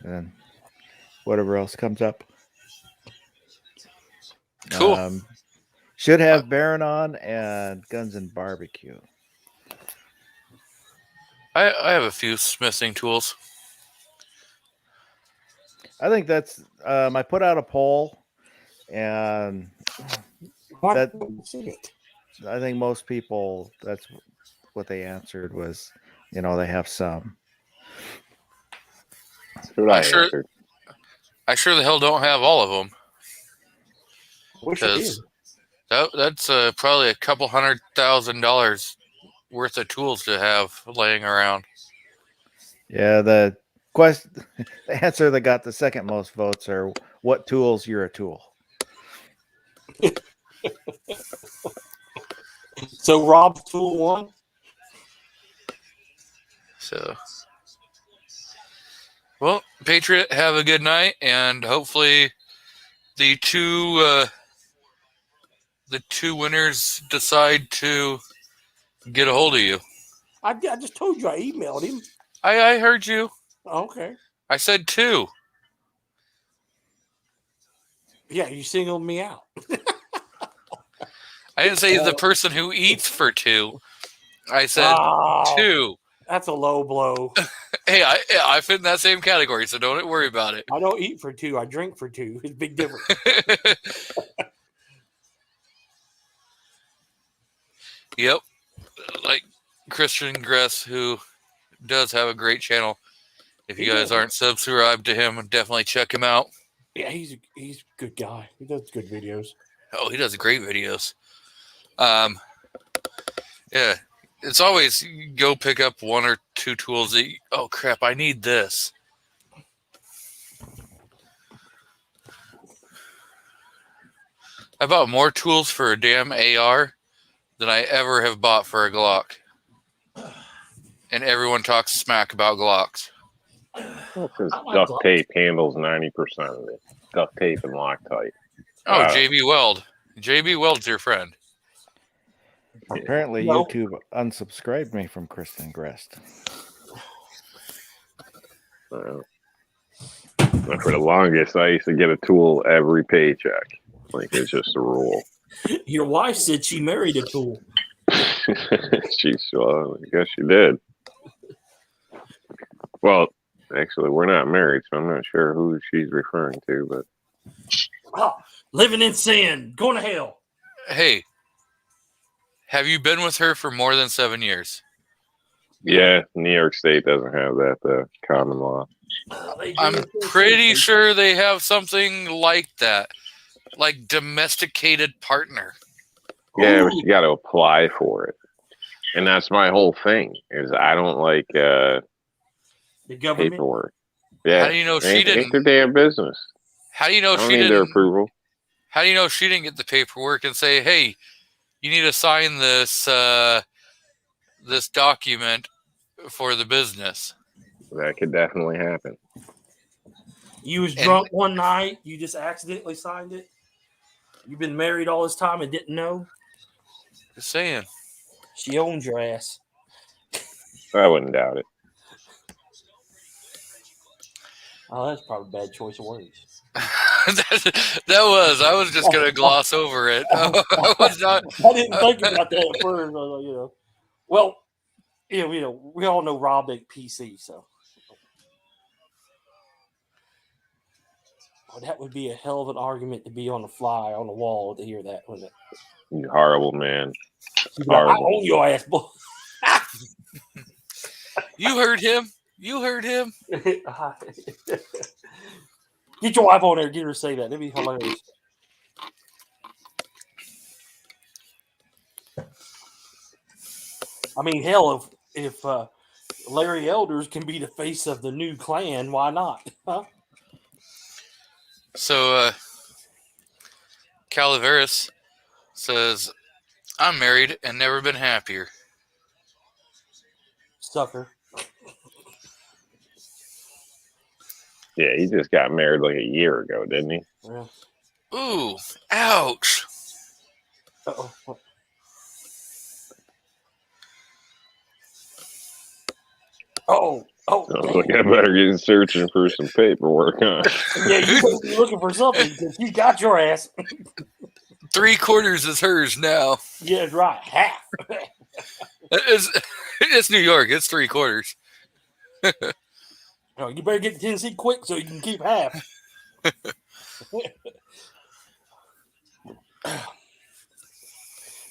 Speaker 3: and whatever else comes up.
Speaker 1: Cool.
Speaker 3: Should have Baron on and Guns and Barbecue.
Speaker 1: I have a few smithing tools.
Speaker 3: I think that's I put out a poll, and I think most people, that's what they answered was, they have some.
Speaker 1: I sure the hell don't have all of them. Because that's probably a couple $100,000 worth of tools to have laying around.
Speaker 3: Yeah, the answer that got the second most votes are, what tools you're a tool.
Speaker 9: So Rob's tool one.
Speaker 3: So,
Speaker 1: well, Patriot, have a good night, and hopefully the two winners decide to get a hold of you.
Speaker 9: I just told you I emailed him.
Speaker 1: I heard you.
Speaker 9: Okay.
Speaker 1: I said 2.
Speaker 9: Yeah, you singled me out.
Speaker 1: I didn't say the person who eats for 2. I said 2.
Speaker 9: That's a low blow.
Speaker 1: Hey, I fit in that same category, so don't worry about it.
Speaker 9: I don't eat for 2. I drink for 2. It's a big difference.
Speaker 1: Yep. Like Christian Gress, who does have a great channel. If you guys aren't subscribed to him, definitely check him out.
Speaker 9: Yeah, he's a good guy. He does good videos.
Speaker 1: Oh, he does great videos. Yeah. It's always go pick up 1 or 2 tools that oh crap, I need this. I bought more tools for a damn AR than I ever have bought for a Glock. And everyone talks smack about Glocks.
Speaker 4: Because duct tape handles 90% of it. Duct tape and Loctite.
Speaker 1: Oh, JB Weld. JB Weld's your friend.
Speaker 3: Apparently, YouTube unsubscribed me from Kristen Grest.
Speaker 4: For the longest, I used to get a tool every paycheck. Like, it's just a rule.
Speaker 8: Your wife said she married a tool.
Speaker 4: Well, I guess she did. Well, actually, we're not married, so I'm not sure who she's referring to, but
Speaker 8: living in sin, going to hell.
Speaker 1: Hey, have you been with her for more than 7 years?
Speaker 4: Yeah, New York State doesn't have that common law.
Speaker 1: I'm pretty sure they have something like that, like domesticated partner.
Speaker 4: Yeah, but you got to apply for it, and that's my whole thing. Is I don't like
Speaker 8: the government
Speaker 4: paperwork. Yeah,
Speaker 1: how do you know she didn't?
Speaker 4: It's their damn business.
Speaker 1: How do you know
Speaker 4: I don't
Speaker 1: she
Speaker 4: need
Speaker 1: didn't?
Speaker 4: their approval.
Speaker 1: How do you know she didn't get the paperwork and say, "Hey, you need to sign this this document for the business.
Speaker 4: That could definitely happen.
Speaker 9: You was drunk one night. You just accidentally signed it. You've been married all this time and didn't know.
Speaker 1: Just saying.
Speaker 9: She owns your ass.
Speaker 4: I wouldn't doubt it.
Speaker 9: Oh, that's probably a bad choice of words.
Speaker 1: I was just gonna gloss over it. I was not.
Speaker 9: I didn't think about that at first. Well, we all know Rob ain't PC, so that would be a hell of an argument to be on the fly on the wall to hear that, wouldn't it?
Speaker 4: You horrible man.
Speaker 9: Horrible. I own your ass, boy.
Speaker 1: You heard him. You heard him.
Speaker 9: Get your wife on there. Get her to say that. That'd be hilarious. I mean, hell, if Larry Elders can be the face of the new clan, why not? Huh?
Speaker 1: So, Calaveras says, "I'm married and never been happier."
Speaker 9: Sucker.
Speaker 4: Yeah, he just got married like a year ago, didn't he?
Speaker 9: Yeah.
Speaker 1: Ooh, ouch.
Speaker 9: Uh-oh. Oh,
Speaker 4: sounds like I better get searching for some paperwork, huh?
Speaker 9: Yeah, you must be looking for something because you got your ass.
Speaker 1: 3/4 is hers now.
Speaker 9: Yeah, that's right. Half.
Speaker 1: It's New York. It's 3/4.
Speaker 9: Oh, you better get to Tennessee quick so you can keep half.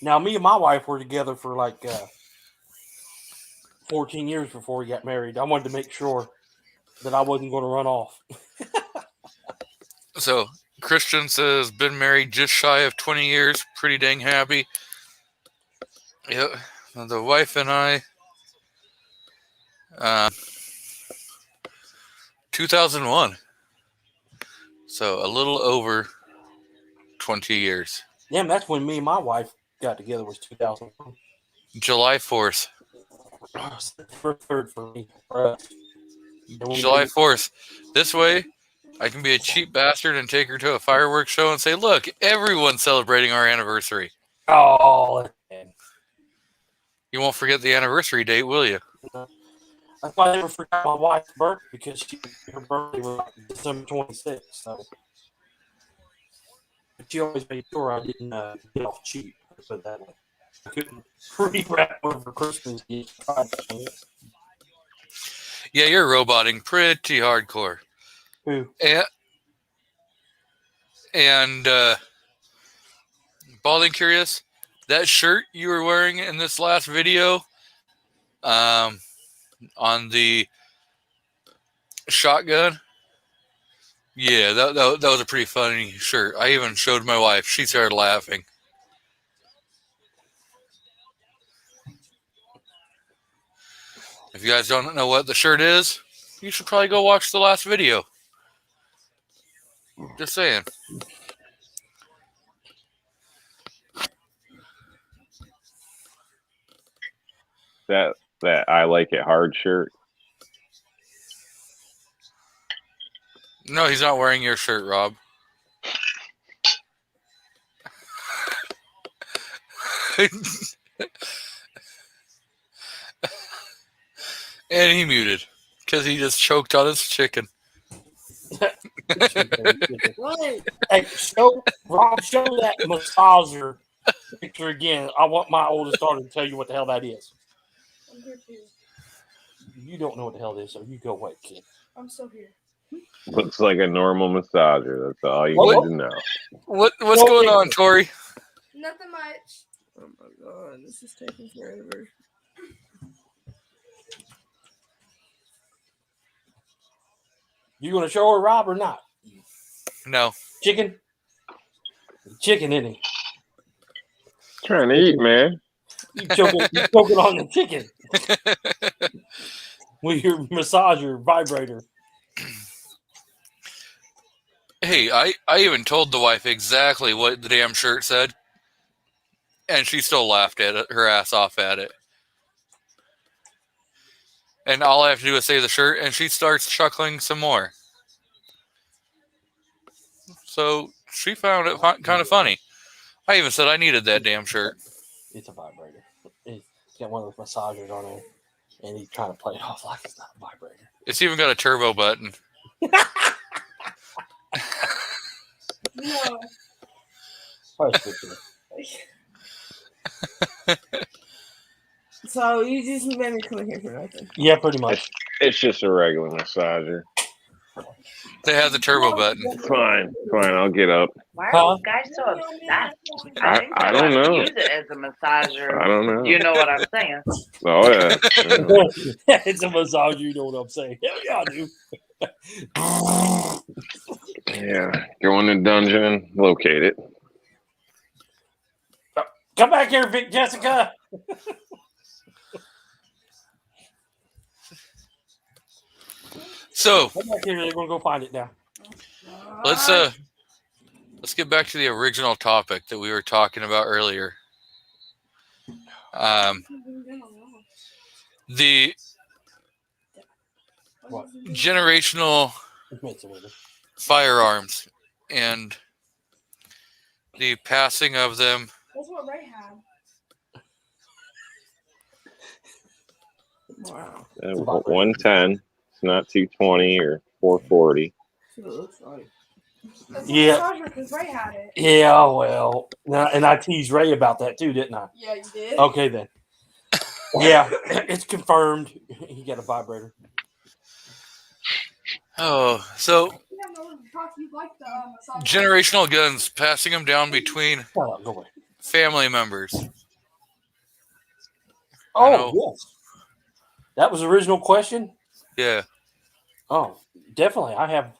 Speaker 9: Now, me and my wife were together for like 14 years before we got married. I wanted to make sure that I wasn't going to run off.
Speaker 1: So, Christian says, been married just shy of 20 years. Pretty dang happy. Yep. The wife and I, 2001. So, a little over 20 years.
Speaker 9: Damn, that's when me and my wife got together, was 2001.
Speaker 1: July 4th.
Speaker 9: Third for me.
Speaker 1: July 4th. This way, I can be a cheap bastard and take her to a fireworks show and say, look, everyone's celebrating our anniversary.
Speaker 9: Oh, man.
Speaker 1: You won't forget the anniversary date, will you?
Speaker 9: That's why I never forgot my wife's birthday, because her birthday was December 26th. So. But she always made sure I didn't get off cheap. Put that way. I couldn't pre-wrap over Christmas. Yeah,
Speaker 1: you're roboting pretty hardcore.
Speaker 9: Who?
Speaker 1: And Balding Curious, that shirt you were wearing in this last video, on the shotgun, yeah, that was a pretty funny shirt. I even showed my wife. She started laughing. If you guys don't know what the shirt is, you should probably go watch the last video. Just saying.
Speaker 4: That I like it hard shirt.
Speaker 1: No, he's not wearing your shirt, Rob. And he muted because he just choked on his chicken.
Speaker 9: Hey, Rob, show that massager picture again. I want my oldest daughter to tell you what the hell that is.
Speaker 10: I'm here too.
Speaker 9: You don't know what the hell it is, so you go away, kid.
Speaker 10: I'm still here.
Speaker 4: Looks like a normal massager. That's all you need to know.
Speaker 1: What's going on, Tori?
Speaker 10: Nothing much. Oh my god, this is taking forever.
Speaker 9: You gonna show her, Rob, or not?
Speaker 1: No.
Speaker 9: Chicken, isn't he?
Speaker 4: Trying to eat, man.
Speaker 9: You choking on the chicken with your massager vibrator.
Speaker 1: Hey, I even told the wife exactly what the damn shirt said. And she still laughed at it, her ass off at it. And all I have to do is say the shirt, and she starts chuckling some more. So she found it kind of funny. I even said I needed that damn shirt.
Speaker 9: It's a vibrator. It's got one of those massagers on it, and he's trying to play it off like it's not a vibrator.
Speaker 1: It's even got a turbo button.
Speaker 10: No. So you just made me come in here for nothing.
Speaker 9: Yeah, pretty much.
Speaker 4: It's just a regular massager.
Speaker 1: They have the turbo button.
Speaker 4: Fine, I'll get up.
Speaker 11: Why are you guys so obsessed?
Speaker 4: I don't know.
Speaker 11: Use it as a massager.
Speaker 4: I don't know.
Speaker 11: You know what I'm saying?
Speaker 4: Oh yeah.
Speaker 9: It's a massager. You know what I'm saying? Hell yeah, I do.
Speaker 4: Yeah. Go in the dungeon and locate it.
Speaker 9: Come back here, Vic Jessica.
Speaker 1: So
Speaker 9: come back here. They're gonna go find it now.
Speaker 1: let's get back to the original topic that we were talking about earlier. The generational firearms and the passing of them.
Speaker 10: That's what Ray had.
Speaker 4: Wow. 110. It's not 220 or 440.
Speaker 10: That's what it looks like.
Speaker 9: Yeah.
Speaker 10: Because Ray had it.
Speaker 9: Yeah, well, and I teased Ray about that too, didn't I?
Speaker 10: Yeah, you did.
Speaker 9: Okay, then. Yeah, it's confirmed. He got a vibrator.
Speaker 1: Oh, so generational guns, passing them down between family members.
Speaker 9: Oh, yes. That was the original question?
Speaker 1: Yeah.
Speaker 9: Oh, definitely. I have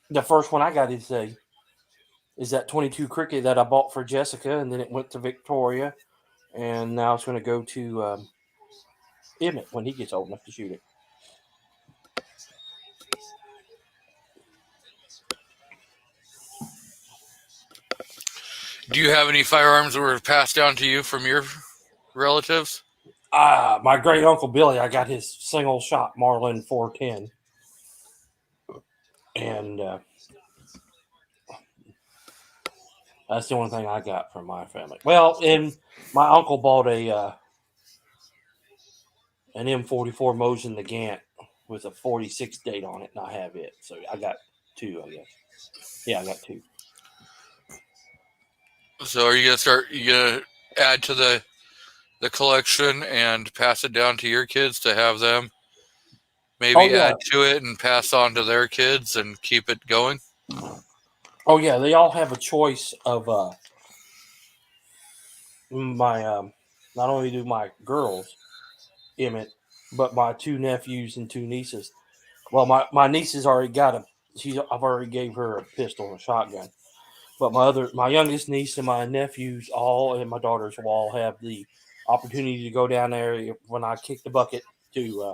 Speaker 9: the first one I got is that 22 Cricket that I bought for Jessica, and then it went to Victoria, and now it's going to go to Emmett when he gets old enough to shoot it.
Speaker 1: Do you have any firearms that were passed down to you from your relatives?
Speaker 9: My great uncle Billy, I got his single shot Marlin 410, and that's the only thing I got from my family. Well, and my uncle bought an M44 Mosin Nagant with a 46 date on it, and I have it. So I got two, I guess. Yeah, I got two.
Speaker 1: So are you gonna add to the collection and pass it down to your kids to have them maybe add to it and pass on to their kids and keep it going?
Speaker 9: Oh yeah, they all have a choice of my not only do my girls Emmett, but my two nephews and two nieces. Well, my niece has already got I've already gave her a pistol and a shotgun. But my youngest niece and my nephews and my daughters will all have the opportunity to go down there when I kick the bucket to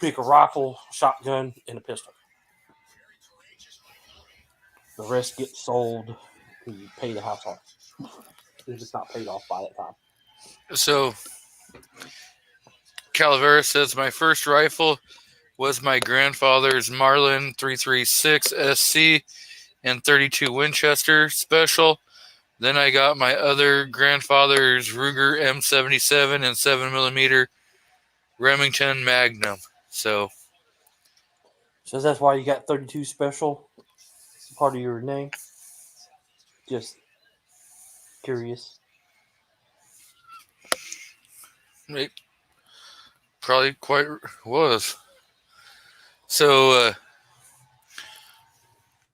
Speaker 9: pick a rifle, shotgun, and a pistol. The rest gets sold to pay the house off. It's just not paid off by that time.
Speaker 1: So Calavera says, my first rifle was my grandfather's Marlin 336 SC and 32 Winchester Special. Then I got my other grandfather's Ruger M77 and 7mm Remington Magnum. So
Speaker 9: that's why you got 32 Special part of your name? Just curious.
Speaker 1: It probably quite was. So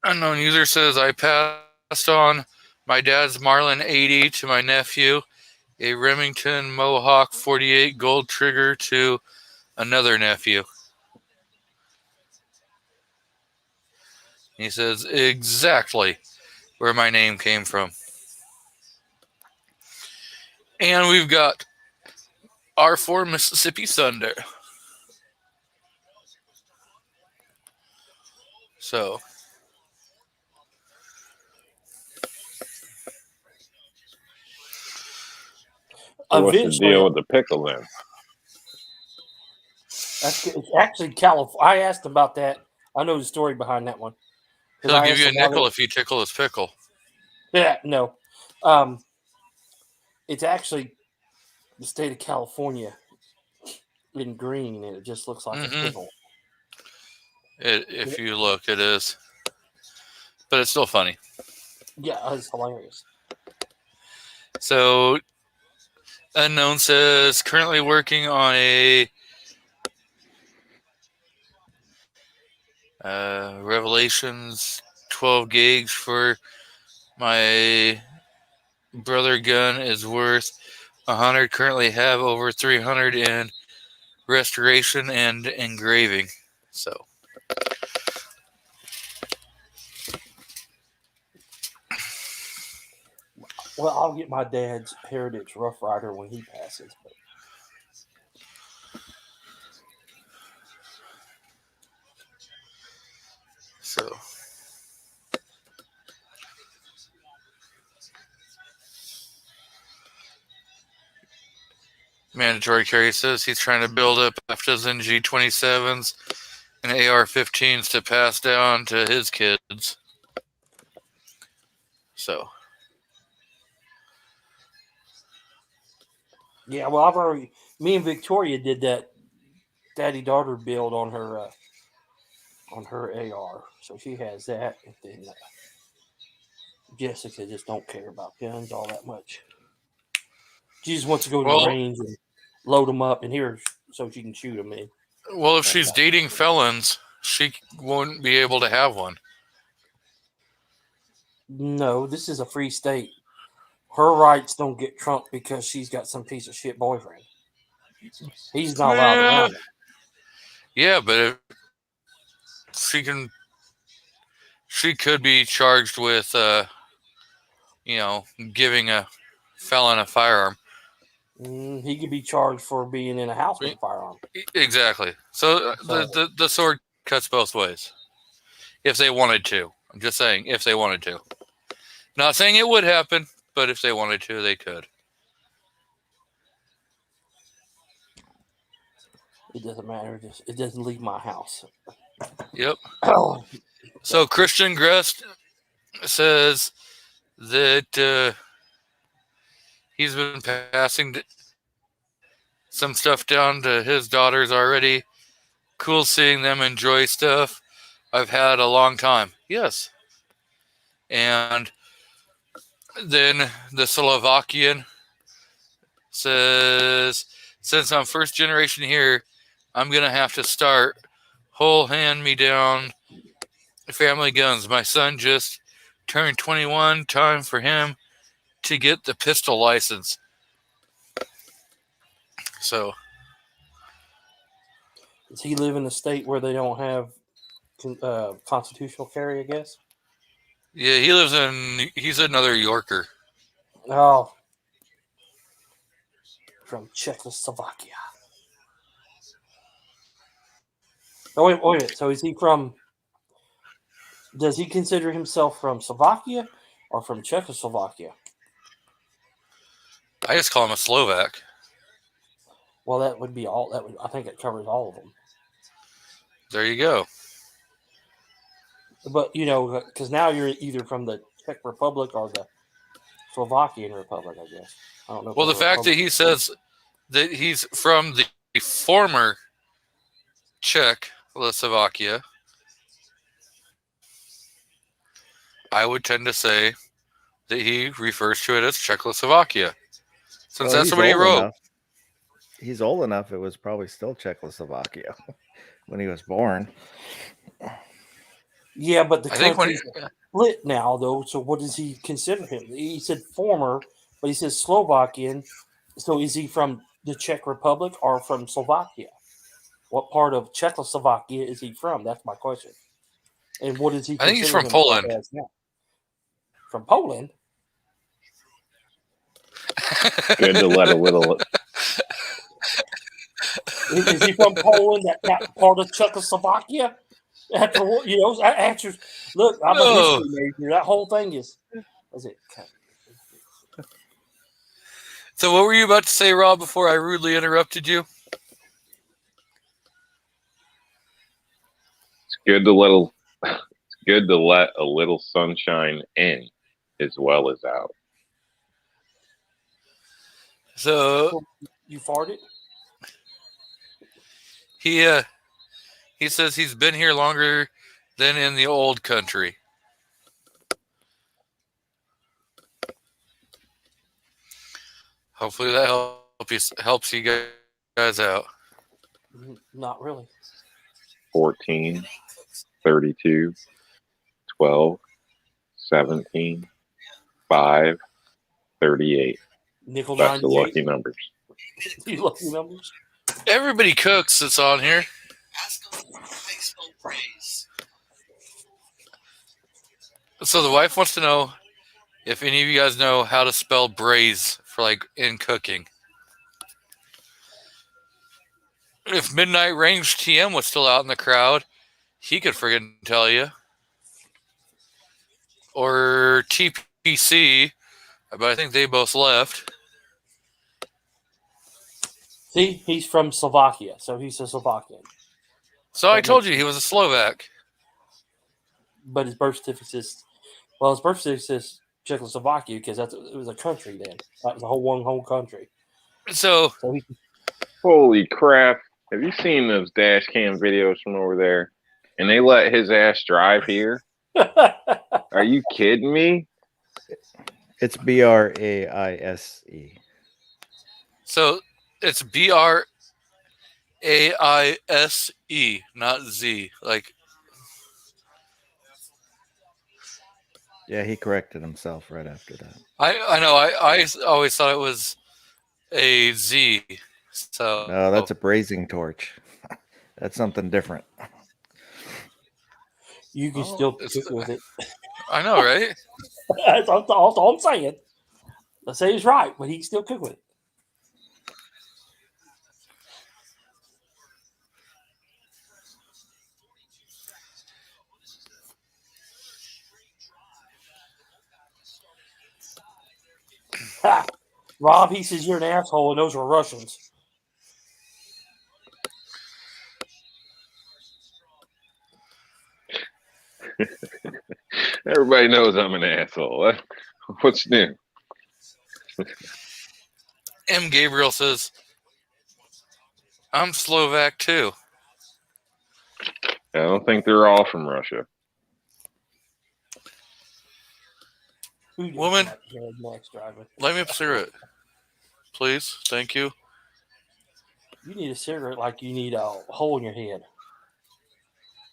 Speaker 1: unknown user says, I passed on my dad's Marlin 80 to my nephew, a Remington Mohawk 48 gold trigger to another nephew. He says exactly where my name came from. And we've got R4 Mississippi Thunder. So
Speaker 4: So what's the
Speaker 9: eventually,
Speaker 4: deal with the pickle then?
Speaker 9: it's actually California. I asked about that. I know the story behind that one.
Speaker 1: He'll give you a nickel if you tickle his pickle.
Speaker 9: Yeah, no. It's actually the state of California in green, and it just looks like a pickle.
Speaker 1: If you look, it is. But it's still funny.
Speaker 9: Yeah, it's hilarious.
Speaker 1: So, Unknown says, currently working on a Revelations 12 gauge for my brother gun is worth 100. Currently have over 300 in restoration and engraving. So,
Speaker 9: well, I'll get my dad's Heritage Rough Rider when he passes. But
Speaker 1: so. Mandatory Carry says he's trying to build up half dozen G27s and AR-15s to pass down to his kids. So.
Speaker 9: yeah, well, me and Victoria did that daddy-daughter build on her AR, so she has that. And then Jessica just don't care about guns all that much. She just wants to go to the range and load them up and here so she can shoot them in.
Speaker 1: Well, if she's dating felons, she won't be able to have one.
Speaker 9: No, this is a free state. Her rights don't get trumped because she's got some piece of shit boyfriend. He's not allowed around her.
Speaker 1: Yeah, but if she could be charged with, giving a felon a firearm.
Speaker 9: He could be charged for being in a house with a firearm.
Speaker 1: Exactly. So the sword cuts both ways. If they wanted to. I'm just saying, if they wanted to. Not saying it would happen, but if they wanted to, they could.
Speaker 9: It doesn't matter. It doesn't leave my house.
Speaker 1: Yep. So Christian Grest says that he's been passing some stuff down to his daughters already. Cool seeing them enjoy stuff I've had a long time. Yes. And then the Slovakian says, since I'm first generation here, I'm going to have to start whole hand-me-down family guns. My son just turned 21. Time for him to get the pistol license. So.
Speaker 9: Does he live in a state where they don't have constitutional carry, I guess?
Speaker 1: Yeah, he's another Yorker.
Speaker 9: Oh. From Czechoslovakia. Oh, wait. So is he from... Does he consider himself from Slovakia or from Czechoslovakia?
Speaker 1: I just call him a Slovak.
Speaker 9: Well, that would be all. I think it covers all of them.
Speaker 1: There you go.
Speaker 9: But, because now you're either from the Czech Republic or the Slovakian Republic, I guess. I don't know.
Speaker 1: Well, the fact that he says that he's from the former Czechoslovakia, I would tend to say that he refers to it as Czechoslovakia. Since that's what he wrote.
Speaker 3: Enough. He's old enough, it was probably still Czechoslovakia when he was born.
Speaker 9: Yeah, but the country's split now, though. So what does he consider him? He said former, but he says Slovakian. So is he from the Czech Republic or from Slovakia? What part of Czechoslovakia is he from? That's my question. And what is he?
Speaker 1: I think he's from Poland.
Speaker 9: From Poland?
Speaker 4: Good to let a little.
Speaker 9: Is he from Poland? That part of Czechoslovakia? Answers. Look, I'm a history major. That whole thing is it?
Speaker 1: So what were you about to say, Rob, before I rudely interrupted you?
Speaker 4: It's good to let a little sunshine in as well as out.
Speaker 1: So
Speaker 9: you farted?
Speaker 1: He says he's been here longer than in the old country. Hopefully that helps you guys out.
Speaker 9: Not really.
Speaker 4: 14, 32, 12, 17, 5, 38.
Speaker 9: Nickel
Speaker 4: That's the
Speaker 9: 98.
Speaker 4: lucky numbers.
Speaker 9: You lucky numbers.
Speaker 1: Everybody cooks that's on here. So the wife wants to know if any of you guys know how to spell braise for like in cooking. If Midnight Range TM was still out in the crowd, he could friggin' tell you. Or TPC, but I think they both left.
Speaker 9: See, he's from Slovakia, so he's a Slovakian.
Speaker 1: So I told you he was a Slovak.
Speaker 9: But his birth certificate says Czechoslovakia because it was a country then. That was one whole country.
Speaker 1: So
Speaker 4: holy crap. Have you seen those dash cam videos from over there? And they let his ass drive here? Are you kidding me?
Speaker 3: It's BRAISE.
Speaker 1: So it's BRAISE, not Z. Like,
Speaker 3: yeah, he corrected himself right after that.
Speaker 1: I know. I always thought it was a Z. So
Speaker 3: no, that's a brazing torch. That's something different.
Speaker 9: You can still cook with it.
Speaker 1: I know, right?
Speaker 9: That's all I'm saying. Let's say he's right, but he can still cook with it. Ha! Rob, he says you're an asshole, and those were Russians.
Speaker 4: Everybody knows I'm an asshole. What's new?
Speaker 1: M. Gabriel says, I'm Slovak too.
Speaker 4: I don't think they're all from Russia.
Speaker 1: Woman, let me through it. Please. Thank you.
Speaker 9: You need a cigarette like you need a hole in your head.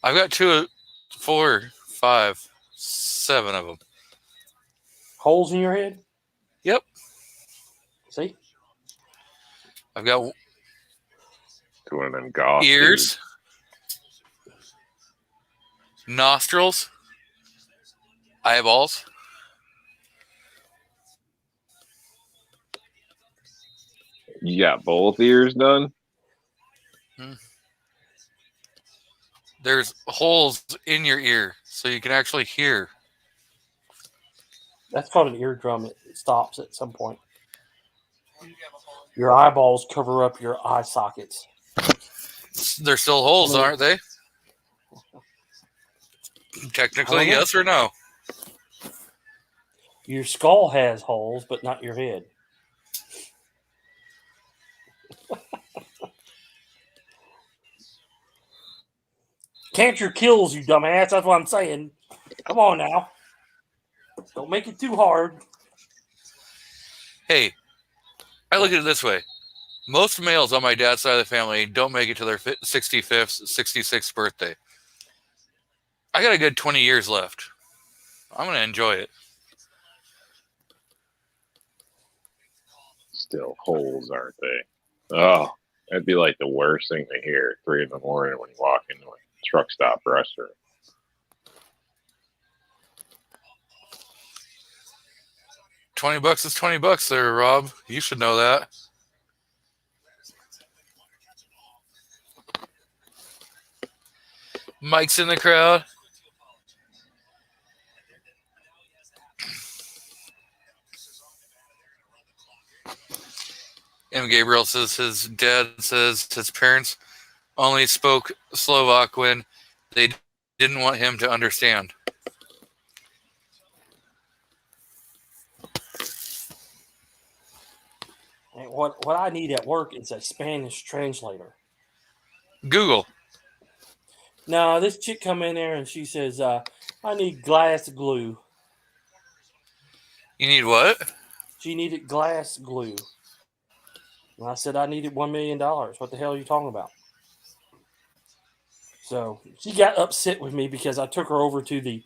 Speaker 1: I've got 2, 4, 5, 7 of them.
Speaker 9: Holes in your head?
Speaker 1: Yep.
Speaker 9: See?
Speaker 1: I've got
Speaker 4: one of them goth
Speaker 1: ears, nostrils, eyeballs.
Speaker 4: You got both ears done?
Speaker 1: There's holes in your ear, so you can actually hear.
Speaker 9: That's called an eardrum. It stops at some point. Your eyeballs cover up your eye sockets.
Speaker 1: They're still holes, aren't they? Technically, yes or no?
Speaker 9: Your skull has holes, but not your head. Cancer kills you, dumbass. That's what I'm saying. Come on now. Don't make it too hard.
Speaker 1: Hey, I look at it this way. Most males on my dad's side of the family don't make it to their 65th, 66th birthday. I got a good 20 years left. I'm going to enjoy it.
Speaker 4: Still holes, aren't they? Oh, that'd be like the worst thing to hear at 3 in the morning when you walk into a truck stop restaurant.
Speaker 1: $20 is $20 there, Rob. You should know that. Mike's in the crowd. Gabriel says his dad says his parents only spoke Slovak when they didn't want him to understand.
Speaker 9: And what I need at work is a Spanish translator.
Speaker 1: Google.
Speaker 9: No, this chick come in there and she says, I need glass glue.
Speaker 1: You need what?
Speaker 9: She needed glass glue. And I said, I needed $1 million. What the hell are you talking about? So she got upset with me because I took her over to the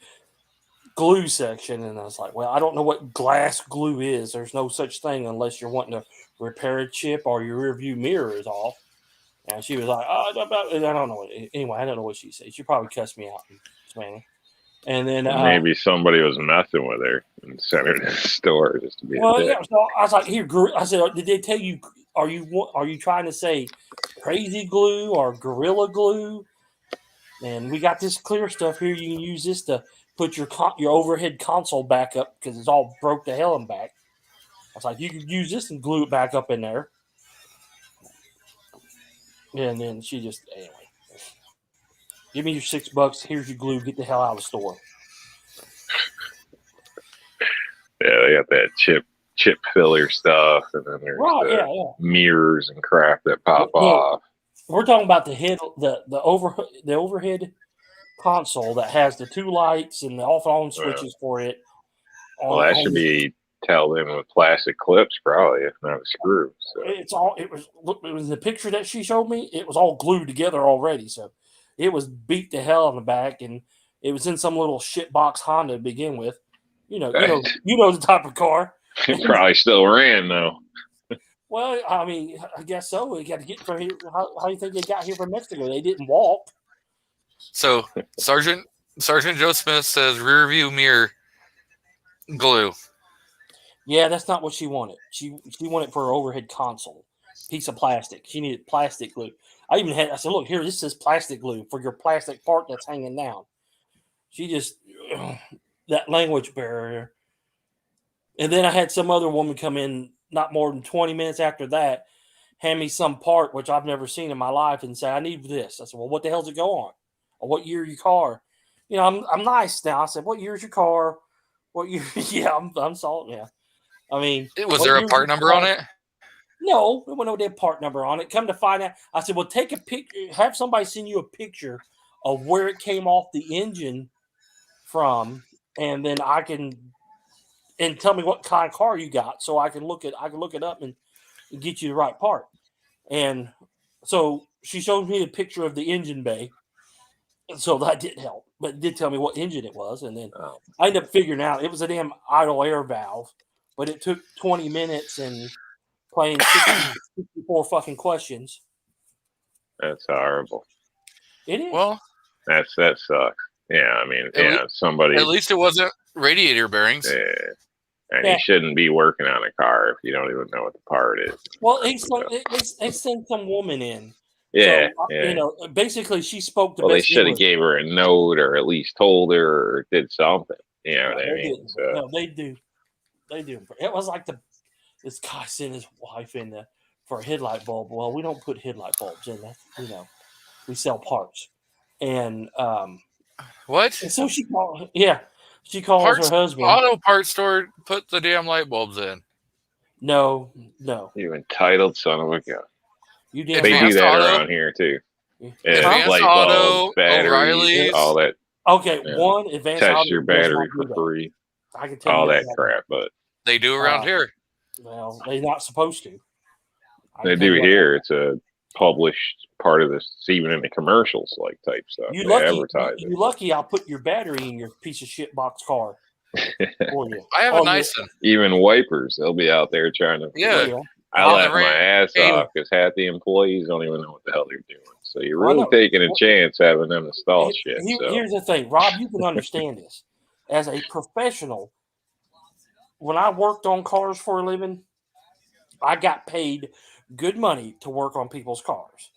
Speaker 9: glue section. And I was like, well, I don't know what glass glue is. There's no such thing unless you're wanting to repair a chip or your rear view mirror is off. And she was like, oh, I don't know. Anyway, I don't know what she said. She probably cussed me out in Spanish. And then
Speaker 4: maybe somebody was messing with her and sent her to the store just to be.
Speaker 9: Well, yeah. So I was like, here, I said, did they tell you? Are you trying to say crazy glue or gorilla glue? And we got this clear stuff here. You can use this to put your overhead console back up because it's all broke to hell and back. I was like, you can use this and glue it back up in there. And then she just, anyway, give me your $6. Here's your glue. Get the hell out of the store.
Speaker 4: Yeah, they got that chip filler stuff, and then there's mirrors and crap that pop off.
Speaker 9: We're talking about the head, the overhead console that has the two lights and the off and on switches for it.
Speaker 4: Well, that should be held in with plastic clips, probably, if not a screw. So.
Speaker 9: It was the picture that she showed me. It was all glued together already, so it was beat to hell in the back, and it was in some little shitbox Honda to begin with. You know the type of car.
Speaker 4: It probably still ran though.
Speaker 9: Well, I mean, I guess so. We got to get from here. How do you think they got here from Mexico? They didn't walk.
Speaker 1: So Sergeant Joe Smith says rear view mirror glue.
Speaker 9: Yeah, that's not what she wanted. She wanted for her overhead console, piece of plastic. She needed plastic glue. I said, look here, this is plastic glue for your plastic part that's hanging down. She just that language barrier. And then I had some other woman come in not more than 20 minutes after that, hand me some part which I've never seen in my life and say, I need this. I said, well, what the hell's it go on? Or what year your car? You know, I'm nice now. I said, what year's your car? What year? Yeah, I'm salt. Yeah. I mean,
Speaker 1: was there a part number on it?
Speaker 9: No, there wasn't no part number on it. Come to find out, I said, well, take a picture, have somebody send you a picture of where it came off the engine from, and then and tell me what kind of car you got, so I can look it up and get you the right part. And so she showed me a picture of the engine bay, and so that didn't help, but it did tell me what engine it was. And then I ended up figuring out it was a damn idle air valve, but it took 20 minutes and playing 64 fucking questions.
Speaker 4: That's horrible.
Speaker 9: It is.
Speaker 1: Well,
Speaker 4: that sucks. Yeah, I mean, somebody.
Speaker 1: At least it wasn't radiator bearings.
Speaker 4: Yeah. And you shouldn't be working on a car if you don't even know what the part is.
Speaker 9: Well, they sent some woman in.
Speaker 4: Yeah,
Speaker 9: so,
Speaker 4: yeah.
Speaker 9: You know, basically she spoke to.
Speaker 4: Well, they should have gave her a note or at least told her or did something. You know what I mean? So.
Speaker 9: No, they do. They do. It was like this guy sent his wife in for a headlight bulb. Well, we don't put headlight bulbs in that. You know, we sell parts. And
Speaker 1: what?
Speaker 9: And so she called. Yeah, she calls her husband.
Speaker 1: Auto parts store put the damn light bulbs in.
Speaker 9: No.
Speaker 4: You entitled son of a gun.
Speaker 9: You did.
Speaker 4: They do that around here too.
Speaker 1: Advanced
Speaker 4: light
Speaker 1: Auto,
Speaker 4: bulbs, batteries,
Speaker 1: O'Reilly's,
Speaker 4: all that.
Speaker 9: Okay, one Advanced
Speaker 4: Test
Speaker 9: Auto
Speaker 4: your battery for free.
Speaker 9: I can tell
Speaker 4: all
Speaker 9: you
Speaker 4: that crap, but
Speaker 1: they do around here.
Speaker 9: Well, they're not supposed to.
Speaker 4: They do here. It's a published part of this. It's even in the commercials, like type stuff.
Speaker 9: You lucky I'll put your battery in your piece of shit box car for you.
Speaker 1: I have a nice one.
Speaker 4: Even wipers, they'll be out there trying to.
Speaker 1: Yeah.
Speaker 4: I laugh my ass off because half the employees don't even know what the hell they're doing. So you're really taking a chance having them install shit.
Speaker 9: Here's the thing, Rob, you can understand this. As a professional, when I worked on cars for a living, I got paid good money to work on people's cars.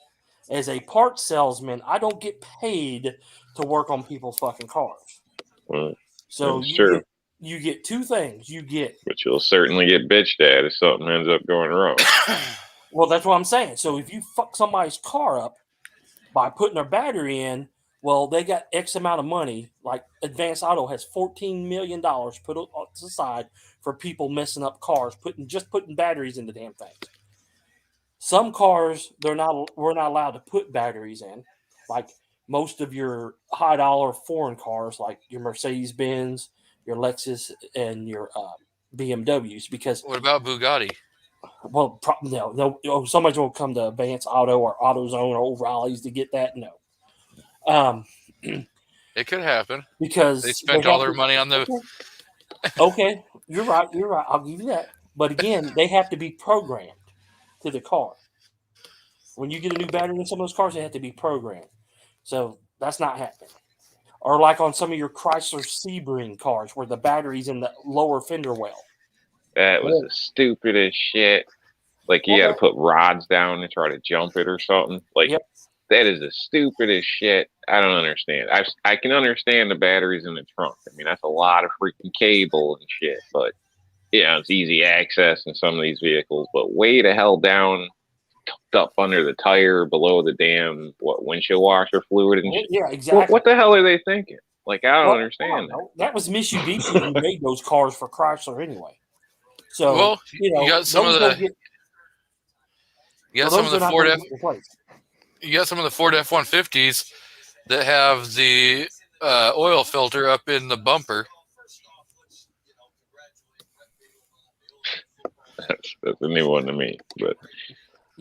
Speaker 9: As a parts salesman, I don't get paid to work on people's fucking cars.
Speaker 4: Well,
Speaker 9: so you get two things. But
Speaker 4: you'll certainly get bitched at if something ends up going wrong.
Speaker 9: Well, that's what I'm saying. So if you fuck somebody's car up by putting their battery in, well, they got X amount of money. Like Advanced Auto has $14 million put aside for people messing up cars, putting batteries in the damn things. Some cars we're not allowed to put batteries in, like most of your high dollar foreign cars, like your Mercedes Benz, your Lexus, and your BMWs. Because
Speaker 1: what about Bugatti?
Speaker 9: Well, no. Somebody will come to Advance Auto or AutoZone or O'Reilly's to get that. No.
Speaker 1: It could happen
Speaker 9: Because
Speaker 1: they spent all their money on the.
Speaker 9: Okay, you're right. I'll give you that. But again, they have to be programmed to the car. When you get a new battery in some of those cars, they have to be programmed. So that's not happening. Or like on some of your Chrysler Sebring cars, where the battery's in the lower fender well.
Speaker 4: That was the stupidest shit. Like you got to put rods down and try to jump it or something. Like that is the stupidest shit. I don't understand. I can understand the batteries in the trunk. I mean, that's a lot of freaking cable and shit. But yeah, it's easy access in some of these vehicles. But way the hell down, tucked up under the tire, below the damn windshield washer fluid and shit.
Speaker 9: Yeah, exactly.
Speaker 4: What the hell are they thinking? Like I don't understand that.
Speaker 9: That was Mitsubishi who made those cars for Chrysler anyway. So
Speaker 1: well, you got some of the. You got some of the Ford F-150s that have the oil filter up in the bumper.
Speaker 4: That's a new one to me, but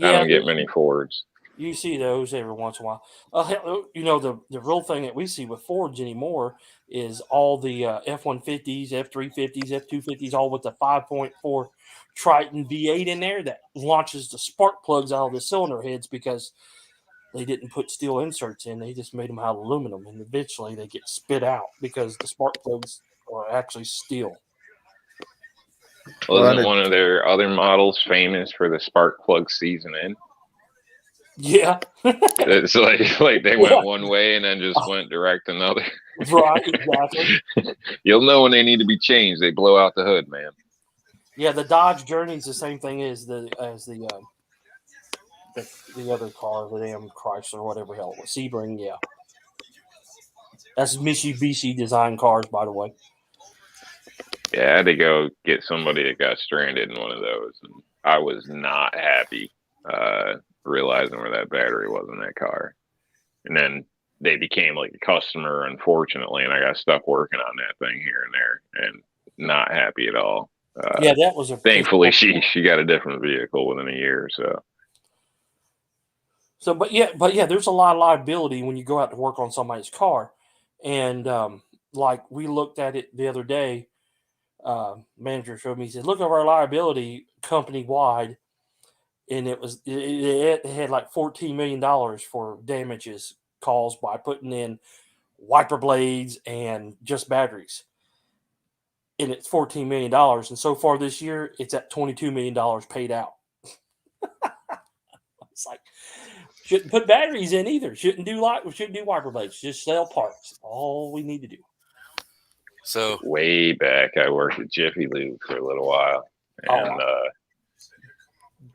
Speaker 4: I don't get many Fords.
Speaker 9: You see those every once in a while. The real thing that we see with Fords anymore is all the F-150s, F-350s, F-250s, all with the 5.4 Triton V8 in there that launches the spark plugs out of the cylinder heads because they didn't put steel inserts in. They just made them out of aluminum, and eventually they get spit out because the spark plugs are actually steel.
Speaker 4: Wasn't one of their other models famous for the spark plug seasoning?
Speaker 9: Yeah.
Speaker 4: It's like they went one way and then just went direct another.
Speaker 9: Right, exactly.
Speaker 4: You'll know when they need to be changed. They blow out the hood, man.
Speaker 9: Yeah, the Dodge Journey is the same thing as the other car, the damn Chrysler, whatever hell it was. Sebring, yeah. That's Mitsubishi design cars, by the way.
Speaker 4: Yeah, I had to go get somebody that got stranded in one of those, and I was not happy realizing where that battery was in that car. And then they became like a customer, unfortunately, and I got stuck working on that thing here and there, and not happy at all.
Speaker 9: Yeah, that was a.
Speaker 4: Thankfully, she got a different vehicle within a year or so.
Speaker 9: So, but yeah, there's a lot of liability when you go out to work on somebody's car, and like we looked at it the other day. Manager showed me. He said, "Look at our liability company wide," and it had like $14 million for damages caused by putting in wiper blades and just batteries. And it's $14 million. And so far this year, it's at $22 million paid out. It's like, shouldn't put batteries in either. Shouldn't do wiper blades. Just sell parts. All we need to do.
Speaker 1: So
Speaker 4: way back, I worked at Jiffy Lube for a little while. And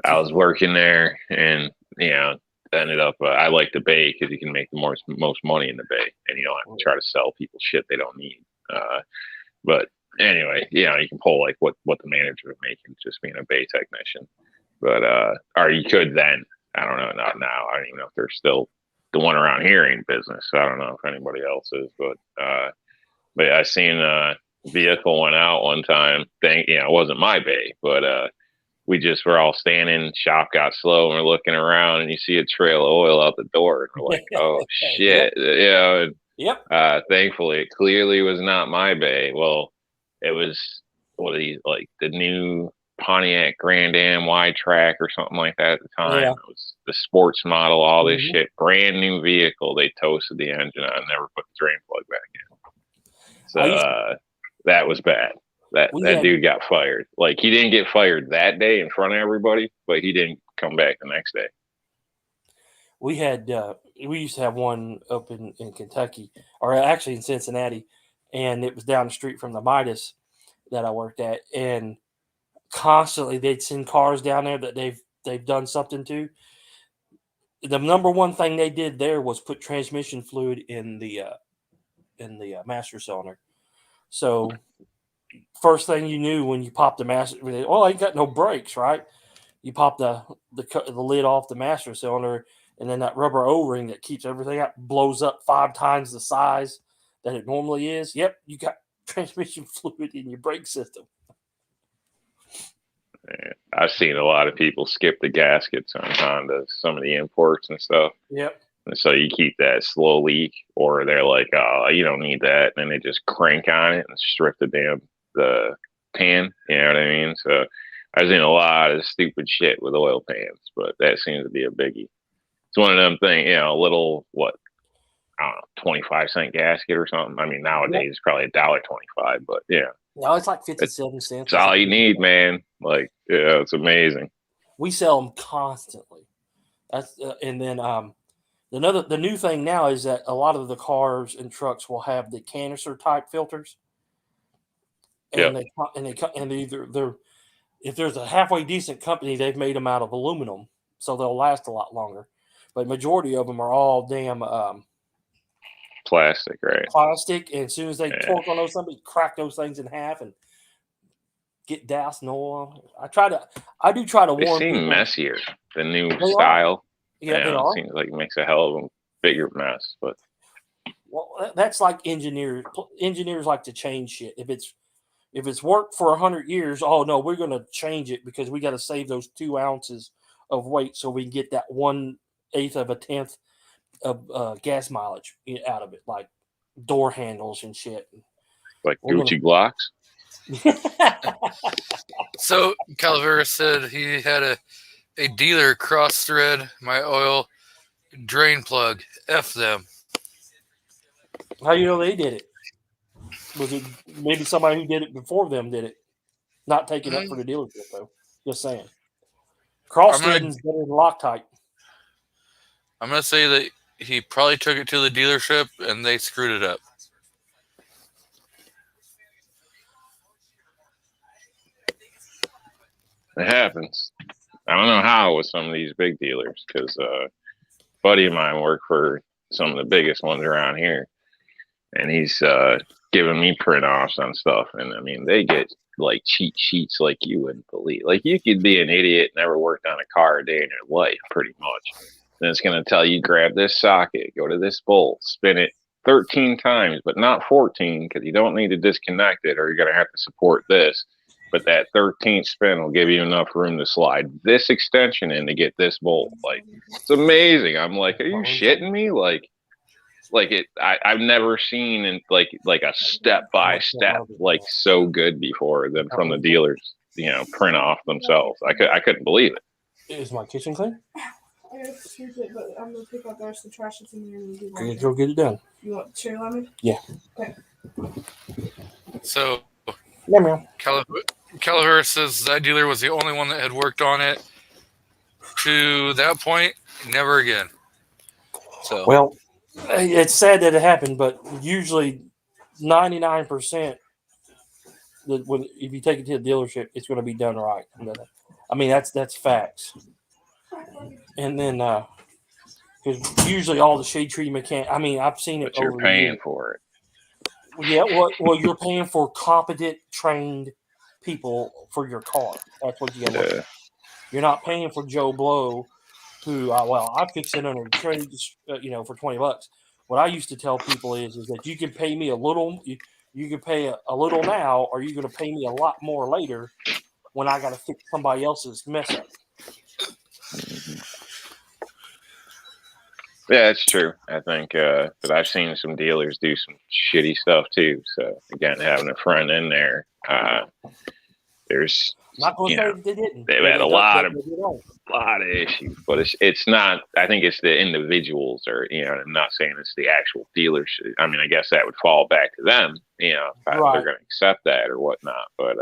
Speaker 4: I was working there and, ended up, I like the bay because you can make the most money in the bay. And you don't have to try to sell people shit they don't need. But anyway, you can pull like what the manager was making just being a bay technician. But or you could then. I don't know, not now. I don't even know if there's still the one around here in business. I don't know if anybody else is, but I seen a vehicle went out one time. It wasn't my bay, but we just were all standing. Shop got slow, and we're looking around, and you see a trail of oil out the door, and we're like, "Oh shit!"
Speaker 9: Yep.
Speaker 4: Thankfully, it clearly was not my bay. Well, it was like the new Pontiac Grand Am Y-Track or something like that at the time.
Speaker 9: Yeah.
Speaker 4: It was the sports model, all this shit, brand new vehicle. They toasted the engine on and never put the drain plug back in. So that was bad. That dude got fired. Like, he didn't get fired that day in front of everybody, but he didn't come back the next day.
Speaker 9: We used to have one up in Kentucky, or actually in Cincinnati, and it was down the street from the Midas that I worked at, and constantly they'd send cars down there that they've they've done something to. The number one thing they did there was put transmission fluid in the master cylinder. So first thing you knew when you popped the master, I ain't got no brakes, right? You pop the lid off the master cylinder, and then that rubber O-ring that keeps everything out blows up 5 times the size that it normally is. Yep, you got transmission fluid in your brake system.
Speaker 4: Yeah, I've seen a lot of people skip the gaskets on Honda, some of the imports and stuff.
Speaker 9: Yep.
Speaker 4: And so you keep that slow leak, or they're like, oh, you don't need that. And then they just crank on it and strip the pan. You know what I mean? So I've seen a lot of stupid shit with oil pans, but that seems to be a biggie. It's one of them things, a little, I don't know, 25-cent gasket or something. I mean, nowadays it's probably $1.25, but yeah.
Speaker 9: No, it's like 57 cents.
Speaker 4: It's all you need, man. Like, yeah, it's amazing.
Speaker 9: We sell them constantly. That's and then the new thing now is that a lot of the cars and trucks will have the canister type filters. And they're if there's a halfway decent company, they've made them out of aluminum, so they'll last a lot longer. But majority of them are all damn
Speaker 4: plastic, right?
Speaker 9: Plastic, and as soon as they torque on those, somebody crack those things in half and get doused in oil. I do try to warn people.
Speaker 4: They seem messier, the new style.
Speaker 9: Yeah, they
Speaker 4: are. It seems like it makes a hell of a bigger mess, but
Speaker 9: that's like engineers. Engineers like to change shit. If it's worked for 100 years, oh no, we're going to change it because we got to save those 2 ounces of weight so we can get that 1/8 of a tenth of gas mileage out of it, like door handles and shit.
Speaker 4: Like Gucci Glocks.
Speaker 1: So Calavera said he had a dealer cross thread my oil drain plug. F them.
Speaker 9: How you know they did it? Was it maybe somebody who did it before them did it? Not taking up for the dealership though. Just saying. Cross threading's better than Loctite.
Speaker 1: I'm gonna say that he probably took it to the dealership and they screwed it up.
Speaker 4: It happens. I don't know how with some of these big dealers, because a buddy of mine worked for some of the biggest ones around here, and he's giving me print offs on stuff, and I mean they get like cheat sheets like you wouldn't believe. Like you could be an idiot, never worked on a car a day in your life, pretty much. Then it's going to tell you, grab this socket, go to this bolt, spin it 13 times, but not 14, because you don't need to disconnect it or you're going to have to support this. But that 13th spin will give you enough room to slide this extension in to get this bolt. Like, it's amazing. I'm like, are you shitting me? I've never seen like a step by step like so good before than from the dealers, print off themselves. I couldn't believe it.
Speaker 9: Is my kitchen clean?
Speaker 10: I gotta sweep it, but I'm gonna pick out the rest of the trash that's in there and do
Speaker 9: one. Go get it done.
Speaker 10: You want cherry lemon?
Speaker 9: Yeah.
Speaker 10: Okay.
Speaker 1: So,
Speaker 9: yeah,
Speaker 1: Kelleher says that dealer was the only one that had worked on it. To that point, never again. So,
Speaker 9: well, it's sad that it happened, but usually 99% if you take it to the dealership, it's going to be done right. I mean, that's facts. And then, because usually all the shade tree I mean, I've seen it.
Speaker 4: But you're paying for it.
Speaker 9: Yeah, well, you're paying for competent, trained people for your car. That's what you got to do. You're not paying for Joe Blow, who, I fix it under trade, for $20. What I used to tell people is that you can pay me a little. You can pay a little now, or you're going to pay me a lot more later when I got to fix somebody else's mess up.
Speaker 4: Yeah, it's true. I think but I've seen some dealers do some shitty stuff too. So again, having a friend in there, there's they've had a lot of issues, but it's not. I think it's the individuals, or I'm not saying it's the actual dealers. I mean, I guess that would fall back to them, if they're going to accept that or whatnot. But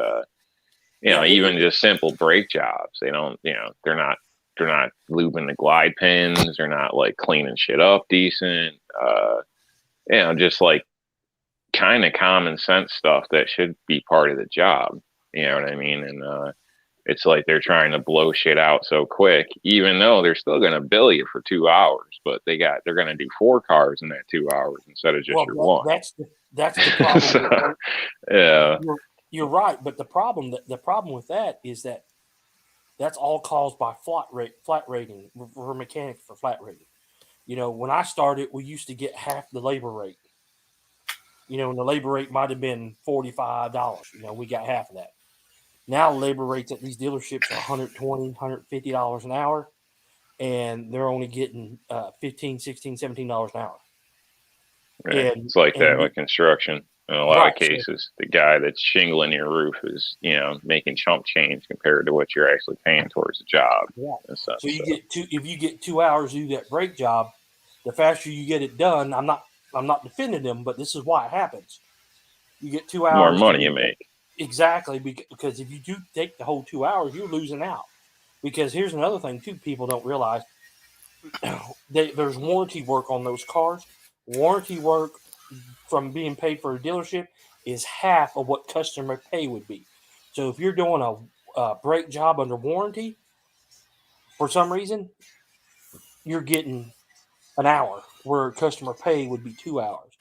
Speaker 4: even just simple brake jobs, they don't. They're not lubing the glide pins. They're not like cleaning shit up decent. Just like kind of common sense stuff that should be part of the job. You know what I mean? And It's like they're trying to blow shit out so quick, even though they're still going to bill you for 2 hours, but they're going to do 4 cars in that 2 hours instead of just your one.
Speaker 9: That's the problem.
Speaker 4: So, yeah,
Speaker 9: you're right, but the problem with that is that that's all caused by flat rating for mechanics for flat rating. You know, when I started, we used to get half the labor rate. You know, and the labor rate might have been $45. You know, we got half of that. Now labor rates at these dealerships are $120, $150 an hour, and they're only getting $15, $16, $17 an hour.
Speaker 4: Right. It's like that with construction. In a lot of cases, the guy that's shingling your roof is, you know, making chump change compared to what you're actually paying towards the job.
Speaker 9: Yeah. So if you get 2 hours to do that brake job, the faster you get it done. I'm not defending them, but this is why it happens. You get 2 hours.
Speaker 4: More money you make.
Speaker 9: Exactly, because if you do take the whole 2 hours, you're losing out. Because here's another thing too, people don't realize. There's warranty work on those cars. Warranty work from being paid for a dealership is half of what customer pay would be. So if you're doing a brake job under warranty, for some reason, you're getting an hour where customer pay would be 2 hours.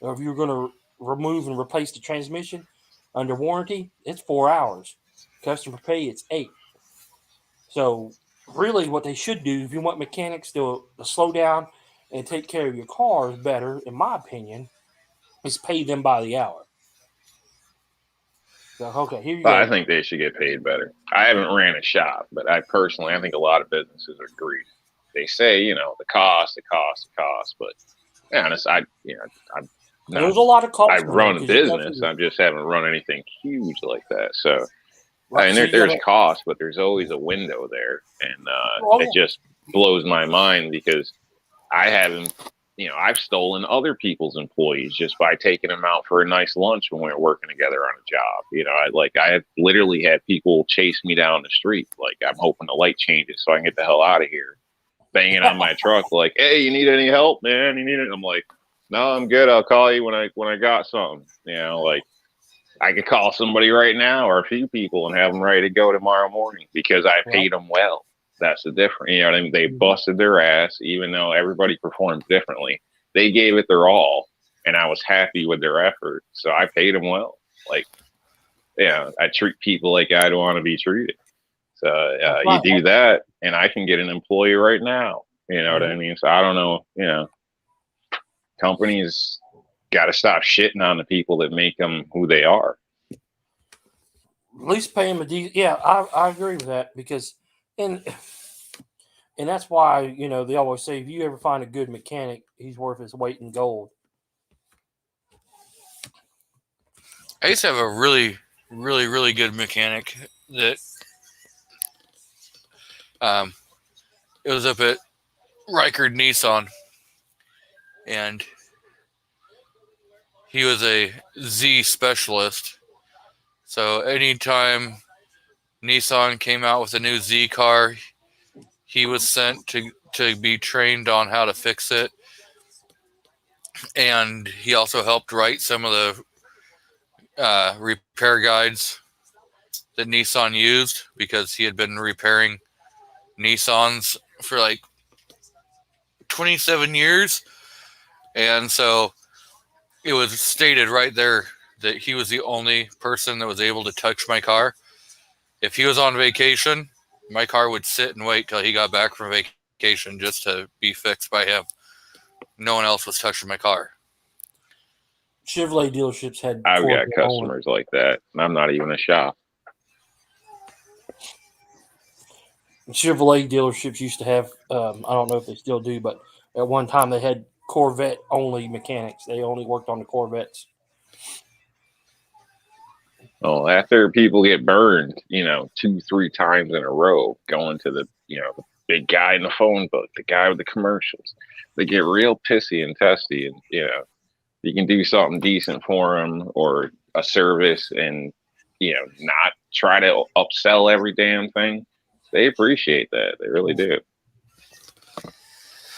Speaker 9: Or if you're going to remove and replace the transmission under warranty, it's 4 hours. Customer pay, it's 8. So really what they should do, if you want mechanics to slow down and take care of your cars better, in my opinion, is pay them by the hour. So, okay, here you go.
Speaker 4: I think they should get paid better. I haven't ran a shop, but I think a lot of businesses are greedy. They say, you know, the cost, but yeah, honest,
Speaker 9: there's a lot of cost.
Speaker 4: I run business. I just haven't run anything huge like that. So, I mean, there's cost, but there's always a window there, and it just blows my mind because I haven't, you know, I've stolen other people's employees just by taking them out for a nice lunch when we were working together on a job. You know, I have literally had people chase me down the street, like I'm hoping the light changes so I can get the hell out of here, banging on my truck, like, hey, you need any help, man? You need it? I'm like, no, I'm good. I'll call you when I got something. You know, like I could call somebody right now or a few people and have them ready to go tomorrow morning because I paid them well. That's the difference. You know what I mean? They busted their ass, even though everybody performed differently. They gave it their all, and I was happy with their effort. So I paid them well. Like, yeah, I treat people like I'd want to be treated. So you do that, and I can get an employee right now. You know what I mean? So I don't know. You know, companies got to stop shitting on the people that make them who they are.
Speaker 9: At least pay them a decent. Yeah, I agree with that because. And that's why, you know, they always say, if you ever find a good mechanic, he's worth his weight in gold.
Speaker 1: I used to have a really, really, really good mechanic that it was up at Reichard Nissan, and he was a Z specialist. So anytime Nissan came out with a new Z car, he was sent to be trained on how to fix it. And he also helped write some of the repair guides that Nissan used because he had been repairing Nissans for like 27 years. And so it was stated right there that he was the only person that was able to touch my car. If he was on vacation, my car would sit and wait till he got back from vacation just to be fixed by him. No one else was touching my car.
Speaker 9: Chevrolet dealerships had.
Speaker 4: I've got customers like that, and I'm not even a shop.
Speaker 9: Chevrolet dealerships used to have, I don't know if they still do, but at one time they had Corvette only mechanics. They only worked on the Corvettes.
Speaker 4: Well, after people get burned, you know, 2-3 times in a row, going to the, you know, the big guy in the phone book, the guy with the commercials, they get real pissy and testy. And, you know, you can do something decent for them or a service and, you know, not try to upsell every damn thing. They appreciate that. They really do.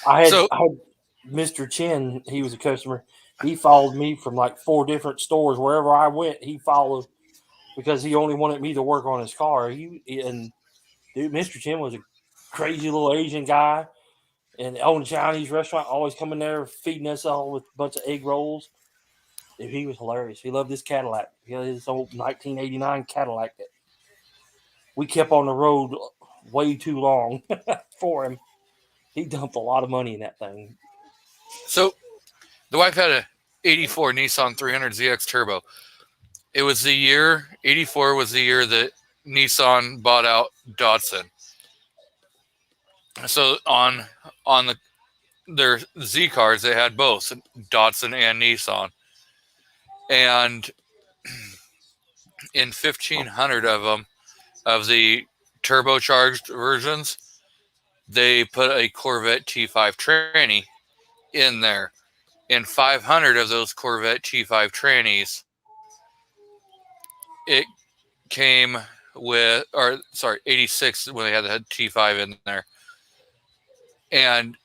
Speaker 9: I had Mr. Chin, he was a customer. He followed me from like 4 different stores. Wherever I went, he followed because he only wanted me to work on his car. Dude, Mr. Tim was a crazy little Asian guy and owned a Chinese restaurant, always coming there feeding us all with a bunch of egg rolls. Dude, he was hilarious. He loved his Cadillac. He had his old 1989 Cadillac that we kept on the road way too long for him. He dumped a lot of money in that thing.
Speaker 1: So the wife had a 84 Nissan 300ZX Turbo. It was the year, 84 was the year that Nissan bought out Datsun. So on their Z cars, they had both Datsun and Nissan. And in 1,500 of them, of the turbocharged versions, they put a Corvette T5 tranny in there. In 500 of those Corvette T5 trannies, it came with, 86 when they had the T5 in there. And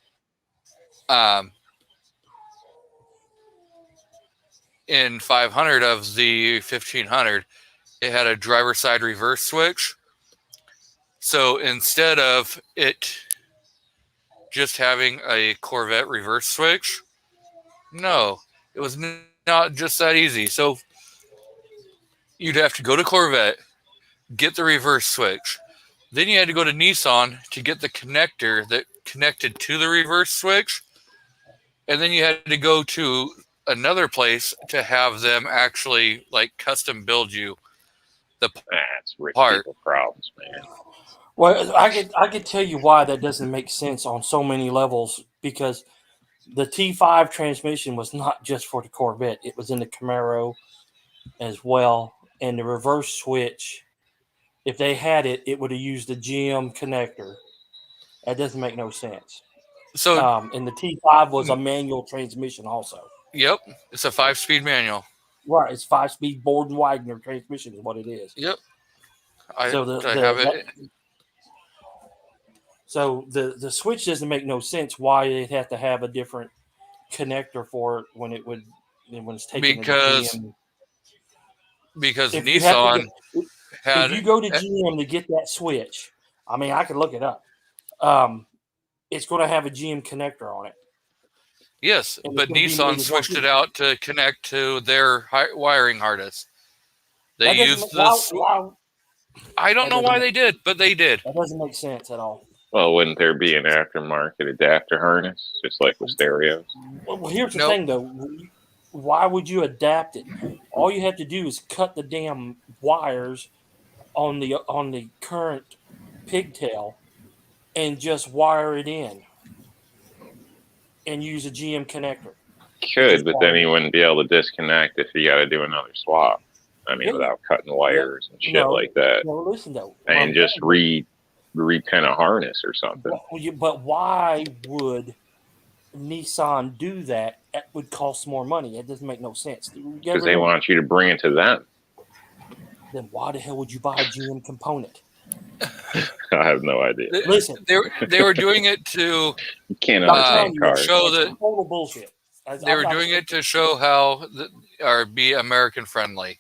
Speaker 1: in 500 of the 1,500, it had a driver's side reverse switch. So instead of it just having a Corvette reverse switch, no, it was not just that easy. So you'd have to go to Corvette, get the reverse switch. Then you had to go to Nissan to get the connector that connected to the reverse switch. And then you had to go to another place to have them actually like custom build you the part.
Speaker 4: Problems, man.
Speaker 9: Well, I could tell you why that doesn't make sense on so many levels, because the T5 transmission was not just for the Corvette. It was in the Camaro as well. And the reverse switch, if they had it, it would have used the GM connector. That doesn't make no sense.
Speaker 1: So,
Speaker 9: and the T5 was a manual transmission also.
Speaker 1: Yep. It's a 5-speed manual.
Speaker 9: Right. It's 5-speed Borden-Wagner transmission is what it is.
Speaker 1: Yep.
Speaker 9: So the switch doesn't make no sense why they'd have to have a different connector for it when it's taken
Speaker 1: because Nissan had.
Speaker 9: If you go to GM to get that switch, I mean, I could look it up. It's going to have a GM connector on it.
Speaker 1: Yes, but Nissan switched it out to connect to their wiring harness. They used this. I don't know why they did, but they did.
Speaker 9: That doesn't make sense at all.
Speaker 4: Well, wouldn't there be an aftermarket adapter harness, just like with stereos?
Speaker 9: Well, here's the thing, though. Why would you adapt it? All you have to do is cut the damn wires on the current pigtail and just wire it in and use a GM connector.
Speaker 4: Could, but then you wouldn't be able to disconnect if you got to do another swap. I mean, without cutting wires and shit like that.
Speaker 9: No, listen though.
Speaker 4: And just repin a harness or something.
Speaker 9: But why would Nissan do that? That would cost more money. It doesn't make no sense.
Speaker 4: Because they want you to bring it to them.
Speaker 9: Then why the hell would you buy a GM component?
Speaker 4: I have no idea.
Speaker 9: Listen,
Speaker 1: they were doing it to
Speaker 4: you can't
Speaker 1: show that
Speaker 9: total bullshit.
Speaker 1: They were doing it to show how or be American friendly.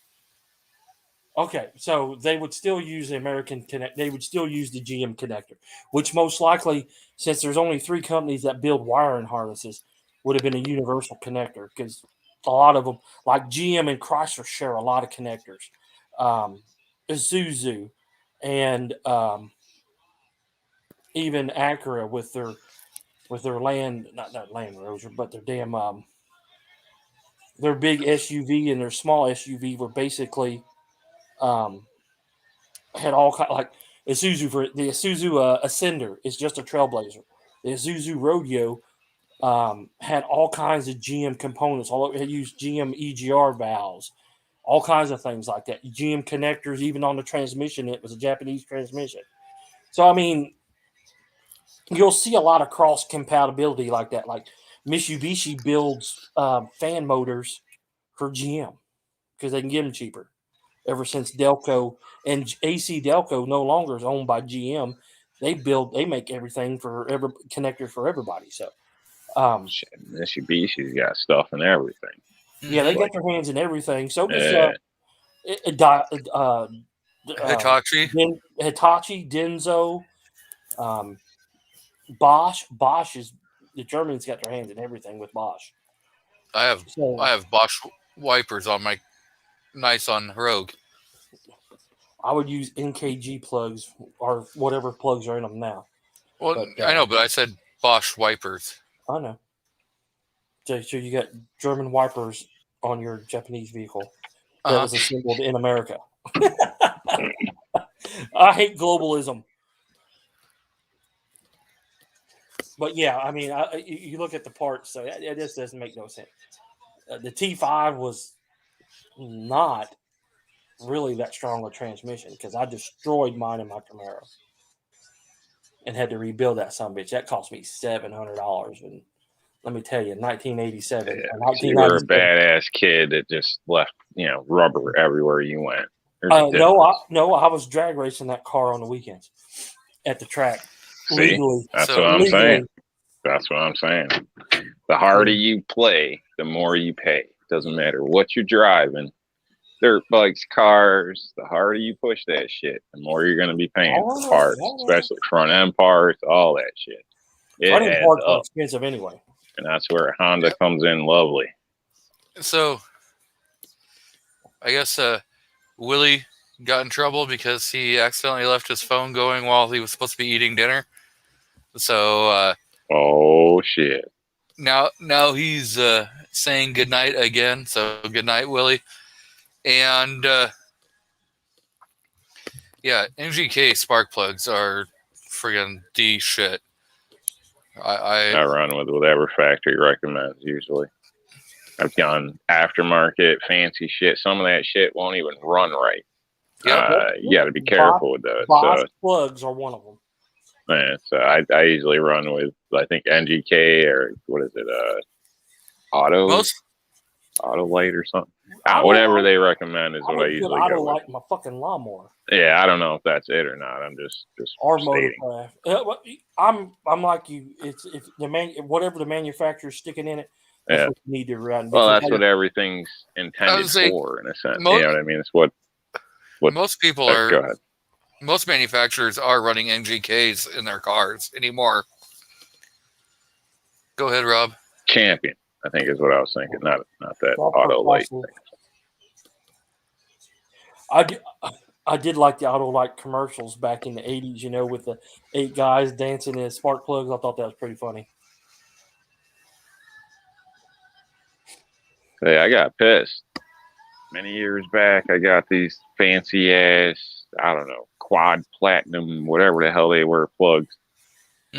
Speaker 9: Okay, so they would still use the American connect. They would still use the GM connector, which most likely, since there's only 3 companies that build wiring harnesses, would have been a universal connector, because a lot of them, like GM and Chrysler, share a lot of connectors. Isuzu and even Acura with their Land Rover, but their damn their big SUV and their small SUV were basically had all kind like Isuzu. For the Isuzu Ascender is just a Trailblazer. The Isuzu Rodeo had all kinds of GM components. It used GM EGR valves, all kinds of things like that. GM connectors, even on the transmission, it was a Japanese transmission. So I mean, you'll see a lot of cross compatibility like that. Like Mitsubishi builds fan motors for GM because they can get them cheaper. Ever since Delco and AC Delco no longer is owned by GM, they make everything for every connector for everybody. So,
Speaker 4: Mitsubishi's got stuff and everything.
Speaker 9: Yeah, they got their hands in everything. So does
Speaker 1: Hitachi.
Speaker 8: Hitachi, Denso, Bosch. Bosch is the Germans got their hands in everything with Bosch.
Speaker 1: I have Bosch wipers on my Nissan Rogue.
Speaker 8: I would use NKG plugs or whatever plugs are in them now.
Speaker 1: Well, but, I know, but I said Bosch wipers.
Speaker 8: I know. So you got German wipers on your Japanese vehicle that was assembled in America. I hate globalism. But yeah, I mean, you look at the parts, so it just doesn't make no sense. The T5 was not really that strong a transmission because I destroyed mine in my Camaro and had to rebuild that son of a bitch. That cost me $700. And let me tell you, 1987.
Speaker 4: Yeah, you were a badass kid that just left, rubber everywhere you went.
Speaker 8: No, I was drag racing that car on the weekends at the track.
Speaker 4: See,
Speaker 8: legally.
Speaker 4: That's what I'm saying. That's what I'm saying. The harder you play, the more you pay. Doesn't matter what you're driving. Dirt bikes, cars, the harder you push that shit, the more you're going to be paying for parts, especially front end parts, all that shit.
Speaker 8: Front end parts are expensive anyway.
Speaker 4: And that's where Honda comes in lovely.
Speaker 1: So, I guess Willie got in trouble because he accidentally left his phone going while he was supposed to be eating dinner. So,
Speaker 4: oh shit!
Speaker 1: Now he's saying goodnight again. So good night, Willie. And yeah, MGK spark plugs are friggin' D shit. I
Speaker 4: run with whatever factory recommends usually. I've done aftermarket fancy shit. Some of that shit won't even run right. You got to be careful with those.
Speaker 8: Bosch plugs are one of them.
Speaker 4: Man, so I usually run with, I think, NGK or what is it? Autolite or something. Whatever they recommend is what I usually go with.
Speaker 8: Autolite my fucking lawnmower.
Speaker 4: Yeah, I don't know if that's it or not. I'm just
Speaker 8: our
Speaker 4: stating.
Speaker 8: motorcraft. I'm like you. It's if whatever the manufacturer's sticking in it. That's what you need to run.
Speaker 4: Well, that's what everything's intended for, in a sense. You know what I mean? It's what
Speaker 1: most people are.
Speaker 4: Go ahead.
Speaker 1: Most manufacturers are running NGKs in their cars anymore. Go ahead, Rob.
Speaker 4: Champion, I think, is what I was thinking. Not that Autolite thing.
Speaker 8: I did like the Autolite commercials back in the 80s, with the 8 guys dancing in spark plugs. I thought that was pretty funny.
Speaker 4: Hey, I got pissed. Many years back, I got these fancy ass, I don't know, quad platinum, whatever the hell they were, plugs.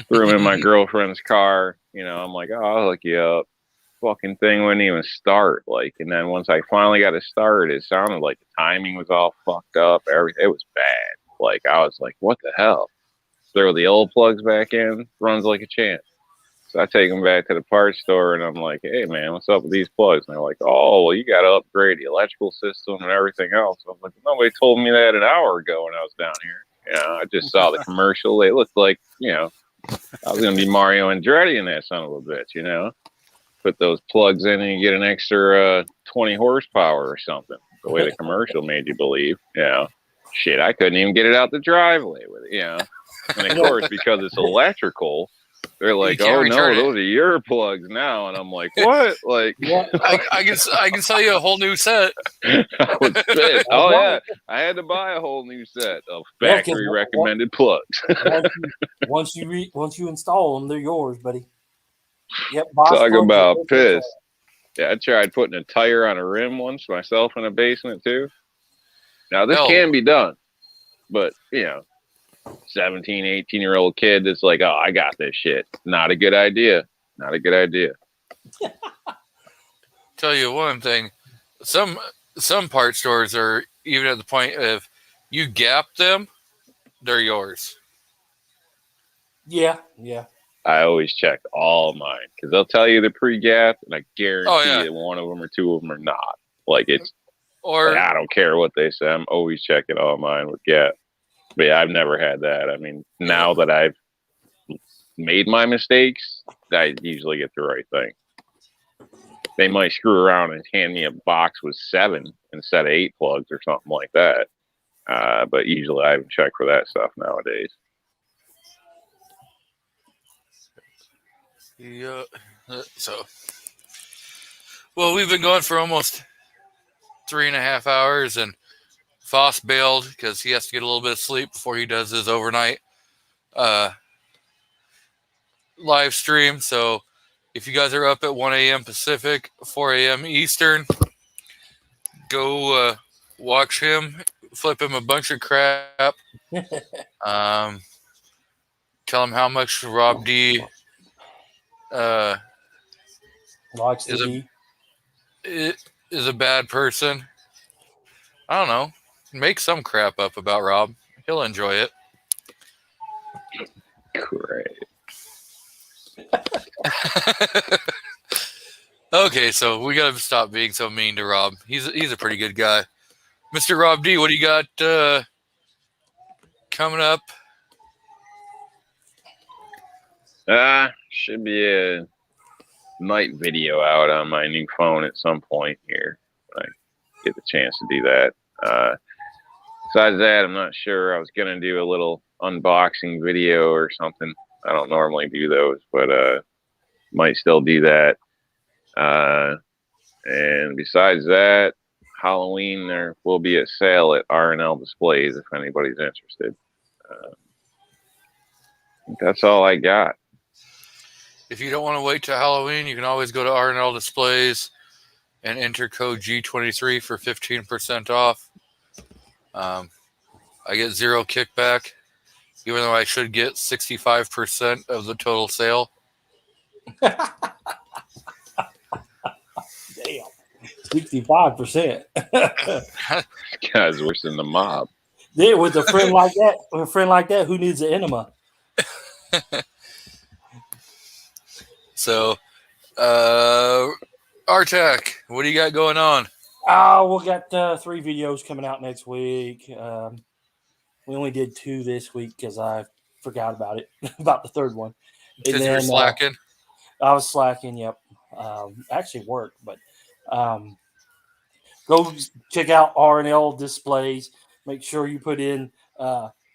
Speaker 4: Threw them in my girlfriend's car. I'm like, oh, I'll hook you up. Fucking thing wouldn't even start. And then once I finally got it started, it sounded like the timing was all fucked up. Everything, it was bad. I was like, what the hell? Throw the old plugs back in, runs like a champ. So I take them back to the parts store and I'm like, hey man, what's up with these plugs? And they're like, oh, well, you got to upgrade the electrical system and everything else. I was like, nobody told me that an hour ago when I was down here. I just saw the commercial. They looked like, I was going to be Mario Andretti in that son of a bitch, Put those plugs in and you get an extra 20 horsepower or something. The way the commercial made you believe. Shit, I couldn't even get it out the driveway with it, And of course, because it's electrical, they're like, oh no, those are your plugs now. And I'm like, what?
Speaker 1: I can sell you a whole new set.
Speaker 4: I was pissed. Oh yeah, I had to buy a whole new set of factory recommended plugs.
Speaker 8: once you install them, they're yours, buddy. Yep.
Speaker 4: Talk about pissed. Yeah, I tried putting a tire on a rim once myself in a basement too. Now this can be done, but 17, 18-year-old kid that's like, oh, I got this shit. Not a good idea. Not a good idea.
Speaker 1: Tell you one thing. Some part stores are even at the point of you gap them, they're yours.
Speaker 8: Yeah.
Speaker 4: I always check all mine because they'll tell you the pre-gap, and I guarantee that one of them or two of them are not. I don't care what they say. I'm always checking all mine with gap. But yeah, I've never had that. I mean, now that I've made my mistakes, I usually get the right thing. they might screw around and hand me a box with 7 instead of 8 plugs or something like that. But usually I haven't checked for that stuff nowadays.
Speaker 1: Yeah. So, well, we've been going for almost 3.5 hours, and Foss bailed because he has to get a little bit of sleep before he does his overnight live stream. So if you guys are up at 1 a.m. Pacific, 4 a.m. Eastern, go watch him, flip him a bunch of crap. Tell him how much Rob D is a bad person. I don't know. Make some crap up about Rob. He'll enjoy it.
Speaker 4: Great.
Speaker 1: Okay, so we gotta stop being so mean to Rob. He's a pretty good guy. Mr. Rob D, what do you got coming up?
Speaker 4: Should be a night video out on my new phone at some point here. I get the chance to do that. Besides that, I'm not sure. I was gonna do a little unboxing video or something. I don't normally do those, but might still do that. And besides that, Halloween there will be a sale at R&L Displays if anybody's interested. I think that's all I got.
Speaker 1: If you don't want to wait till Halloween, you can always go to R&L Displays and enter code G23 for 15% off. I get 0 kickback, even though I should get 65% of the total sale.
Speaker 9: Damn, 65%.
Speaker 4: Guys worse than the mob.
Speaker 9: Yeah, with a friend like that, who needs an enema?
Speaker 1: So, Artec, what do you got going on?
Speaker 9: Oh, we got 3 videos coming out next week. We only did 2 this week because I forgot about it, about the third one.
Speaker 1: Because you were slacking?
Speaker 9: I was slacking, yep. Actually worked, but go check out R&L Displays. Make sure you put in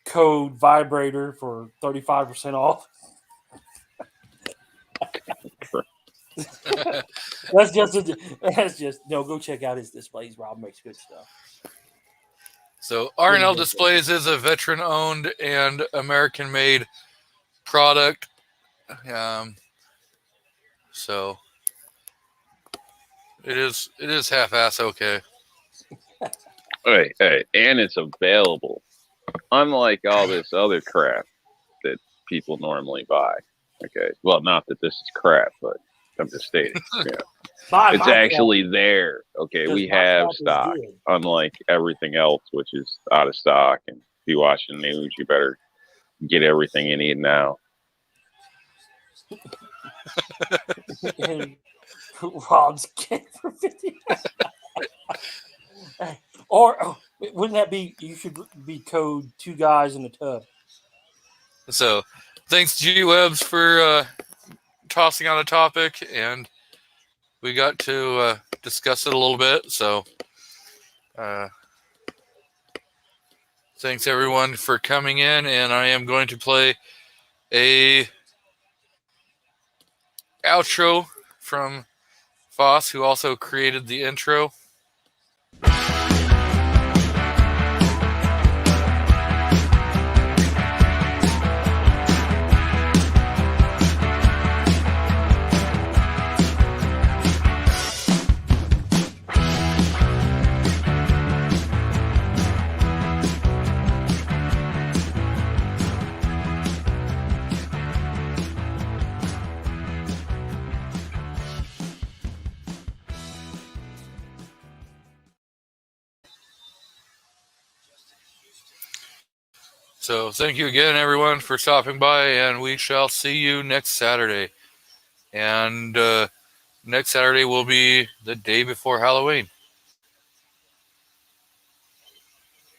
Speaker 9: code vibrator for 35% off. That's just go check out his displays. Rob makes good stuff.
Speaker 1: So R&L Displays is a veteran-owned and American-made product. So it is half-ass okay.
Speaker 4: Hey, and it's available. Unlike all this other crap that people normally buy. Okay, well, not that this is crap, but I'm just stating. Yeah. It's actually there. Okay, we have stock, unlike everything else, which is out of stock. And if you watch the news, you better get everything you need now.
Speaker 9: Rob's kid for 50. Or wouldn't that be? You should be code 2 guys in the tub.
Speaker 1: So, thanks G-Webs for tossing on a topic, and we got to discuss it a little bit. So, thanks everyone for coming in, and I am going to play a outro from Foss, who also created the intro. So thank you again, everyone, for stopping by, and we shall see you next Saturday. And next Saturday will be the day before Halloween.